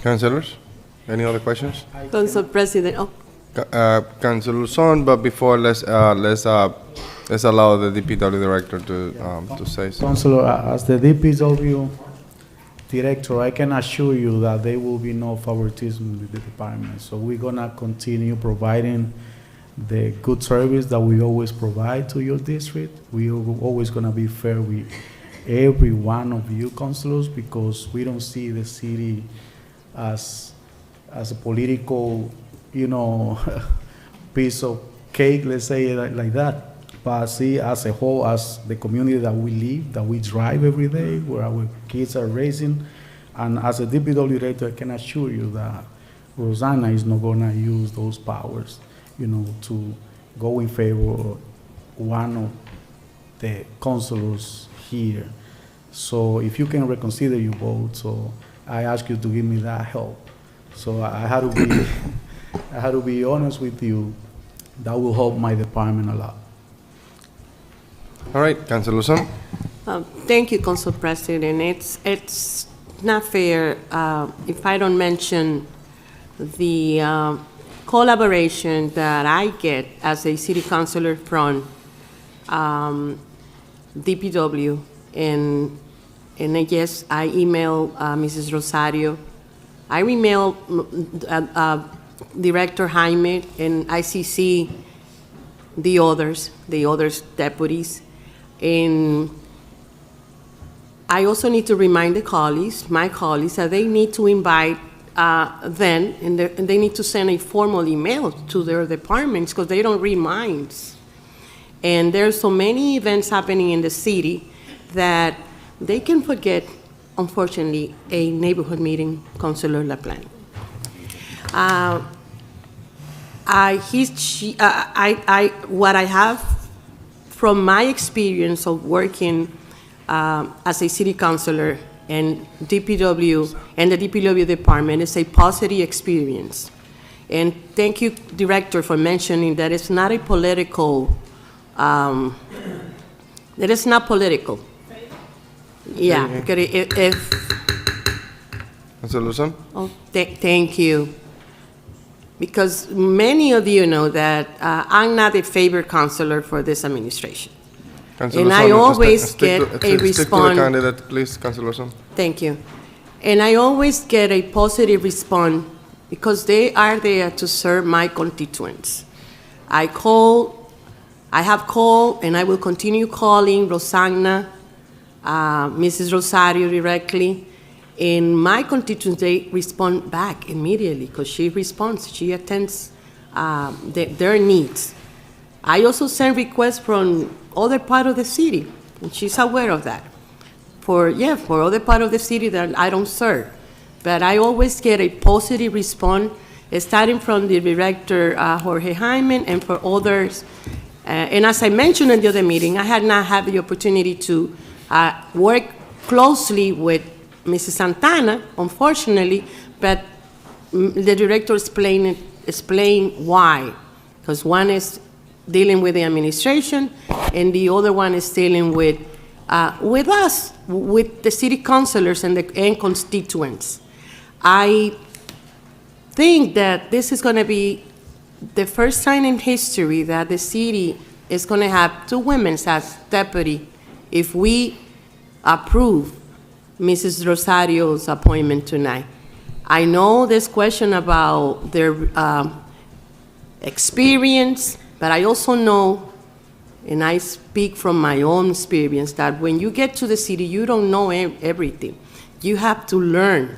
Councilors, any other questions? Council President, Councilor Son, but before let's allow the DPW director to say something. Councilor, as the DPW director, I can assure you that there will be no favoritism with the department. So we're gonna continue providing the good service that we always provide to your district. We are always gonna be fair with every one of you councilors, because we don't see the city as a political piece of cake, let's say it like that. But see, as a whole, as the community that we live, that we drive every day, where our kids are raising, and as a DPW director, I can assure you that Rosanna is not gonna use those powers, to go in favor of one of the councilors here. So if you can reconsider your vote, so I ask you to give me that help. So I had to be honest with you. That will help my department a lot. All right, Councilor Luzon. Thank you, Council President. It's not fair if I don't mention the collaboration that I get as a city councilor from DPW, and I guess I email Mrs. Rosario. I email Director Jaime, and ICC the others deputies. And I also need to remind my colleagues, that they need to invite them, and they need to send a formal email to their departments, because they don't read minds. And there's so many events happening in the city that they can forget, unfortunately, a neighborhood meeting, Councilor LaPlante. What I have from my experience of working as a city councilor and DPW and the DPW department is a positive experience. And thank you, Director, for mentioning that it's not a political, that it's not political. Yeah, if Councilor Luzon? Oh, thank you. Because many of you know that I'm not a favorite counselor for this administration. Councilor And Luzon, I always get a Stick to the response. candidate, please, Councilor Luzon. Thank you. And I always get a positive response because they are there to serve my constituents. I have called, and I will continue calling Rosanna, Mrs. Rosario directly. And my constituents, they respond back immediately because she responds, she attends their needs. I also send requests from other part of the city, and she's aware of that. For other part of the city that I don't serve. But I always get a positive response, starting from the director, Jorge Jaime, and for others. And as I mentioned in the other meeting, I had not had the opportunity to work closely with Mrs. Santana, unfortunately, but the director explained why. Because one is dealing with the administration, and the other one is dealing with us, with the city councilors and constituents. I think that this is going to be the first time in history that the city is going to have 2 women as deputy if we approve Mrs. Rosario's appointment tonight. I know there's question about their experience, but I also know, and I speak from my own experience, that when you get to the city, you don't know everything. You have to learn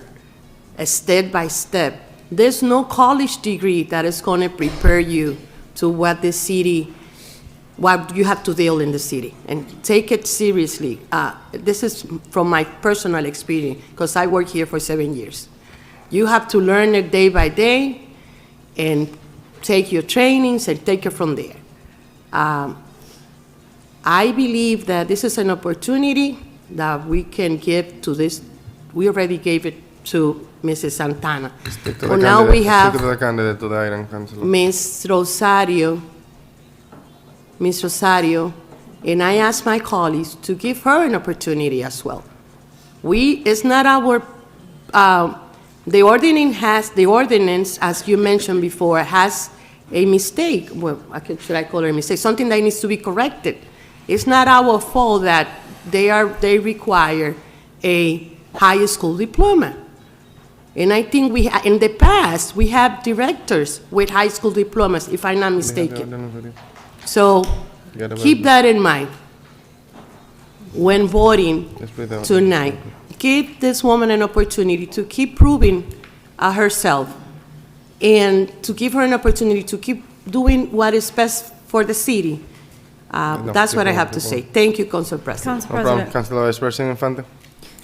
step by step. There's no college degree that is going to prepare you to what the city, what you have to deal in the city, and take it seriously. This is from my personal experience, because I worked here for 7 years. You have to learn it day by day and take your trainings and take it from there. I believe that this is an opportunity that we can give to this. We already gave it to Mrs. Santana. Well, now we have the candidate to the item, Councilor. Ms. Rosario, and I asked my colleagues to give her an opportunity as well. It's not our, the ordinance, as you mentioned before, has a mistake. Well, should I call it a mistake? Something that needs to be corrected. It's not our fault that they require a high school diploma. And I think in the past, we have directors with high school diplomas, if I'm not mistaken. So keep that in mind when voting tonight. Give this woman an opportunity to keep proving herself and to give her an opportunity to keep doing what is best for the city. That's what I have to say. Thank you, Council President. Council No problem. President. Councilor Vice President Infante.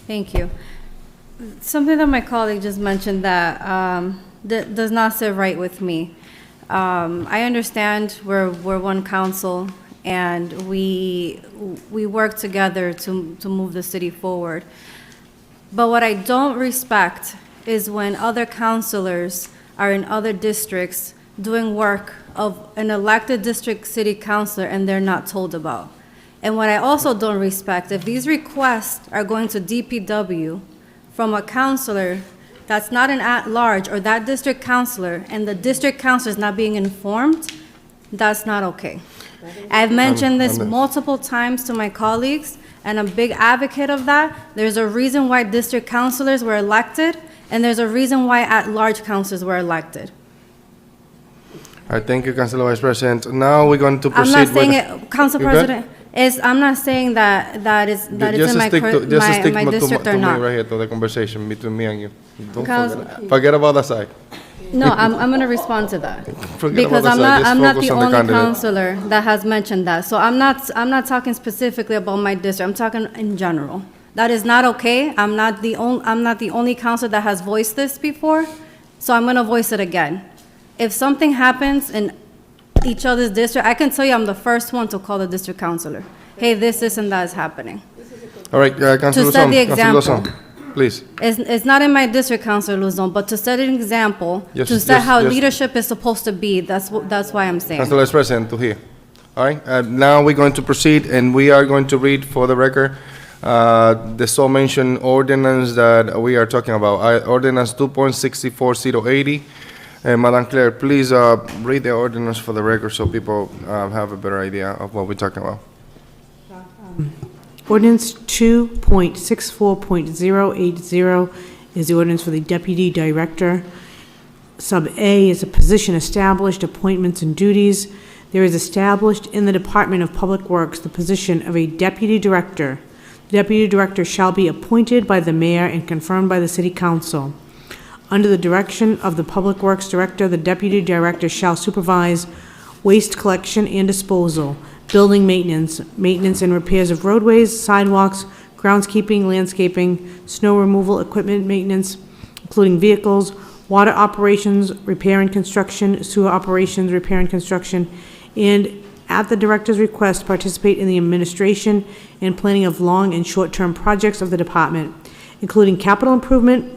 Thank you. Something that my colleague just mentioned that does not sit right with me. I understand we're one council, and we work together to move the city forward. But what I don't respect is when other councilors are in other districts doing work of an elected district city councilor and they're not told about. And what I also don't respect, if these requests are going to DPW from a councilor that's not an at-large or that district councilor, and the district councilor is not being informed, that's not okay. I've mentioned this multiple times to my colleagues, and I'm a big advocate of that. There's a reason why district councilors were elected, and there's a reason why at-large councilors were elected. All right, thank you, Councilor Vice President. Now we're going to proceed I'm not saying with... it, Council You good? President, I'm not saying that it's in my district or to not. me right here, to the conversation between me and you. Don't Council- forget about that side. No, I'm going to respond to that. Forget Because about that side. Just I'm not focus the on the only candidate. counselor that has mentioned that. So I'm not talking specifically about my district. I'm talking in general. That is not okay. I'm not the only counselor that has voiced this before, so I'm going to voice it again. If something happens in each other's district, I can tell you I'm the first one to call the district counselor. Hey, this, and that is happening. All right, Councilor To set the Luzon, Councilor example. Luzon, please. It's not in my district, Councilor Luzon, but to set an example, Yes, to set yes, how yes. leadership is supposed to be, that's why I'm saying. Councilor Vice President, to hear. All right, now we're going to proceed, and we are going to read for the record the so mentioned ordinance that we are talking about, ordinance 2.64080. Madam Clerk, please read the ordinance for the record so people have a better idea of what we're talking about. Ordinance 2.64.080 is the ordinance for the deputy director. Sub A is a position established, appointments and duties. There is established in the Department of Public Works the position of a deputy director. The deputy director shall be appointed by the mayor and confirmed by the city council. Under the direction of the Public Works Director, the deputy director shall supervise waste collection and disposal, building maintenance, maintenance and repairs of roadways, sidewalks, groundskeeping, landscaping, snow removal, equipment maintenance, including vehicles, water operations, repair and construction, sewer operations, repair and construction, and at the director's request, participate in the administration and planning of long and short-term projects of the department, including capital improvement,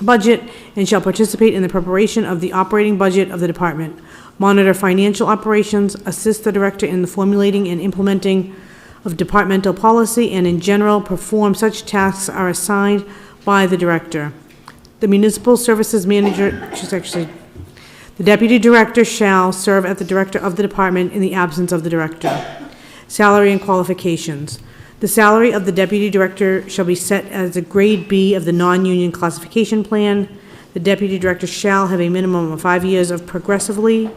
budget, and shall participate in the preparation of the operating budget of the department, monitor financial operations, assist the director in the formulating and implementing of departmental policy, and in general, perform such tasks are assigned by the director. The municipal services manager, the deputy director shall serve as the director of the department in the absence of the director. Salary and qualifications. The salary of the deputy director shall be set as a grade B of the non-union classification plan. The deputy director shall have a minimum of 5 years of progressively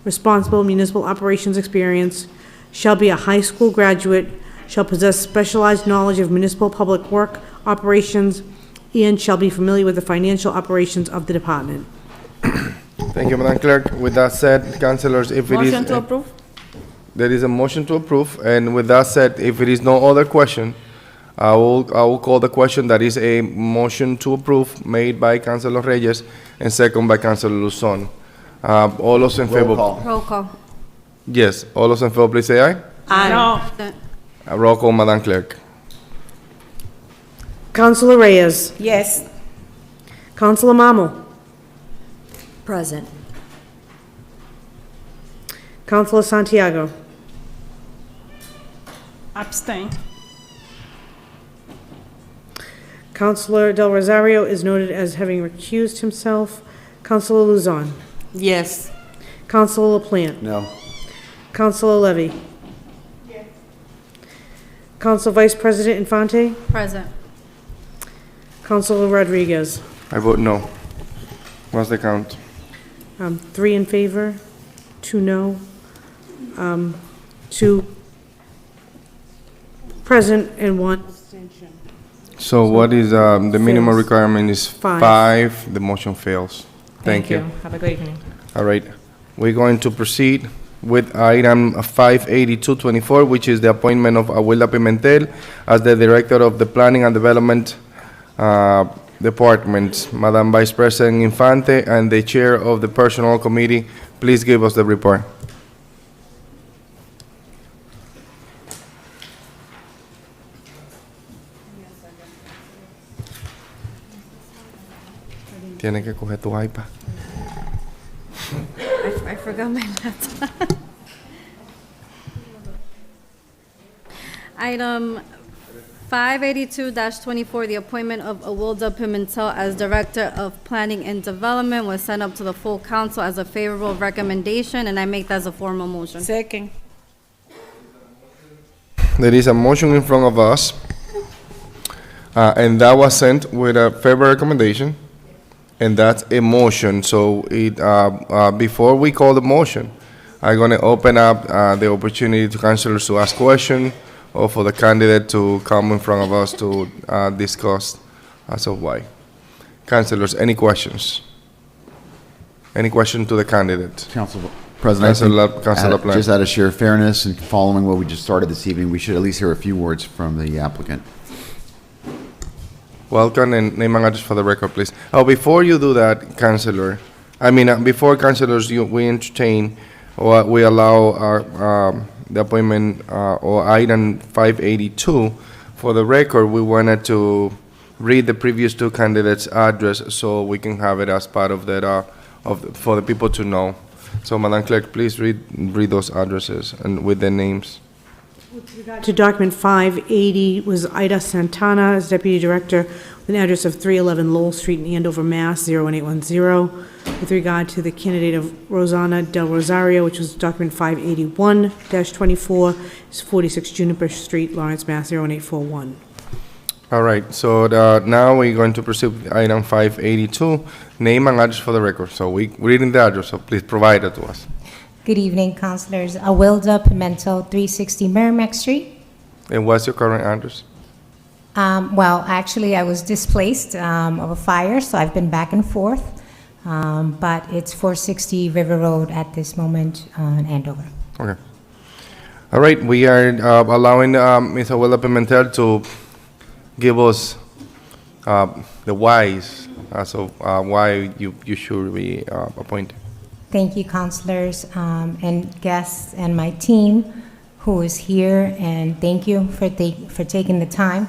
responsible municipal operations experience, shall be a high school graduate, shall possess specialized knowledge of municipal public work operations, and shall be familiar with the financial operations of the department. Thank you, Madam Clerk. With that said, councilors, if it is... Motion to approve? There is a motion to approve, and with that said, if it is no other question, I will call the question. That is a motion to approve made by Councilor Reyes and second by Councilor Luzon. All those in favor? Roll call. Yes, all those in favor, please say aye. Aye. No. Roll call, Madam Clerk. Councilor Reyes. Yes. Councilor Mamo. Present. Councilor Santiago. Abstain. Councilor Del Rosario is noted as having recused himself. Councilor Luzon. Yes. Councilor LaPlante. No. Councilor Levy. Yes. Council Vice President Infante. Present. Councilor Rodriguez. I vote no. What's the count? 3 in favor, 2 no, 2 present, and 1 abstention. So what is, the minimum Fails. requirement is 5. 5, the motion fails. Thank you. Have a good evening. All right. We're going to proceed with item 58224, which is the appointment of Abuela Pimentel as the Director of the Planning and Development Department. Madam Vice President Infante and the Chair of the Personnel Committee, please give us the report. Tiene que coger tu iPad. I forgot my laptop. Item 582-24, the appointment of Awilda Pimentel as Director of Planning and Development was sent up to the full council as a favorable recommendation, and I make that as a formal motion. Second. There is a motion in front of us, and that was sent with a favorable recommendation, and that's a motion. So before we call the motion, I'm going to open up the opportunity to councilors to ask questions or for the candidate to come in front of us to discuss as of why. Councilors, any questions? Any question to the candidate? Council President, Councilor Plant. just out of sheer fairness and following what we just started this evening, we should at least hear a few words from the applicant. Welcome, and name and address for the record, please. Oh, before you do that, Councilor, before councilors, we entertain or we allow our the appointment or item 582. For the record, we wanted to read the previous two candidates' address so we can have it as part of that for the people to know. So, Madam Clerk, please read those addresses and with their names. To document 580 was Ida Santana as Deputy Director with an address of 311 Lowell Street in Andover, Mass. 01810. With regard to the candidate of Rosana Del Rosario, which was document 581-24, is 46 Juniper Street, Lawrence, Mass. 01841. All right, so now we're going to proceed with item 582. Name and address for the record. So we're reading the address, so please provide it to us. Good evening, councilors. Awilda Pimentel, 360 Merrimack Street. And what's your current address? Well, actually, I was displaced of a fire, so I've been back and forth. But it's 460 River Road at this moment in Andover. Okay. All right, we are allowing Ms. Awilda Pimentel to give us the whys as of why you should be appointed. Thank you, councilors and guests and my team who is here, and thank you for taking the time.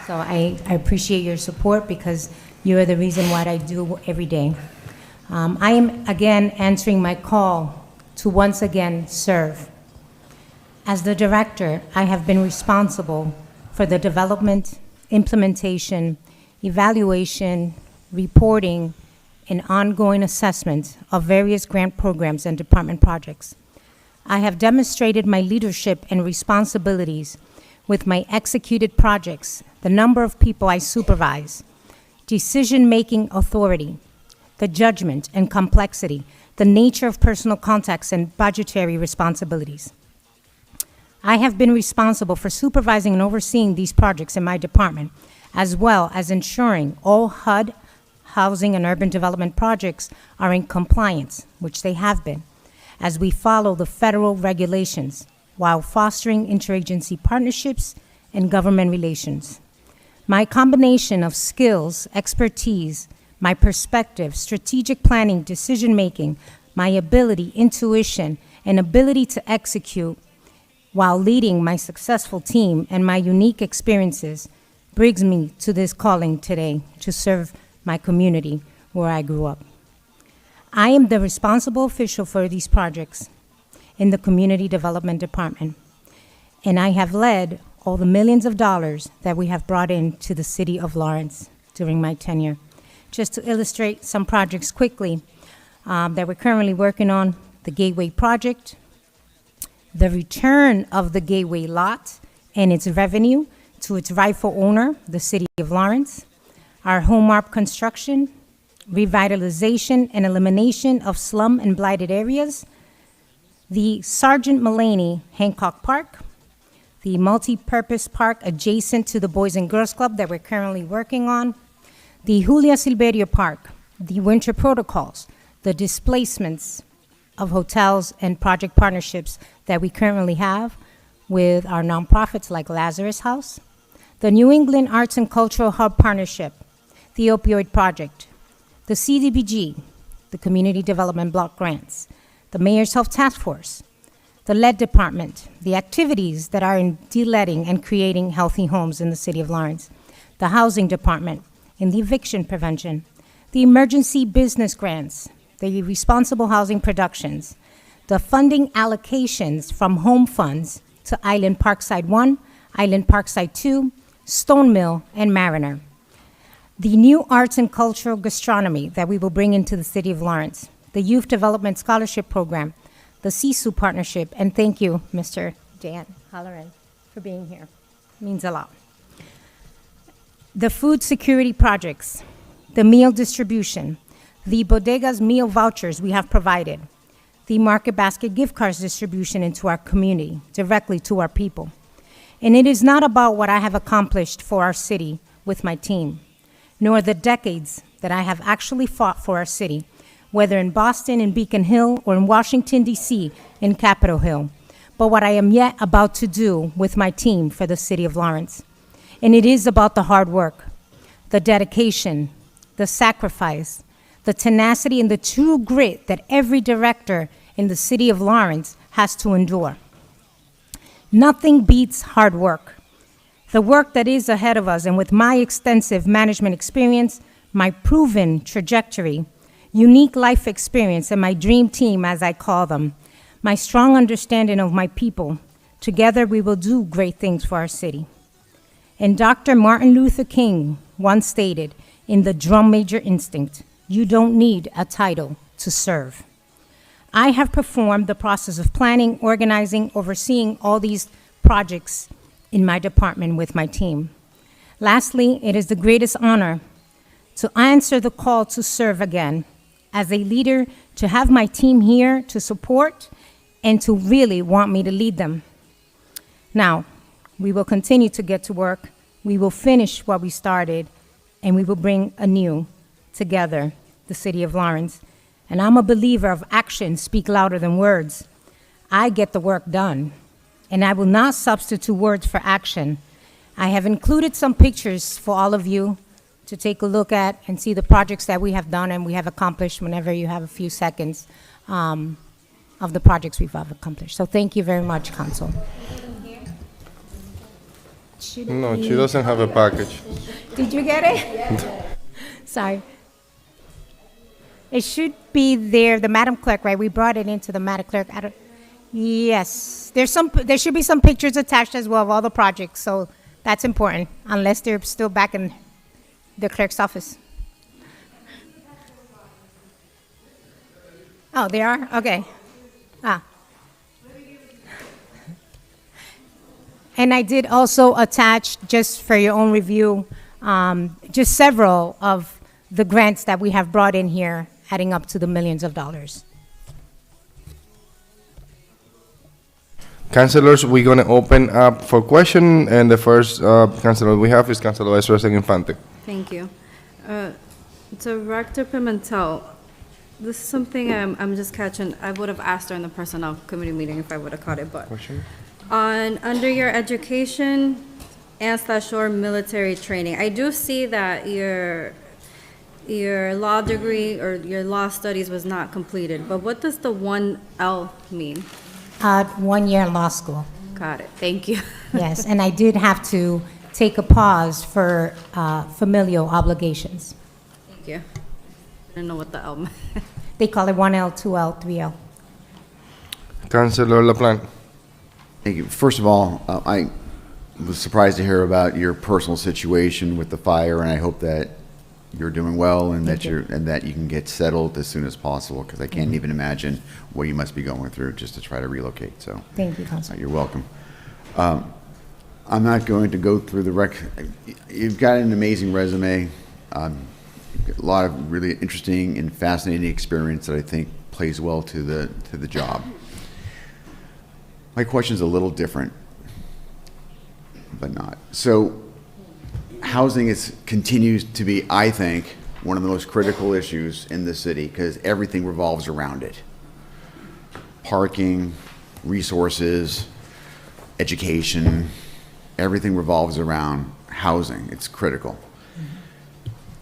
So I appreciate your support because you are the reason what I do every day. I am again answering my call to once again serve. As the director, I have been responsible for the development, implementation, evaluation, reporting, and ongoing assessment of various grant programs and department projects. I have demonstrated my leadership and responsibilities with my executed projects, the number of people I supervise, decision-making authority, the judgment and complexity, the nature of personal contacts and budgetary responsibilities. I have been responsible for supervising and overseeing these projects in my department, as well as ensuring all HUD, housing and urban development projects, are in compliance, which they have been, as we follow the federal regulations while fostering interagency partnerships and government relations. My combination of skills, expertise, my perspective, strategic planning, decision-making, my ability, intuition, and ability to execute while leading my successful team and my unique experiences brings me to this calling today to serve my community where I grew up. I am the responsible official for these projects in the Community Development Department, and I have led all the millions of dollars that we have brought in to the city of Lawrence during my tenure. Just to illustrate some projects quickly that we're currently working on: the Gateway Project, the return of the Gateway lot and its revenue to its rightful owner, the city of Lawrence, our home ARP construction, revitalization and elimination of slum and blighted areas, the Sergeant Mulaney Hancock Park, the multi-purpose park adjacent to the Boys and Girls Club that we're currently working on, the Julia Silverio Park, the winter protocols, the displacements of hotels and project partnerships that we currently have with our nonprofits like Lazarus House, the New England Arts and Cultural Hub Partnership, the Opioid Project, the CDBG, the Community Development Block Grants, the Mayor's Health Task Force, the lead department, the activities that are in de-letting and creating healthy homes in the city of Lawrence, the housing department, in the eviction prevention, the emergency business grants, the responsible housing productions, the funding allocations from home funds to Island Parkside 1, Island Parkside 2, Stone Mill, and Mariner. The new arts and cultural gastronomy that we will bring into the city of Lawrence, the Youth Development Scholarship Program, the CSU partnership, and thank you, Mr. Dan Halloran, for being here. It means a lot. The food security projects, the meal distribution, the bodegas meal vouchers we have provided, the market basket gift cards distribution into our community, directly to our people. And it is not about what I have accomplished for our city with my team, nor the decades that I have actually fought for our city, whether in Boston, in Beacon Hill, or in Washington, D.C., in Capitol Hill, but what I am yet about to do with my team for the city of Lawrence. And it is about the hard work, the dedication, the sacrifice, the tenacity, and the true grit that every director in the city of Lawrence has to endure. Nothing beats hard work. The work that is ahead of us, and with my extensive management experience, my proven trajectory, unique life experience, and my dream team, as I call them, my strong understanding of my people, together we will do great things for our city. And Dr. Martin Luther King once stated, in the drum major instinct, you don't need a title to serve. I have performed the process of planning, organizing, overseeing all these projects in my department with my team. Lastly, it is the greatest honor to answer the call to serve again as a leader, to have my team here to support and to really want me to lead them. Now, we will continue to get to work. We will finish what we started, and we will bring anew together the city of Lawrence. And I'm a believer of actions speak louder than words. I get the work done, and I will not substitute words for action. I have included some pictures for all of you to take a look at and see the projects that we have done and we have accomplished whenever you have a few seconds of the projects we've accomplished. So thank you very much, Council. No, she doesn't have a package. Did you get it? Sorry. It should be there, the Madam Clerk, right? We brought it into the Madam Clerk. Yes, there should be some pictures attached as well of all the projects, so that's important, unless they're still back in the clerk's office. Oh, they are? Okay. And I did also attach, just for your own review, just several of the grants that we have brought in here, adding up to the millions of dollars. Councilors, we're going to open up for question, and the first councilor we have is Councilor Vice President Infante. Thank you. Director Pimentel, this is something I'm just catching. I would have asked her in the personnel committee meeting if I would have caught it, but Question? under your education and/or military training, I do see that your law degree or your law studies was not completed, but what does the 1L mean? 1 year in law school. Got it. Thank you. Yes, and I did have to take a pause for familial obligations. Thank you. I didn't know what the L meant. They call it 1L, 2L, 3L. Councilor LaPlante. Thank you. First of all, I was surprised to hear about your personal situation with the fire, and I hope that you're doing well and that you can get settled as soon as possible, because I can't even imagine what you must be going through just to try to relocate. So thank you, Councilor. You're welcome. I'm not going to go through the You've got an amazing resume, a lot of really interesting and fascinating experience that I think plays well to the job. My question is a little different, but not. So housing continues to be, I think, one of the most critical issues in the city because everything revolves around it. Parking, resources, education, everything revolves around housing. It's critical.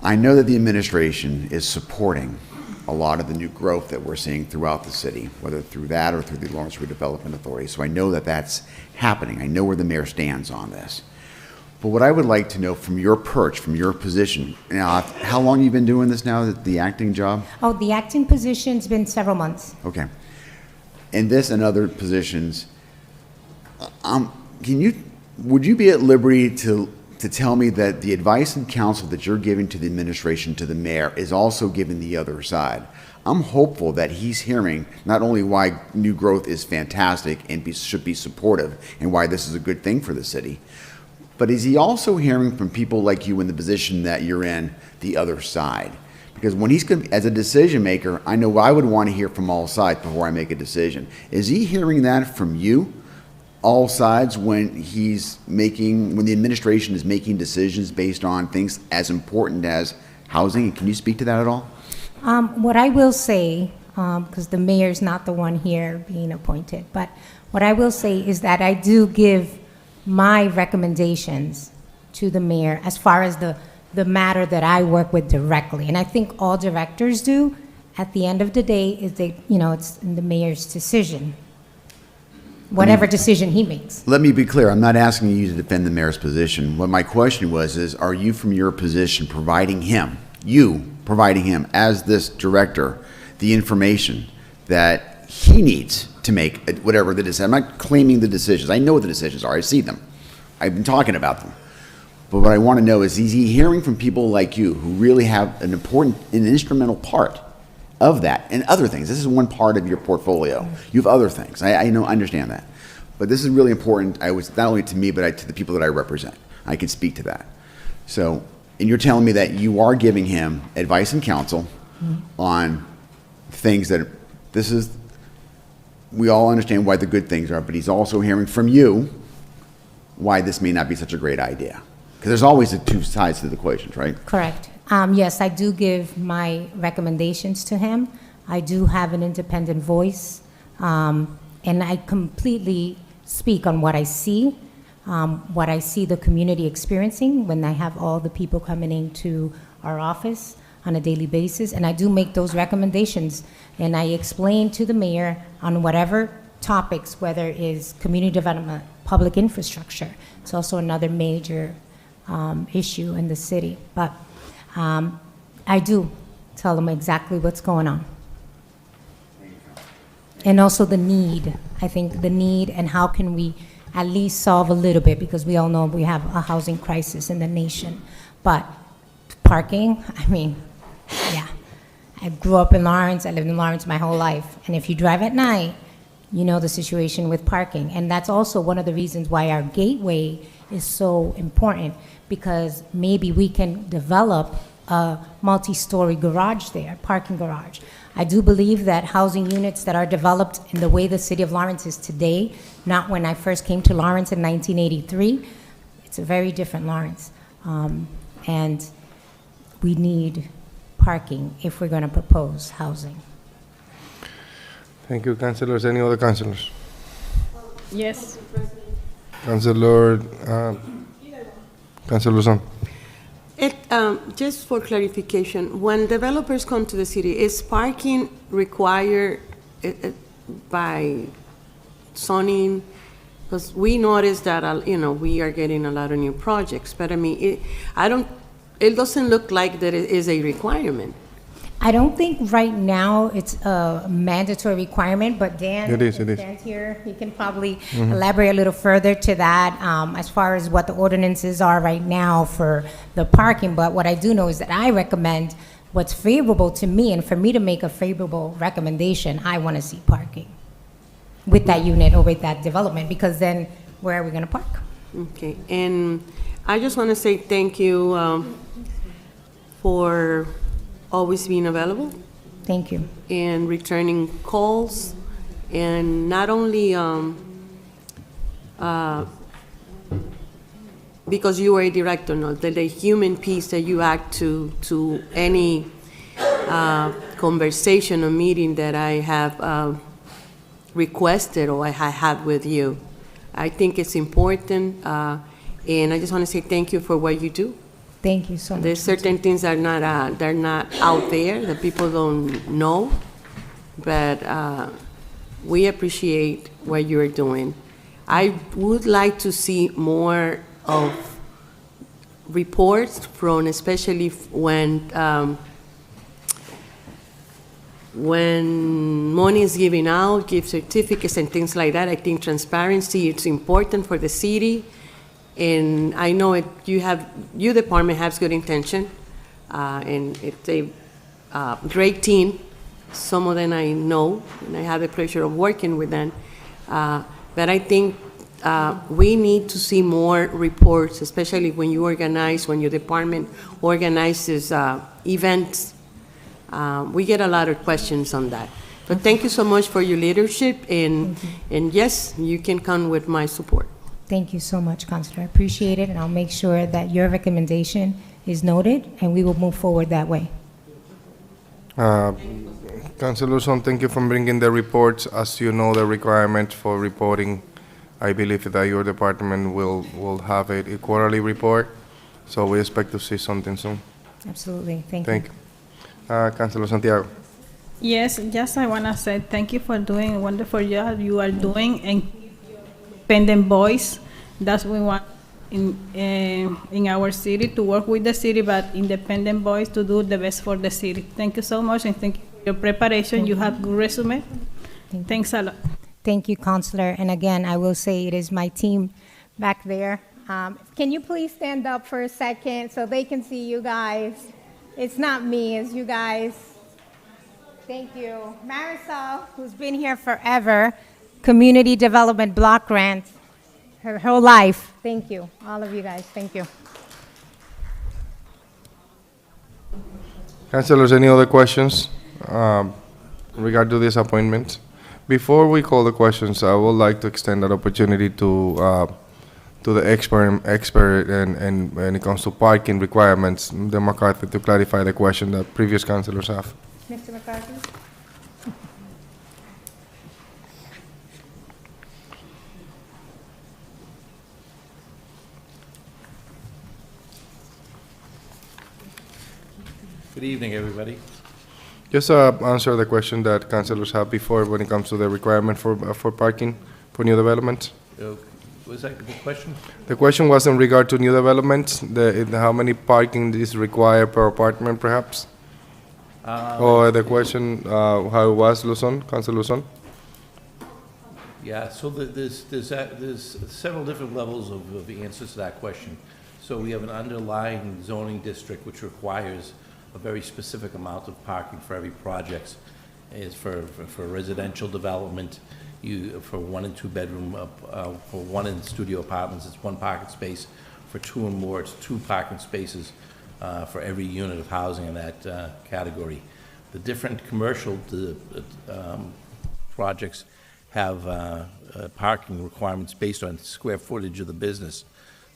I know that the administration is supporting a lot of the new growth that we're seeing throughout the city, whether through that or through the Lawrence Redevelopment Authority. So I know that that's happening. I know where the mayor stands on this. But what I would like to know from your perch, from your position, now, how long have you been doing this now, the acting job? Oh, the acting position's been several months. Okay. And this and other positions, would you be at liberty to tell me that the advice and counsel that you're giving to the administration, to the mayor, is also giving the other side? I'm hopeful that he's hearing not only why new growth is fantastic and should be supportive and why this is a good thing for the city, but is he also hearing from people like you in the position that you're in, the other side? Because when he's, as a decision maker, I know I would want to hear from all sides before I make a decision. Is he hearing that from you? All sides when when the administration is making decisions based on things as important as housing? Can you speak to that at all? What I will say, because the mayor's not the one here being appointed, but what I will say is that I do give my recommendations to the mayor as far as the matter that I work with directly. And I think all directors do. At the end of the day, it's the mayor's decision. Whatever decision he makes. Let me be clear. I'm not asking you to defend the mayor's position. What my question was are you from your position providing him as this director, the information that he needs to make whatever the decision? I'm not claiming the decisions. I know what the decisions are. I see them. I've been talking about them. But what I want to know is he hearing from people like you who really have an instrumental part of that and other things? This is one part of your portfolio. You have other things. I understand that. But this is really important. Not only to me, but to the people that I represent. I can speak to that. So, and you're telling me that you are giving him advice and counsel on things that we all understand why the good things are, but he's also hearing from you why this may not be such a great idea. Because there's always the two sides to the equations, right? Correct. Yes, I do give my recommendations to him. I do have an independent voice, and I completely speak on what I see the community experiencing when I have all the people coming into our office on a daily basis, and I do make those recommendations, and I explain to the mayor on whatever topics, whether it is community development, public infrastructure. It's also another major issue in the city, but I do tell them exactly what's going on. And also the need, I think the need and how can we at least solve a little bit, because we all know we have a housing crisis in the nation. But parking, yeah. I grew up in Lawrence, I lived in Lawrence my whole life. And if you drive at night, you know the situation with parking. And that's also one of the reasons why our gateway is so important, because maybe we can develop a multi-story garage there, parking garage. I do believe that housing units that are developed in the way the city of Lawrence is today, not when I first came to Lawrence in 1983, it's a very different Lawrence. And we need parking if we're going to propose housing. Thank you, councilors. Any other councilors? Yes. Councilor Son. Just for clarification, when developers come to the city, is parking required by zoning? Because we noticed that, we are getting a lot of new projects, but it doesn't look like that it is a requirement. I don't think right now it's a mandatory requirement, but Dan, it is. Dan's here, he can probably elaborate a little further to that as far as what the ordinances are right now for the parking. But what I do know is that I recommend what's favorable to me, and for me to make a favorable recommendation, I want to see parking with that unit or with that development, because then where are we going to park? Okay, and I just want to say thank you for always being available. Thank you. And returning calls, and not only because you are a director, no, the human piece that you add to any conversation or meeting that I have requested or I had with you. I think it's important, and I just want to say thank you for what you do. Thank you so much. There's certain things that are not, they're not out there that people don't know, but we appreciate what you're doing. I would like to see more of reports from, especially when money is given out, gift certificates and things like that. I think transparency is important for the city. And I know your department has good intention, and it's a great team. Some of them I know, and I have the pleasure of working with them. But I think we need to see more reports, especially when your department organizes events. We get a lot of questions on that. But thank you so much for your leadership, and yes, you can count with my support. Thank you so much, Councilor. I appreciate it, and I'll make sure that your recommendation is noted, and we will move forward that way. Councilor Son, thank you for bringing the reports. As you know, the requirement for reporting, I believe that your department will have a quarterly report, so we expect to see something soon. Absolutely. Thank you. Councilor Santiago. Yes, just I want to say thank you for doing a wonderful job you are doing and independent voice. That's what we want in our city, to work with the city, but independent voice to do the best for the city. Thank you so much, and thank you for your preparation. You have good resume. Thanks a lot. Thank you, Councilor. And again, I will say it is my team back there. Can you please stand up for a second so they can see you guys? It's not me, it's you guys. Thank you. Marisol, who's been here forever, Community Development Block Grant, her whole life. Thank you, all of you guys. Thank you. Councilors, any other questions regarding to this appointment? Before we call the questions, I would like to extend that opportunity to the expert and when it comes to parking requirements, the McCarthy, to clarify the question that previous councilors have. Mr. McCarthy? Good evening, everybody. Just answer the question that councilors have before when it comes to the requirement for parking for new developments. Was that the question? The question was in regard to new developments, how many parking is required per apartment, perhaps? Or the question, how it was, Luzon, Councilor Luzon? Yeah, so there's several different levels of the answers to that question. So we have an underlying zoning district which requires a very specific amount of parking for every project. It's for residential development, for 1 and 2 bedroom, for 1 and studio apartments, it's 1 parking space. For 2 or more, it's 2 parking spaces for every unit of housing in that category. The different commercial projects have parking requirements based on square footage of the business.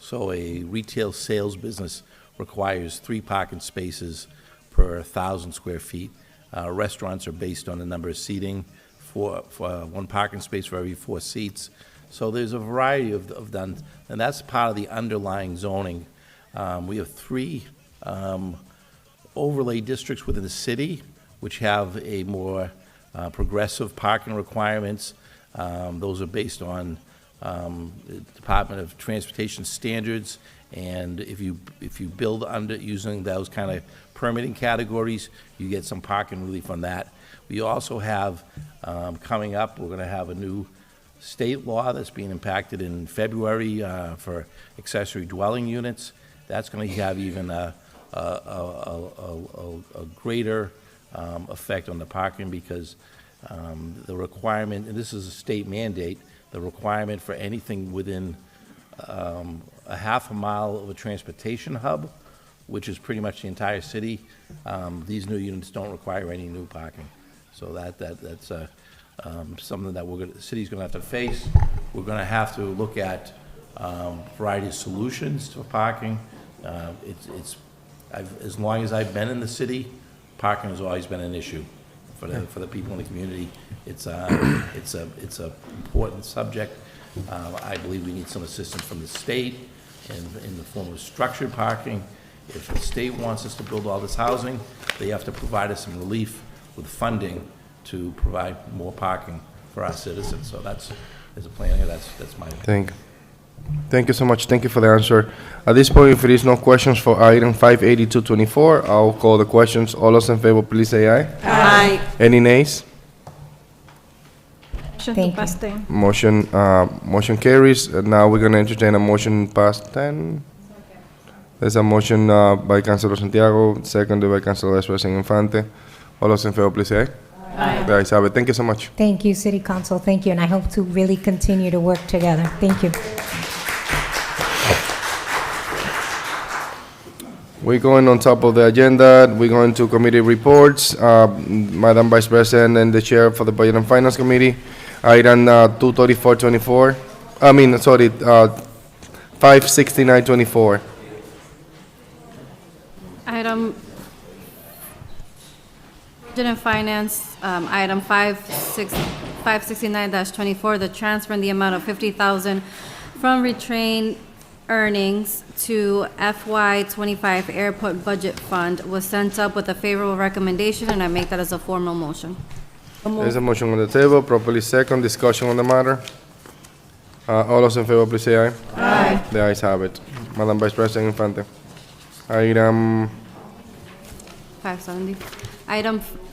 So a retail sales business requires 3 parking spaces per 1,000 square feet. Restaurants are based on the number of seating, for 1 parking space for every 4 seats. So there's a variety of done, and that's part of the underlying zoning. We have 3 overlay districts within the city, which have a more progressive parking requirements. Those are based on the Department of Transportation standards, and if you build under using those kind of permitting categories, you get some parking relief on that. We also have coming up, we're going to have a new state law that's being impacted in February for accessory dwelling units. That's going to have even a greater effect on the parking, because the requirement, and this is a state mandate, the requirement for anything within a half a mile of a transportation hub, which is pretty much the entire city, these new units don't require any new parking. So that's something that the city's going to have to face. We're going to have to look at variety of solutions to parking. As long as I've been in the city, parking has always been an issue for the people in the community. It's a important subject. I believe we need some assistance from the state in the form of structured parking. If the state wants us to build all this housing, they have to provide us some relief with funding to provide more parking for our citizens. So there's a plan here. That's my opinion. Thank you so much. Thank you for the answer. At this point, if there is no questions for item 58224, I'll call the questions. All those in favor, please say aye. Aye. Any nays? Thank you. Motion carries. Now we're going to entertain a motion past 10. There's a motion by Councilor Santiago, seconded by Councilor Vice President Infante. All those in favor, please say aye. Aye. The ayes have it. Thank you so much. Thank you, City Council. Thank you, and I hope to really continue to work together. Thank you. We're going on top of the agenda. We're going to committee reports. Madam Vice President and the Chair for the Budget and Finance Committee. Item 23424. 56924. Item Budget and Finance, item 569-24, the transfer in the amount of $50,000 from retained earnings to FY25 Airport Budget Fund was sent up with a favorable recommendation, and I make that as a formal motion. There's a motion on the table, properly second. Discussion on the matter. All those in favor, please say aye. Aye. The ayes have it. Madam Vice President Infante. Item 570.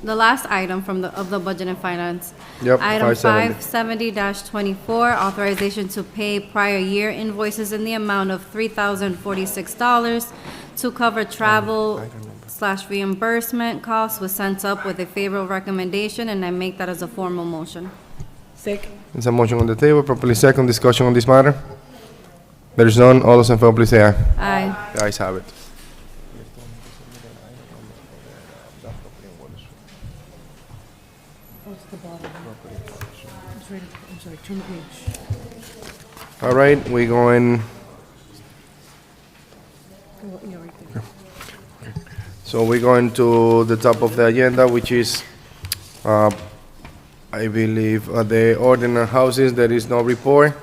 The last item of the Budget and Finance. Yep, Item 570. 570-24, authorization to pay prior year invoices in the amount of $3,046 to cover travel/reimbursement costs was sent up with a favorable recommendation, and I make that as a formal motion. Second. There's a motion on the table, properly second. Discussion on this matter. There is none. All those in favor, please say aye. Aye. The ayes have it. All right, we're going. So we're going to the top of the agenda, which is, I believe, the ordinance houses. There is no report.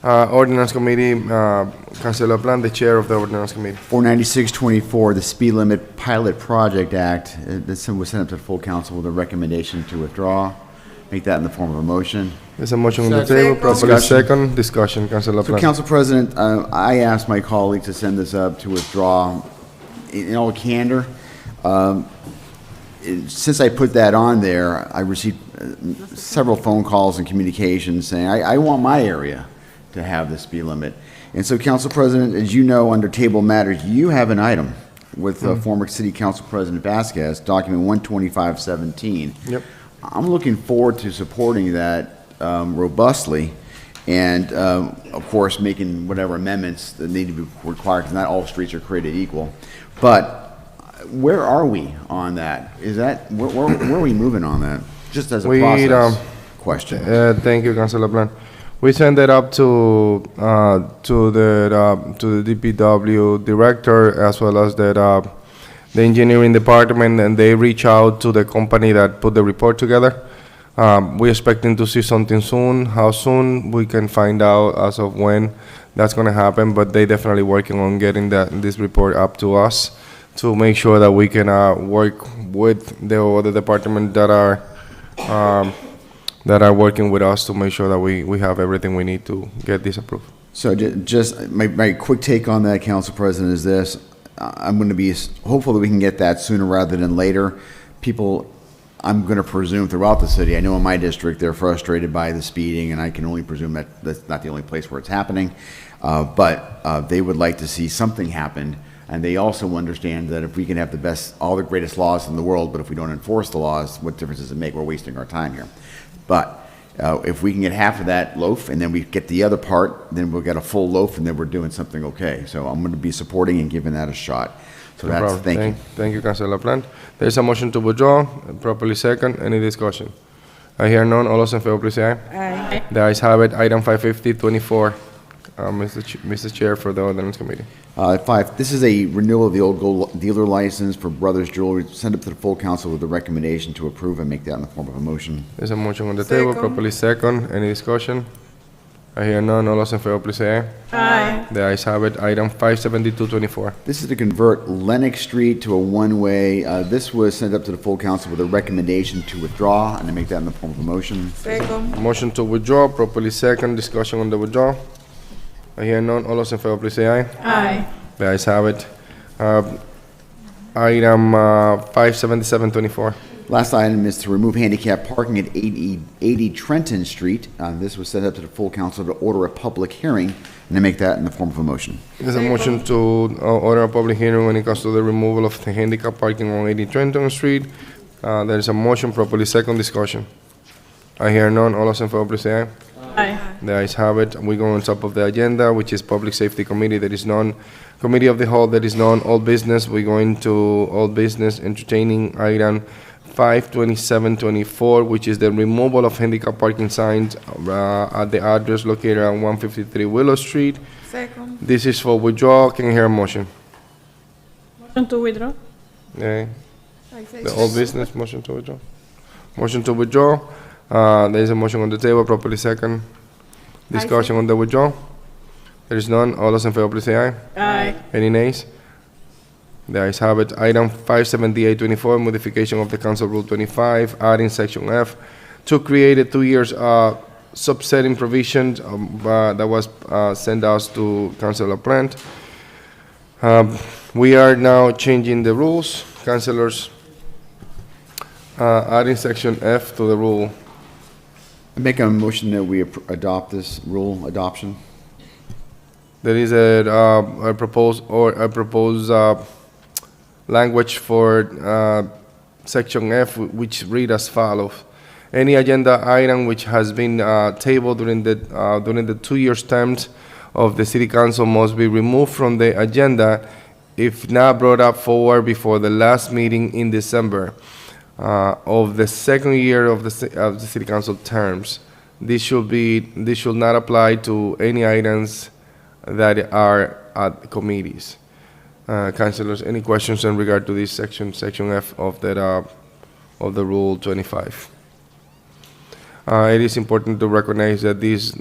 Ordinance Committee, Councilor Plan, the Chair of the Ordinance Committee. 49624, the Speed Limit Pilot Project Act. This was sent up to the full council with a recommendation to withdraw. Make that in the form of a motion. There's a motion on the table, properly second. Discussion, Councilor Plan. So, Council President, I asked my colleague to send this up to withdraw in all candor. Since I put that on there, I received several phone calls and communications saying, I want my area to have the speed limit. And so, Council President, as you know, under table matters, you have an item with former City Council President Vasquez, document 12517. Yep. I'm looking forward to supporting that robustly and, of course, making whatever amendments that need to be required, because not all streets are created equal. But where are we on that? Is that, where are we moving on that? Just as a process question. Thank you, Councilor Plan. We send it up to the DPW director as well as the engineering department, and they reach out to the company that put the report together. We're expecting to see something soon. How soon, we can find out as of when that's going to happen, but they definitely working on getting this report up to us to make sure that we can work with the other department that are working with us to make sure that we have everything we need to get this approved. So just my quick take on that, Council President, is this. I'm going to be hopeful that we can get that sooner rather than later. People, I'm going to presume throughout the city, I know in my district they're frustrated by the speeding, and I can only presume that that's not the only place where it's happening. But they would like to see something happen, and they also understand that if we can have all the greatest laws in the world, but if we don't enforce the laws, what difference does it make? We're wasting our time here. But if we can get half of that loaf and then we get the other part, then we'll get a full loaf and then we're doing something okay. So I'm going to be supporting and giving that a shot. So No that's, problem. thank you. Thank you, Councilor Plant. There's a motion to withdraw, properly second. Any discussion? I hear none. All those in favor, please say aye. Aye. The ayes have it. Item 55024. Mr. Chair for the ordinance committee. 5, this is a renewal of the old gold dealer license for Brothers Jewelry. Send it to the full council with a recommendation to approve and make that in the form of a motion. There's a motion on the table, properly second. Any discussion? I hear none. All those in favor, please say aye. Aye. The ayes have it. Item 57224. This is to convert Lennox Street to a one-way. This was sent up to the full council with a recommendation to withdraw and to make that in the form of a motion. Second. Motion to withdraw, properly second. Discussion on the withdrawal. I hear none. All those in favor, please say aye. Aye. The ayes have it. Item 57724. Last item is to remove handicap parking at 80 Trenton Street. This was sent up to the full council to order a public hearing and to make that in the form of a motion. There's a motion to order a public hearing when it comes to the removal of the handicap parking on 80 Trenton Street. There is a motion, properly second. Discussion. I hear none. All those in favor, please say aye. Aye. The ayes have it. We go on top of the agenda, which is Public Safety Committee. There is none. Committee of the Whole, there is none. All business. We go into all business, entertaining item 52724, which is the removal of handicap parking signs at the address located on 153 Willow Street. Second. This is for withdrawal. Can I hear a motion? Motion to withdraw. Okay. I say The all business, motion to withdraw. Motion to withdraw. There is a motion on the table, properly second. Discussion on the withdrawal. There is none. All those in favor, please say aye. Aye. Any nays? The ayes have it. Item 57824, modification of the Council Rule 25, adding Section F to create a 2 years subsetting provision that was sent out to Councilor Plant. We are now changing the rules. Councilors, adding Section F to the rule. I make a motion that we adopt this rule adoption. There is a proposed language for Section F, which read as follows. Any agenda item which has been tabled during the 2 years terms of the City Council must be removed from the agenda if not brought up forward before the last meeting in December of the second year of the City Council terms. This should not apply to any items that are at committees. Councilors, any questions in regard to this section F of the Rule 25? It is important to recognize that this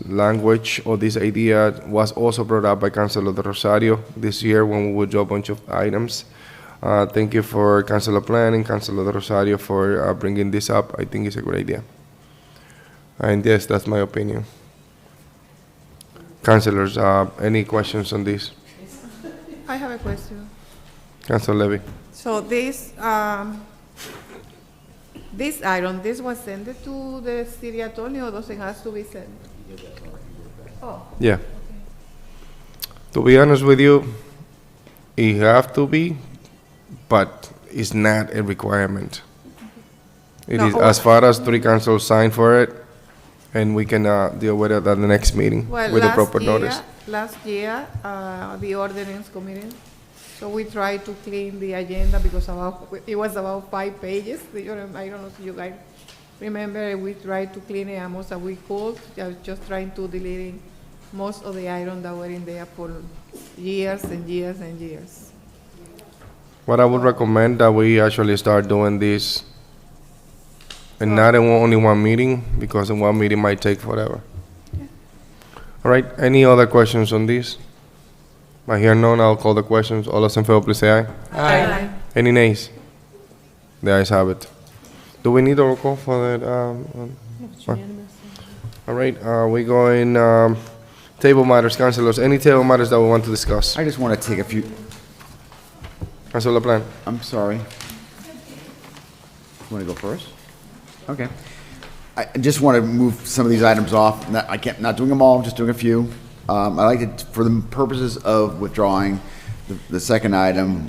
language or this idea was also brought up by Councilor De Rosario this year when we withdrew a bunch of items. Thank you for Councilor Plan and Councilor De Rosario for bringing this up. I think it's a good idea. And yes, that's my opinion. Councilors, any questions on this? I have a question. Councilor Levy. So this item, this was sent to the city attorney or does it have to be sent? Oh. Yeah. To be honest with you, it have to be, but it's not a requirement. It is as far as three councils sign for it, and we can deal with it at the next meeting with the proper notice. Last year, the ordinance committee, so we tried to clean the agenda because it was about 5 pages. I don't know if you guys remember, we tried to clean it almost as we could, just trying to delete most of the items that were in there for years and years and years. What I would recommend that we actually start doing this, and not in only one meeting, because in one meeting might take forever. All right, any other questions on this? I hear none, I'll call the questions. All those in favor, please say aye. Aye. Any nays? The ayes have it. Do we need a roll call for that? All right, we go in table matters, councilors. Any table matters that we want to discuss? I just want to take a few. Councilor Plan. I'm sorry. You want to go first? Okay. I just want to move some of these items off. Not doing them all, I'm just doing a few. I like to, for the purposes of withdrawing, the second item,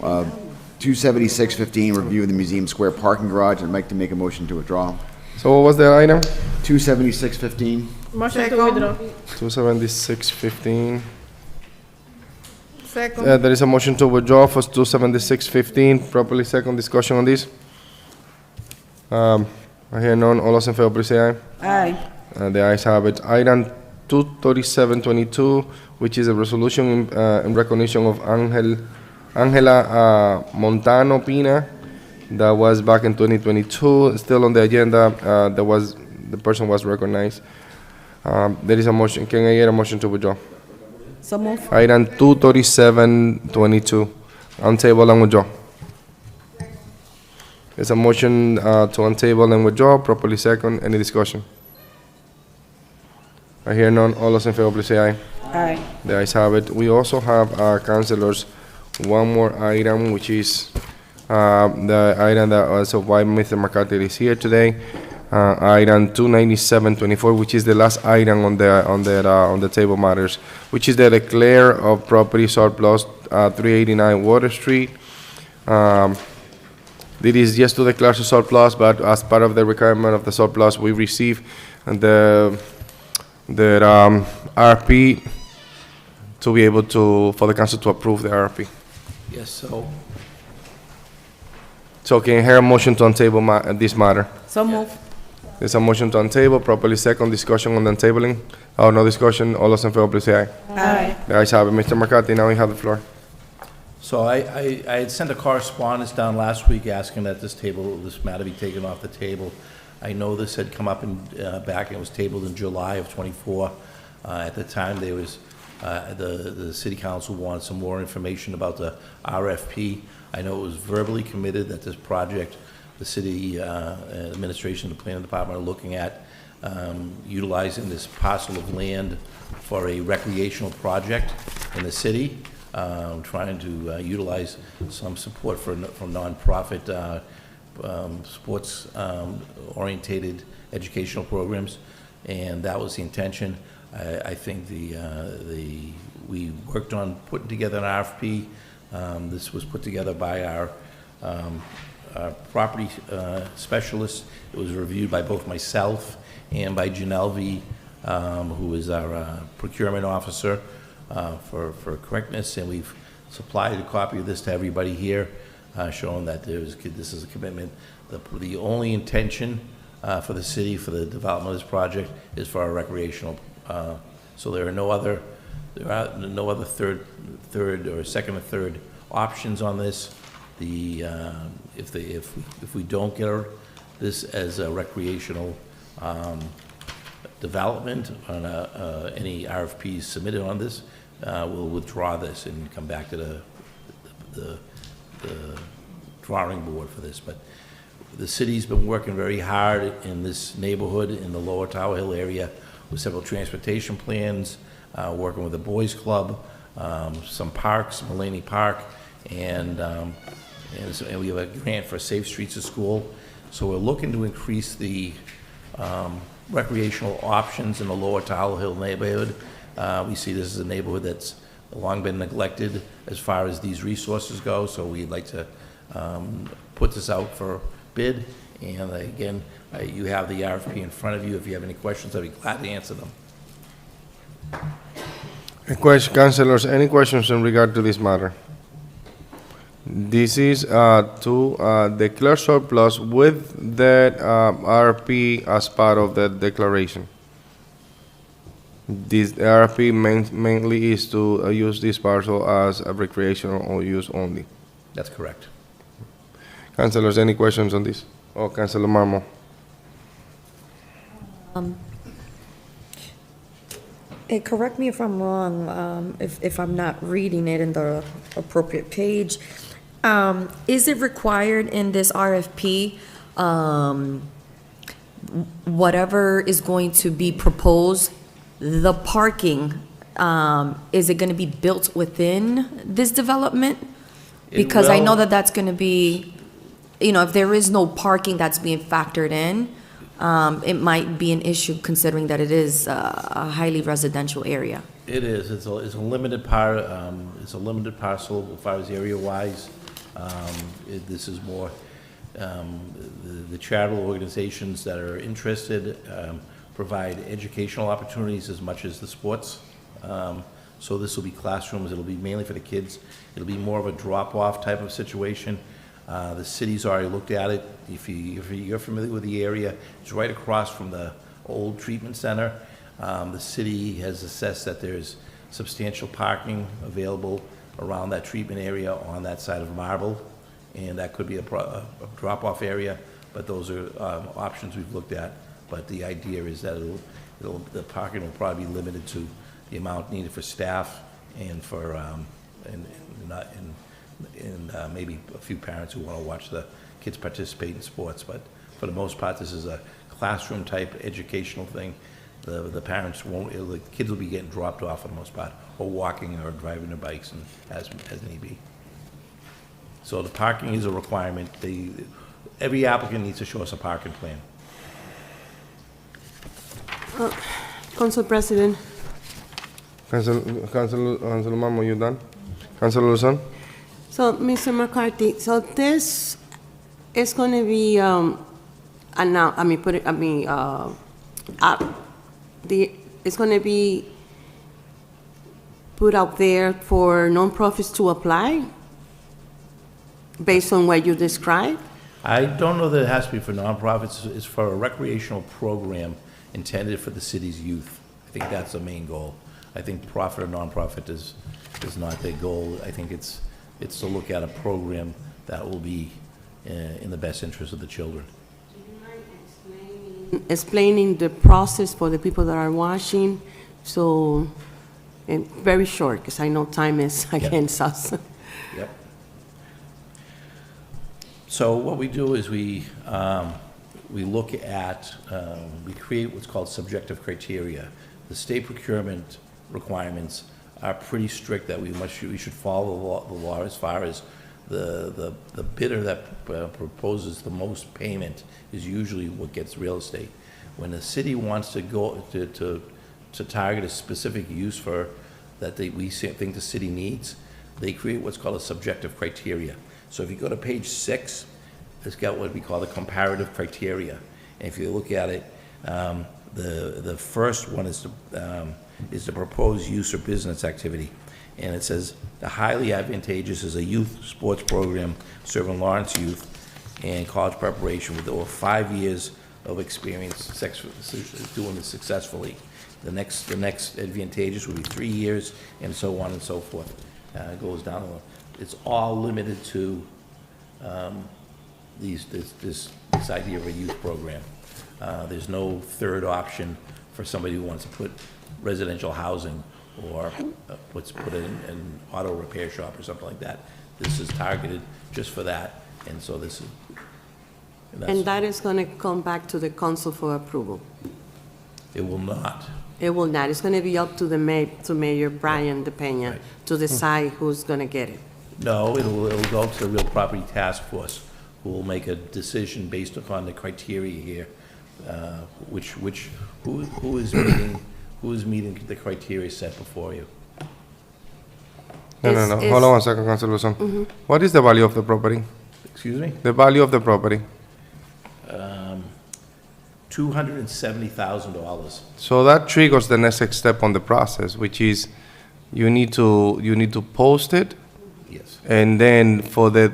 27615, review of the Museum Square parking garage. I'd like to make a motion to withdraw. So what was that item? 27615. Motion to withdraw. 27615. Second. There is a motion to withdraw for 27615. Properly second. Discussion on this. I hear none. All those in favor, please say aye. Aye. The ayes have it. Item 23722, which is a resolution in recognition of Angela Montano Pina. That was back in 2022, still on the agenda. The person was recognized. There is a motion. Can I get a motion to withdraw? So move. Item 23722, on table and withdraw. There's a motion to untable and withdraw, properly second. Any discussion? I hear none. All those in favor, please say aye. Aye. The ayes have it. We also have, councilors, one more item, which is the item that also why Mr. McCarthy is here today. Item 29724, which is the last item on the table matters, which is the declare of property surplus 389 Water Street. It is just to declare the surplus, but as part of the requirement of the surplus, we receive the RP to be able to, for the council to approve the RP. Yes, So can I hear a motion to untable this matter? So move. There's a motion to untable, properly second. Discussion on the untabling. Oh, no discussion. All those in favor, please say aye. Aye. The ayes have it. Mr. McCarthy, now you have the floor. So I had sent a correspondence down last week asking that this matter be taken off the table. I know this had come up back and it was tabled in July of '24. At the time, there was, the city council wanted some more information about the RFP. I know it was verbally committed that this project, the city administration, the planning department are looking at utilizing this parcel of land for a recreational project in the city, trying to utilize some support from nonprofit sports orientated educational programs, and that was the intention. I think we worked on putting together an RFP. This was put together by our property specialist. It was reviewed by both myself and by Janelle, who is our procurement officer, for correctness, and we've supplied a copy of this to everybody here, showing that this is a commitment. The only intention for the city for the development of this project is for our recreational. So there are no other third or second or third options on this. If we don't get this as a recreational development on any RFPs submitted on this, we'll withdraw this and come back to the drawing board for this. But the city's been working very hard in this neighborhood in the Lower Tower Hill area with several transportation plans, working with the Boys Club, some parks, Mulaney Park, and we have a grant for Safe Streets of School. So we're looking to increase the recreational options in the Lower Tower Hill neighborhood. We see this as a neighborhood that's long been neglected as far as these resources go, so we'd like to put this out for bid. And again, you have the RFP in front of you. If you have any questions, I'd be glad to answer them. Councilors, any questions in regard to this matter? This is to declare surplus with the RFP as part of the declaration. This RFP mainly is to use this parcel as a recreational use only. That's correct. Councilors, any questions on this? Oh, Councilor Marmo. Correct me if I'm wrong, if I'm not reading it in the appropriate page. Is it required in this RFP, whatever is going to be proposed, the parking, is it going to be built within this development? Because I know that that's going to be, if there is no parking that's being factored in, it might be an issue considering that it is a highly residential area. It is. It's a limited it's a limited parcel as far as area-wise. This is more the charitable organizations that are interested provide educational opportunities as much as the sports. So this will be classrooms. It'll be mainly for the kids. It'll be more of a drop-off type of situation. The city's already looked at it. If you're familiar with the area, it's right across from the old treatment center. The city has assessed that there's substantial parking available around that treatment area on that side of Marble, and that could be a drop-off area, but those are options we've looked at. But the idea is that the parking will probably be limited to the amount needed for staff and for, maybe a few parents who want to watch the kids participate in sports. But for the most part, this is a classroom-type educational thing. The parents won't, the kids will be getting dropped off for the most part, or walking or driving their bikes and as need be. So the parking is a requirement. Every applicant needs to show us a parking plan. Council President. Councilor Mamo, you done? Councilor Luzon? So, Mr. McCarthy, so this is going to be, it's going to be put out there for nonprofits to apply based on what you described? I don't know that it has to be for nonprofits. It's for a recreational program intended for the city's youth. I think that's the main goal. I think profit or nonprofit is not their goal. I think it's to look at a program that will be in the best interest of the children. Explaining the process for the people that are watching, so, and very short, because I know time is against us. Yep. So what we do is we look at, we create what's called subjective criteria. The state procurement requirements are pretty strict that we should follow the law as far as the bidder that proposes the most payment is usually what gets real estate. When the city wants to go to target a specific use for that we think the city needs, they create what's called a subjective criteria. So if you go to page 6, it's got what we call the comparative criteria. And if you look at it, the first one is the proposed use or business activity. And it says the highly advantageous is a youth sports program serving Lawrence youth and college preparation with over 5 years of experience doing this successfully. The next advantageous would be 3 years, and so on and so forth. It goes down. It's all limited to this idea of a youth program. There's no third option for somebody who wants to put residential housing or put in an auto repair shop or something like that. This is targeted just for that, and so this is. And that is going to come back to the council for approval? It will not. It will not. It's going to be up to Mayor Brian DePena to decide who's going to get it. No, it'll go to the real property task force, who will make a decision based upon the criteria here, who is meeting the criteria set before you. No. Hold on one second, Councilor Luzon. What is the value of the property? Excuse me? The value of the property. $270,000. So that triggers the next step on the process, which is you need to post it. Yes. And then for that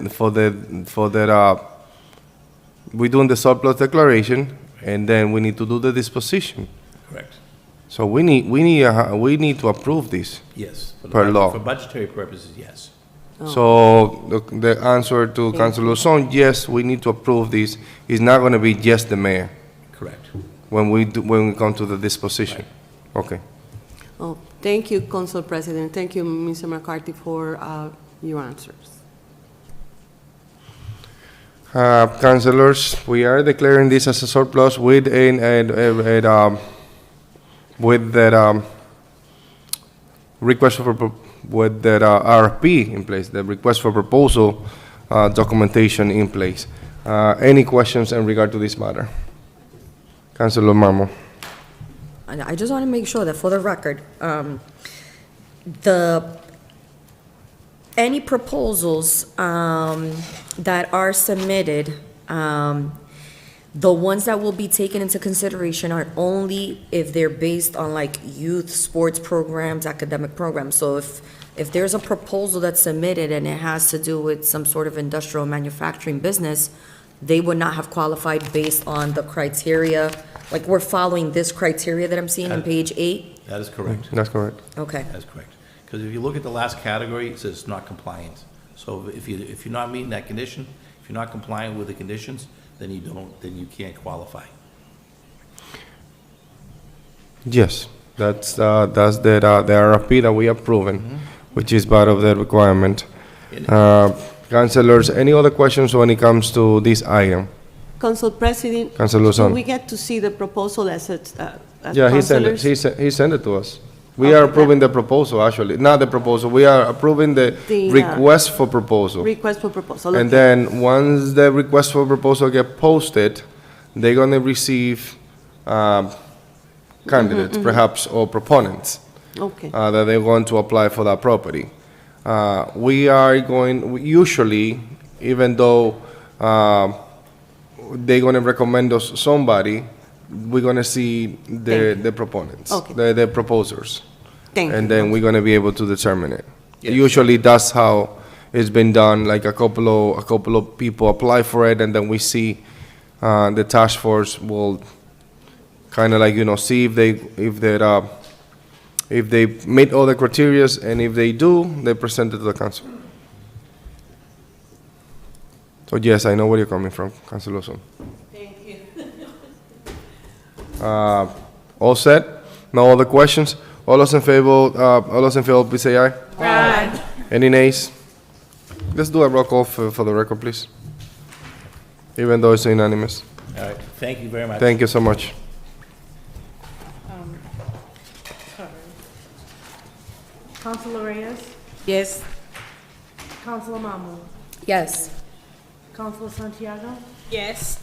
we're doing the surplus declaration, and then we need to do the disposition. Correct. So we need to approve this. Yes. Per law. For budgetary purposes, yes. So the answer to Councilor Luzon, yes, we need to approve this. It's not going to be just the mayor. Correct. When we come to the disposition. Right. Okay. Oh, thank you, Council President. Thank you, Mr. McCarthy, for your answers. Councilors, we are declaring this as a surplus with that request for with that RFP in place, the request for proposal documentation in place. Any questions in regard to this matter? Councilor Marmo. I just want to make sure that for the record, any proposals that are submitted, the ones that will be taken into consideration are only if they're based on like youth sports programs, academic programs. So if there's a proposal that's submitted and it has to do with some sort of industrial manufacturing business, they would not have qualified based on the criteria Like, we're following this criteria that I'm seeing on page 8? That is correct. That's correct. Okay. That's correct. Because if you look at the last category, it says not compliant. So if you're not meeting that condition, if you're not compliant with the conditions, then you can't qualify. Yes, that's the RFP that we are approving, which is part of the requirement. Councilors, any other questions when it comes to this item? Council President, Councilor do Luzon. we get to see the proposal as Yeah, he sent it, councilors? he sent it to us. We are approving the proposal, actually, not the proposal, we are approving the The, request for proposal. Request for proposal. And okay. then, once the request for proposal get posted, they're gonna receive candidates, perhaps, or proponents, Okay. that they're going to apply for that property. We are usually, even though they're gonna recommend us somebody, we're gonna see the proponents, Okay. the proposers. Thank you. And then we're gonna be able to determine it. Usually, that's how it's been done, like a couple of people apply for it, and then we see, the task force will kinda like, see if they meet all the criterias, and if they do, they present it to the council. So yes, I know where you're coming from, Councilor Lawson. Thank you. All set? No other questions? All those in favor, please say aye. Aye. Any nays? Let's do a roll call for the record, please. Even though it's unanimous. All right, thank you very much. Thank you so much. Councilor Reyes? Yes. Councilor Mahmoud? Yes. Councilor Santiago? Yes.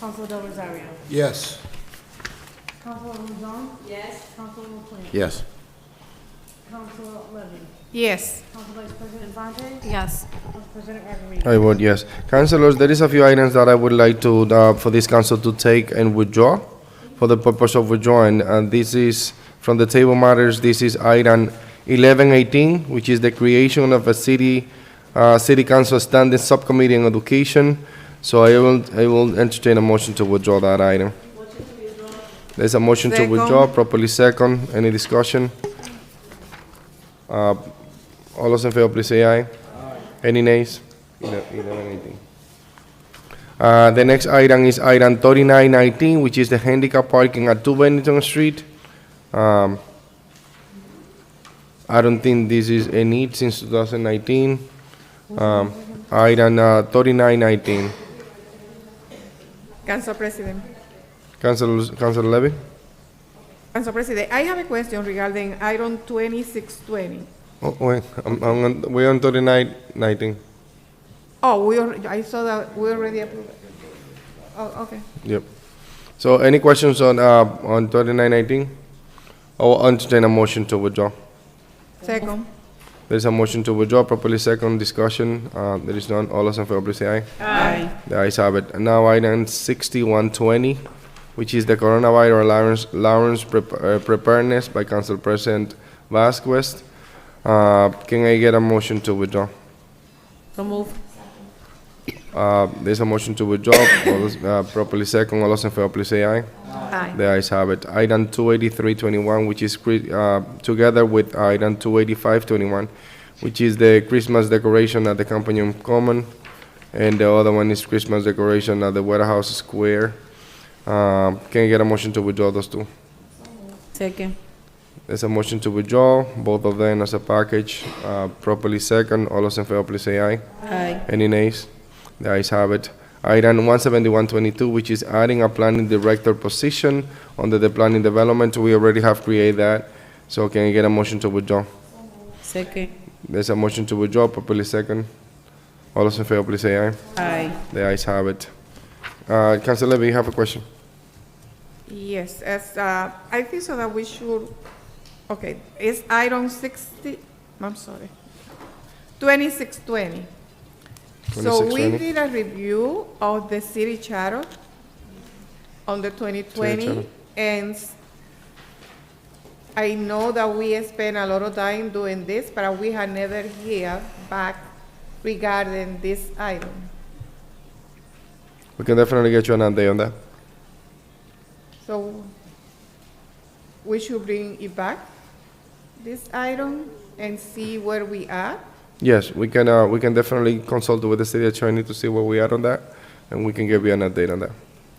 Councilor Del Rosario? Yes. Councilor Luzon? Yes. Councilor LaPlante? Yes. Councilor Levy? Yes. Council Vice President Infante? Yes. Council President Rodriguez? I vote yes. Councilors, there is a few items that I would like to, for this council to take and withdraw for the purpose of withdrawing. And this is from the table matters. This is item 1118, which is the creation of a city council standing subcommittee on education. So I will entertain a motion to withdraw that item. There's a motion to Second. withdraw, properly second. Any discussion? All those in favor, please say aye. Any nays? 1118. The next item is item 3919, which is the handicap parking at 2 Bennington Street. I don't think this is a need since 2019. Item 3919. Council President. Councilor Levy? Council President, I have a question regarding item 2620. Oh, wait, we're on 3919. Oh, I saw that we already approved it. Oh, okay. Yep. So any questions on 3919? I'll entertain a motion to withdraw. Second. There's a motion to withdraw, properly second discussion. There is none. All those in favor, please say aye. Aye. The ayes have it. And now item 6120, which is the coronavirus allowance preparedness by Council President Vasquez. Can I get a motion to withdraw? So move. There's a motion to withdraw. All those, properly second. All those in favor, please say aye. Aye. The ayes have it. Item 28321, which is together with item 28521, which is the Christmas decoration at the Campanium Common, and the other one is Christmas decoration at the Warehouse Square. Can I get a motion to withdraw those two? Second. There's a motion to withdraw both of them as a package. Properly second. All those in favor, please say aye. Aye. Any nays? The ayes have it. Item 17122, which is adding a planning director position under the planning development. We already have created that. So can I get a motion to withdraw? Second. There's a motion to withdraw, properly second. All those in favor, please say aye. Aye. The ayes have it. Councilor Levy, you have a question? Yes, as, I think so that we should, okay, it's item 2620. So we 2620. did a review of the city charter on the 2020, charter. and I know that we spent a lot of time doing this, but we had never heard back regarding this item. We can definitely get you an update on that. So we should bring it back, this item, and see where we are. Yes, we can definitely consult with the city attorney to see where we are on that, and we can give you an update on that.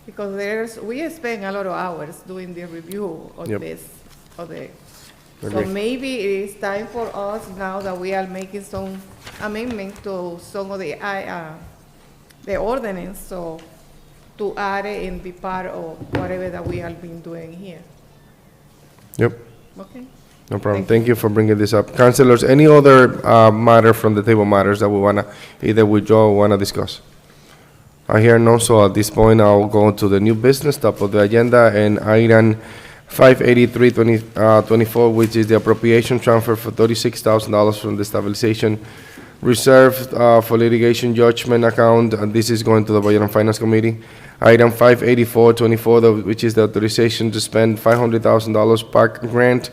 Because we spend a lot of hours doing the review of Yep. this, of the, so Agree. maybe it is time for us, now that we are making some amendments to some of the ordinance, so to add it and be part of whatever that we have been doing here. Yep. Okay? No problem. Thank you for bringing this up. Councilors, any other matter from the table matters that we want to either withdraw or want to discuss? I hear none, so at this point, I'll go to the new business, top of the agenda, and item 583-24, which is the appropriation transfer for $36,000 from the stabilization reserve for litigation judgment account, and this is going to the Budget and Finance Committee. Item 584-24, which is the authorization to spend $500,000 park grant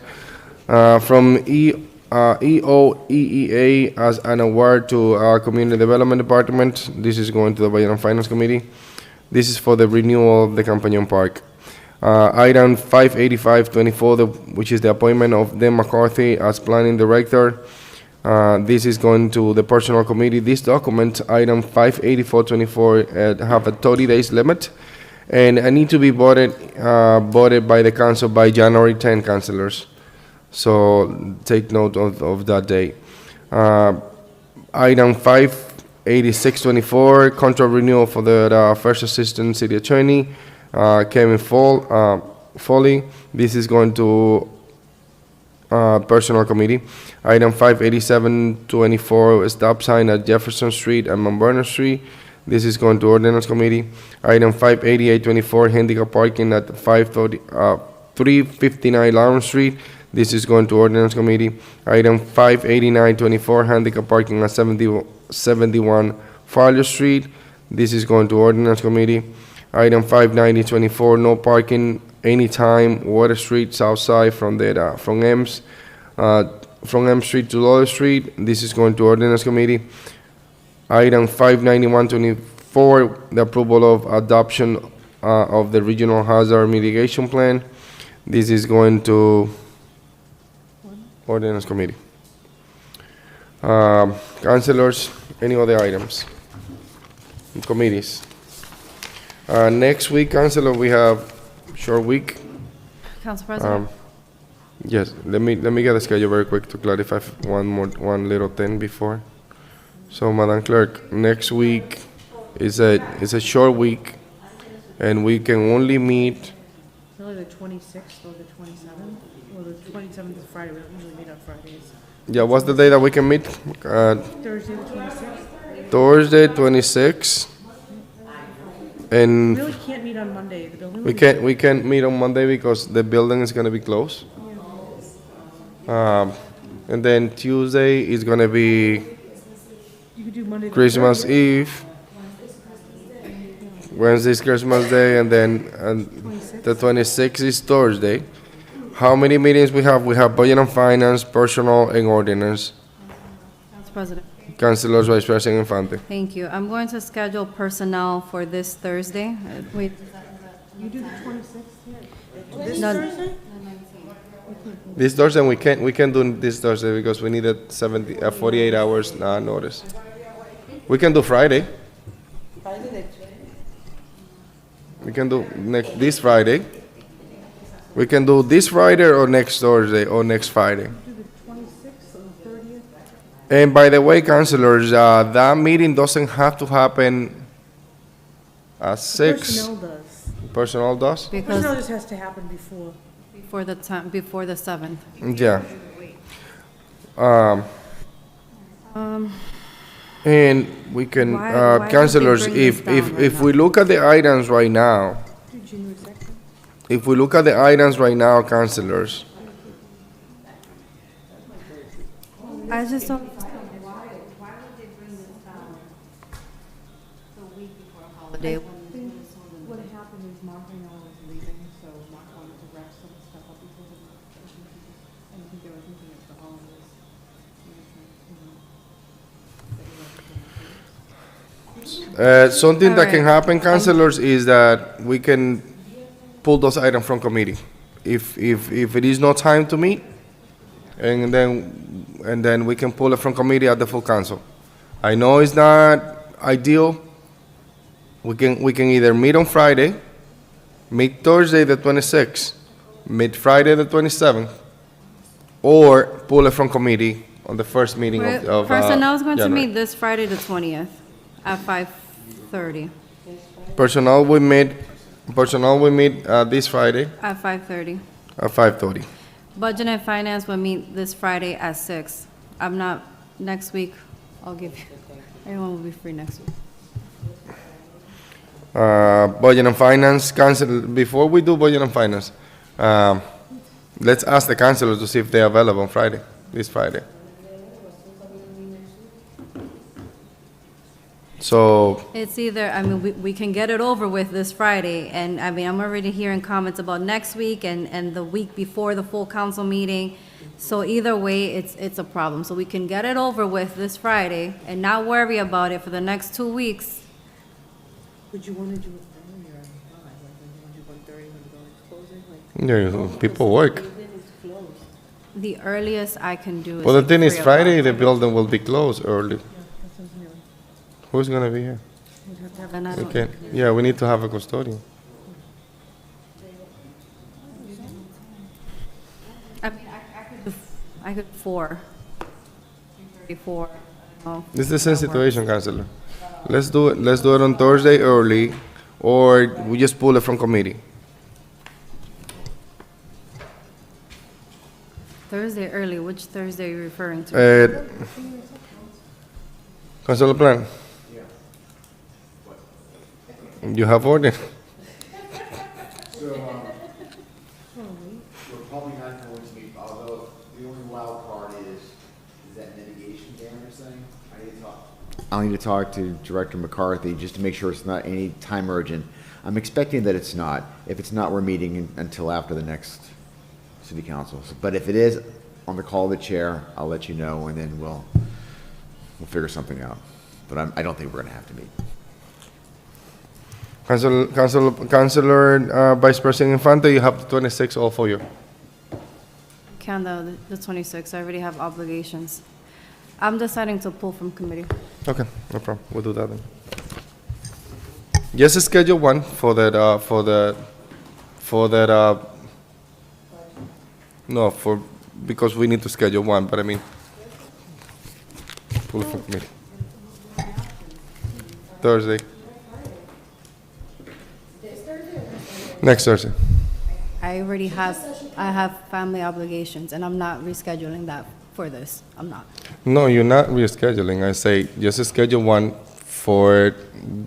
from EOEEA as an award to our Community Development Department. This is going to the Budget and Finance Committee. This is for the renewal of the Campanion Park. Item 585-24, which is the appointment of Dan McCarthy as Planning Director. This is going to the Personnel Committee. This document, item 584-24, have a 30 days limit, and I need to be voted by the council by January 10, councilors. So take note of that date. Item 586-24, contract renewal for the First Assistant City Attorney, Kevin Foley. This is going to Personnel Committee. Item 587-24, stop sign at Jefferson Street and Mount Vernon Street. This is going to Ordinance Committee. Item 588-24, handicap parking at 359 Lawrence Street. This is going to Ordinance Committee. Item 589-24, handicap parking at 71 Farley Street. This is going to Ordinance Committee. Item 590-24, no parking anytime, Water Street, South Side from M Street to Lawler Street. This is going to Ordinance Committee. Item 591-24, the approval of adoption of the Regional Hazard Mitigation Plan. This is going to Ordinance Committee. Councilors, any other items? Committees. Next week, Councilor, we have short week. Council President? Yes, let me get a schedule very quick to clarify one little thing before. So, Madam Clerk, next week is a short week, and we can only meet. Really the 26th or the 27th? Or the 27th is Friday, we don't usually meet on Fridays. Yeah, what's the day that we can meet? Thursday the 26th? Thursday, 26th. And We really can't meet on Monday, the building. we can't meet on Monday because the building is gonna be closed. And then Tuesday is gonna be You could do Monday. the Christmas 30th. Eve. Wednesday's Christmas Day, and then the 26th is Thursday. How many meetings we have? We have Budget and Finance, Personnel, and Ordinance. Council President? Councilors, Vice President Infante. Thank you. I'm going to schedule personnel for this Thursday. Wait. You do the 26th? This Thursday? This Thursday, we can't do this Thursday because we need a 48 hours notice. We can do Friday. We can do this Friday. We can do this Friday or next Thursday or next Friday. And by the way, councilors, that meeting doesn't have to happen at 6. Personnel does. Personnel does? Personnel just has to happen before. Before the 7th. Yeah. And we can, Why would they councilors, bring this down right if we look at the items right now, councilors, I just don't. Why would they bring this down the week before a holiday? What happened is Mark and I was leaving, so Mark wanted to wrap some stuff up before the, and I think they were thinking of the holidays. something that can Alright. happen, councilors, is that we can pull those items from committee if it is no time to meet, and then we can pull it from committee at the full council. I know it's not ideal. We can either meet on Friday, meet Thursday the 26th, meet Friday the 27th, or pull it from committee on the first meeting of Personnel is going to January. meet this Friday, the 20th, at 5:30. Personnel will meet this Friday At 5:30. at 5:30. Budget and Finance will meet this Friday at 6. I'm not, next week, I'll give you, everyone will be free next week. Budget and Finance, council, before we do Budget and Finance, let's ask the councilors to see if they're available on Friday, this Friday. So, It's either, I mean, we can get it over with this Friday, and I mean, I'm already hearing comments about next week and the week before the full council meeting. So either way, it's a problem. So we can get it over with this Friday and not worry about it for the next 2 weeks. Would you want to do it earlier at 5? Like, would you want to do 1:30 when the building's closing? Like, people work. The earliest I can do is. Well, the like thing is, 3 o'clock. Friday, the building will be closed early. Who's gonna be here? Then I don't- Okay, yeah, we need to have a custodian. I mean, I could 4. 3:34, I don't know. This is the same situation, Councilor. Let's do it on Thursday early, or we just pull it from committee. Thursday early, which Thursday are you referring to? Councilor Plan? You have order. So, we're probably not going to meet, although the only wild card is that mitigation damage thing. I'll need to talk to Director McCarthy just to make sure it's not any time urgent. I'm expecting that it's not. If it's not, we're meeting until after the next city council. But if it is on the call of the chair, I'll let you know, and then we'll figure something out. But I don't think we're gonna have to meet. Councilor Vice President Infante, you have the 26 all for you. Can the 26th, I already have obligations. I'm deciding to pull from committee. Okay, no problem. We'll do that then. Just schedule one for that, because we need to schedule one, but I mean, pull it from committee. Thursday. Next Thursday. I already have family obligations, and I'm not rescheduling that for this. I'm not. No, you're not rescheduling. I say just schedule one for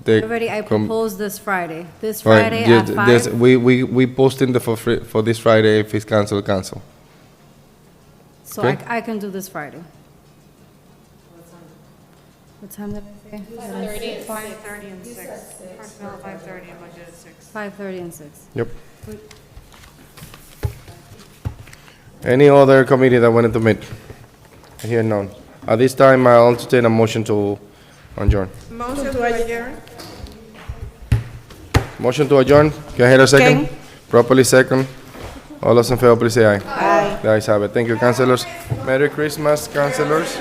the. I proposed this Friday. This Right, Friday just- at there's- 5. We posting for this Friday. If it's cancel. So okay. I can do this Friday. What time did I say? 5:30 and 6. Personnel at 5:30 and budget at 6. 5:30 and 6. Yep. Any other committee that wanted to meet? I hear none. At this time, I'll entertain a motion to adjourn. Motion to adjourn. Motion to adjourn. Can I hear a second? Properly second. All those in favor, please say aye. Aye. The ayes have it. Thank you, councilors. Merry Christmas, councilors.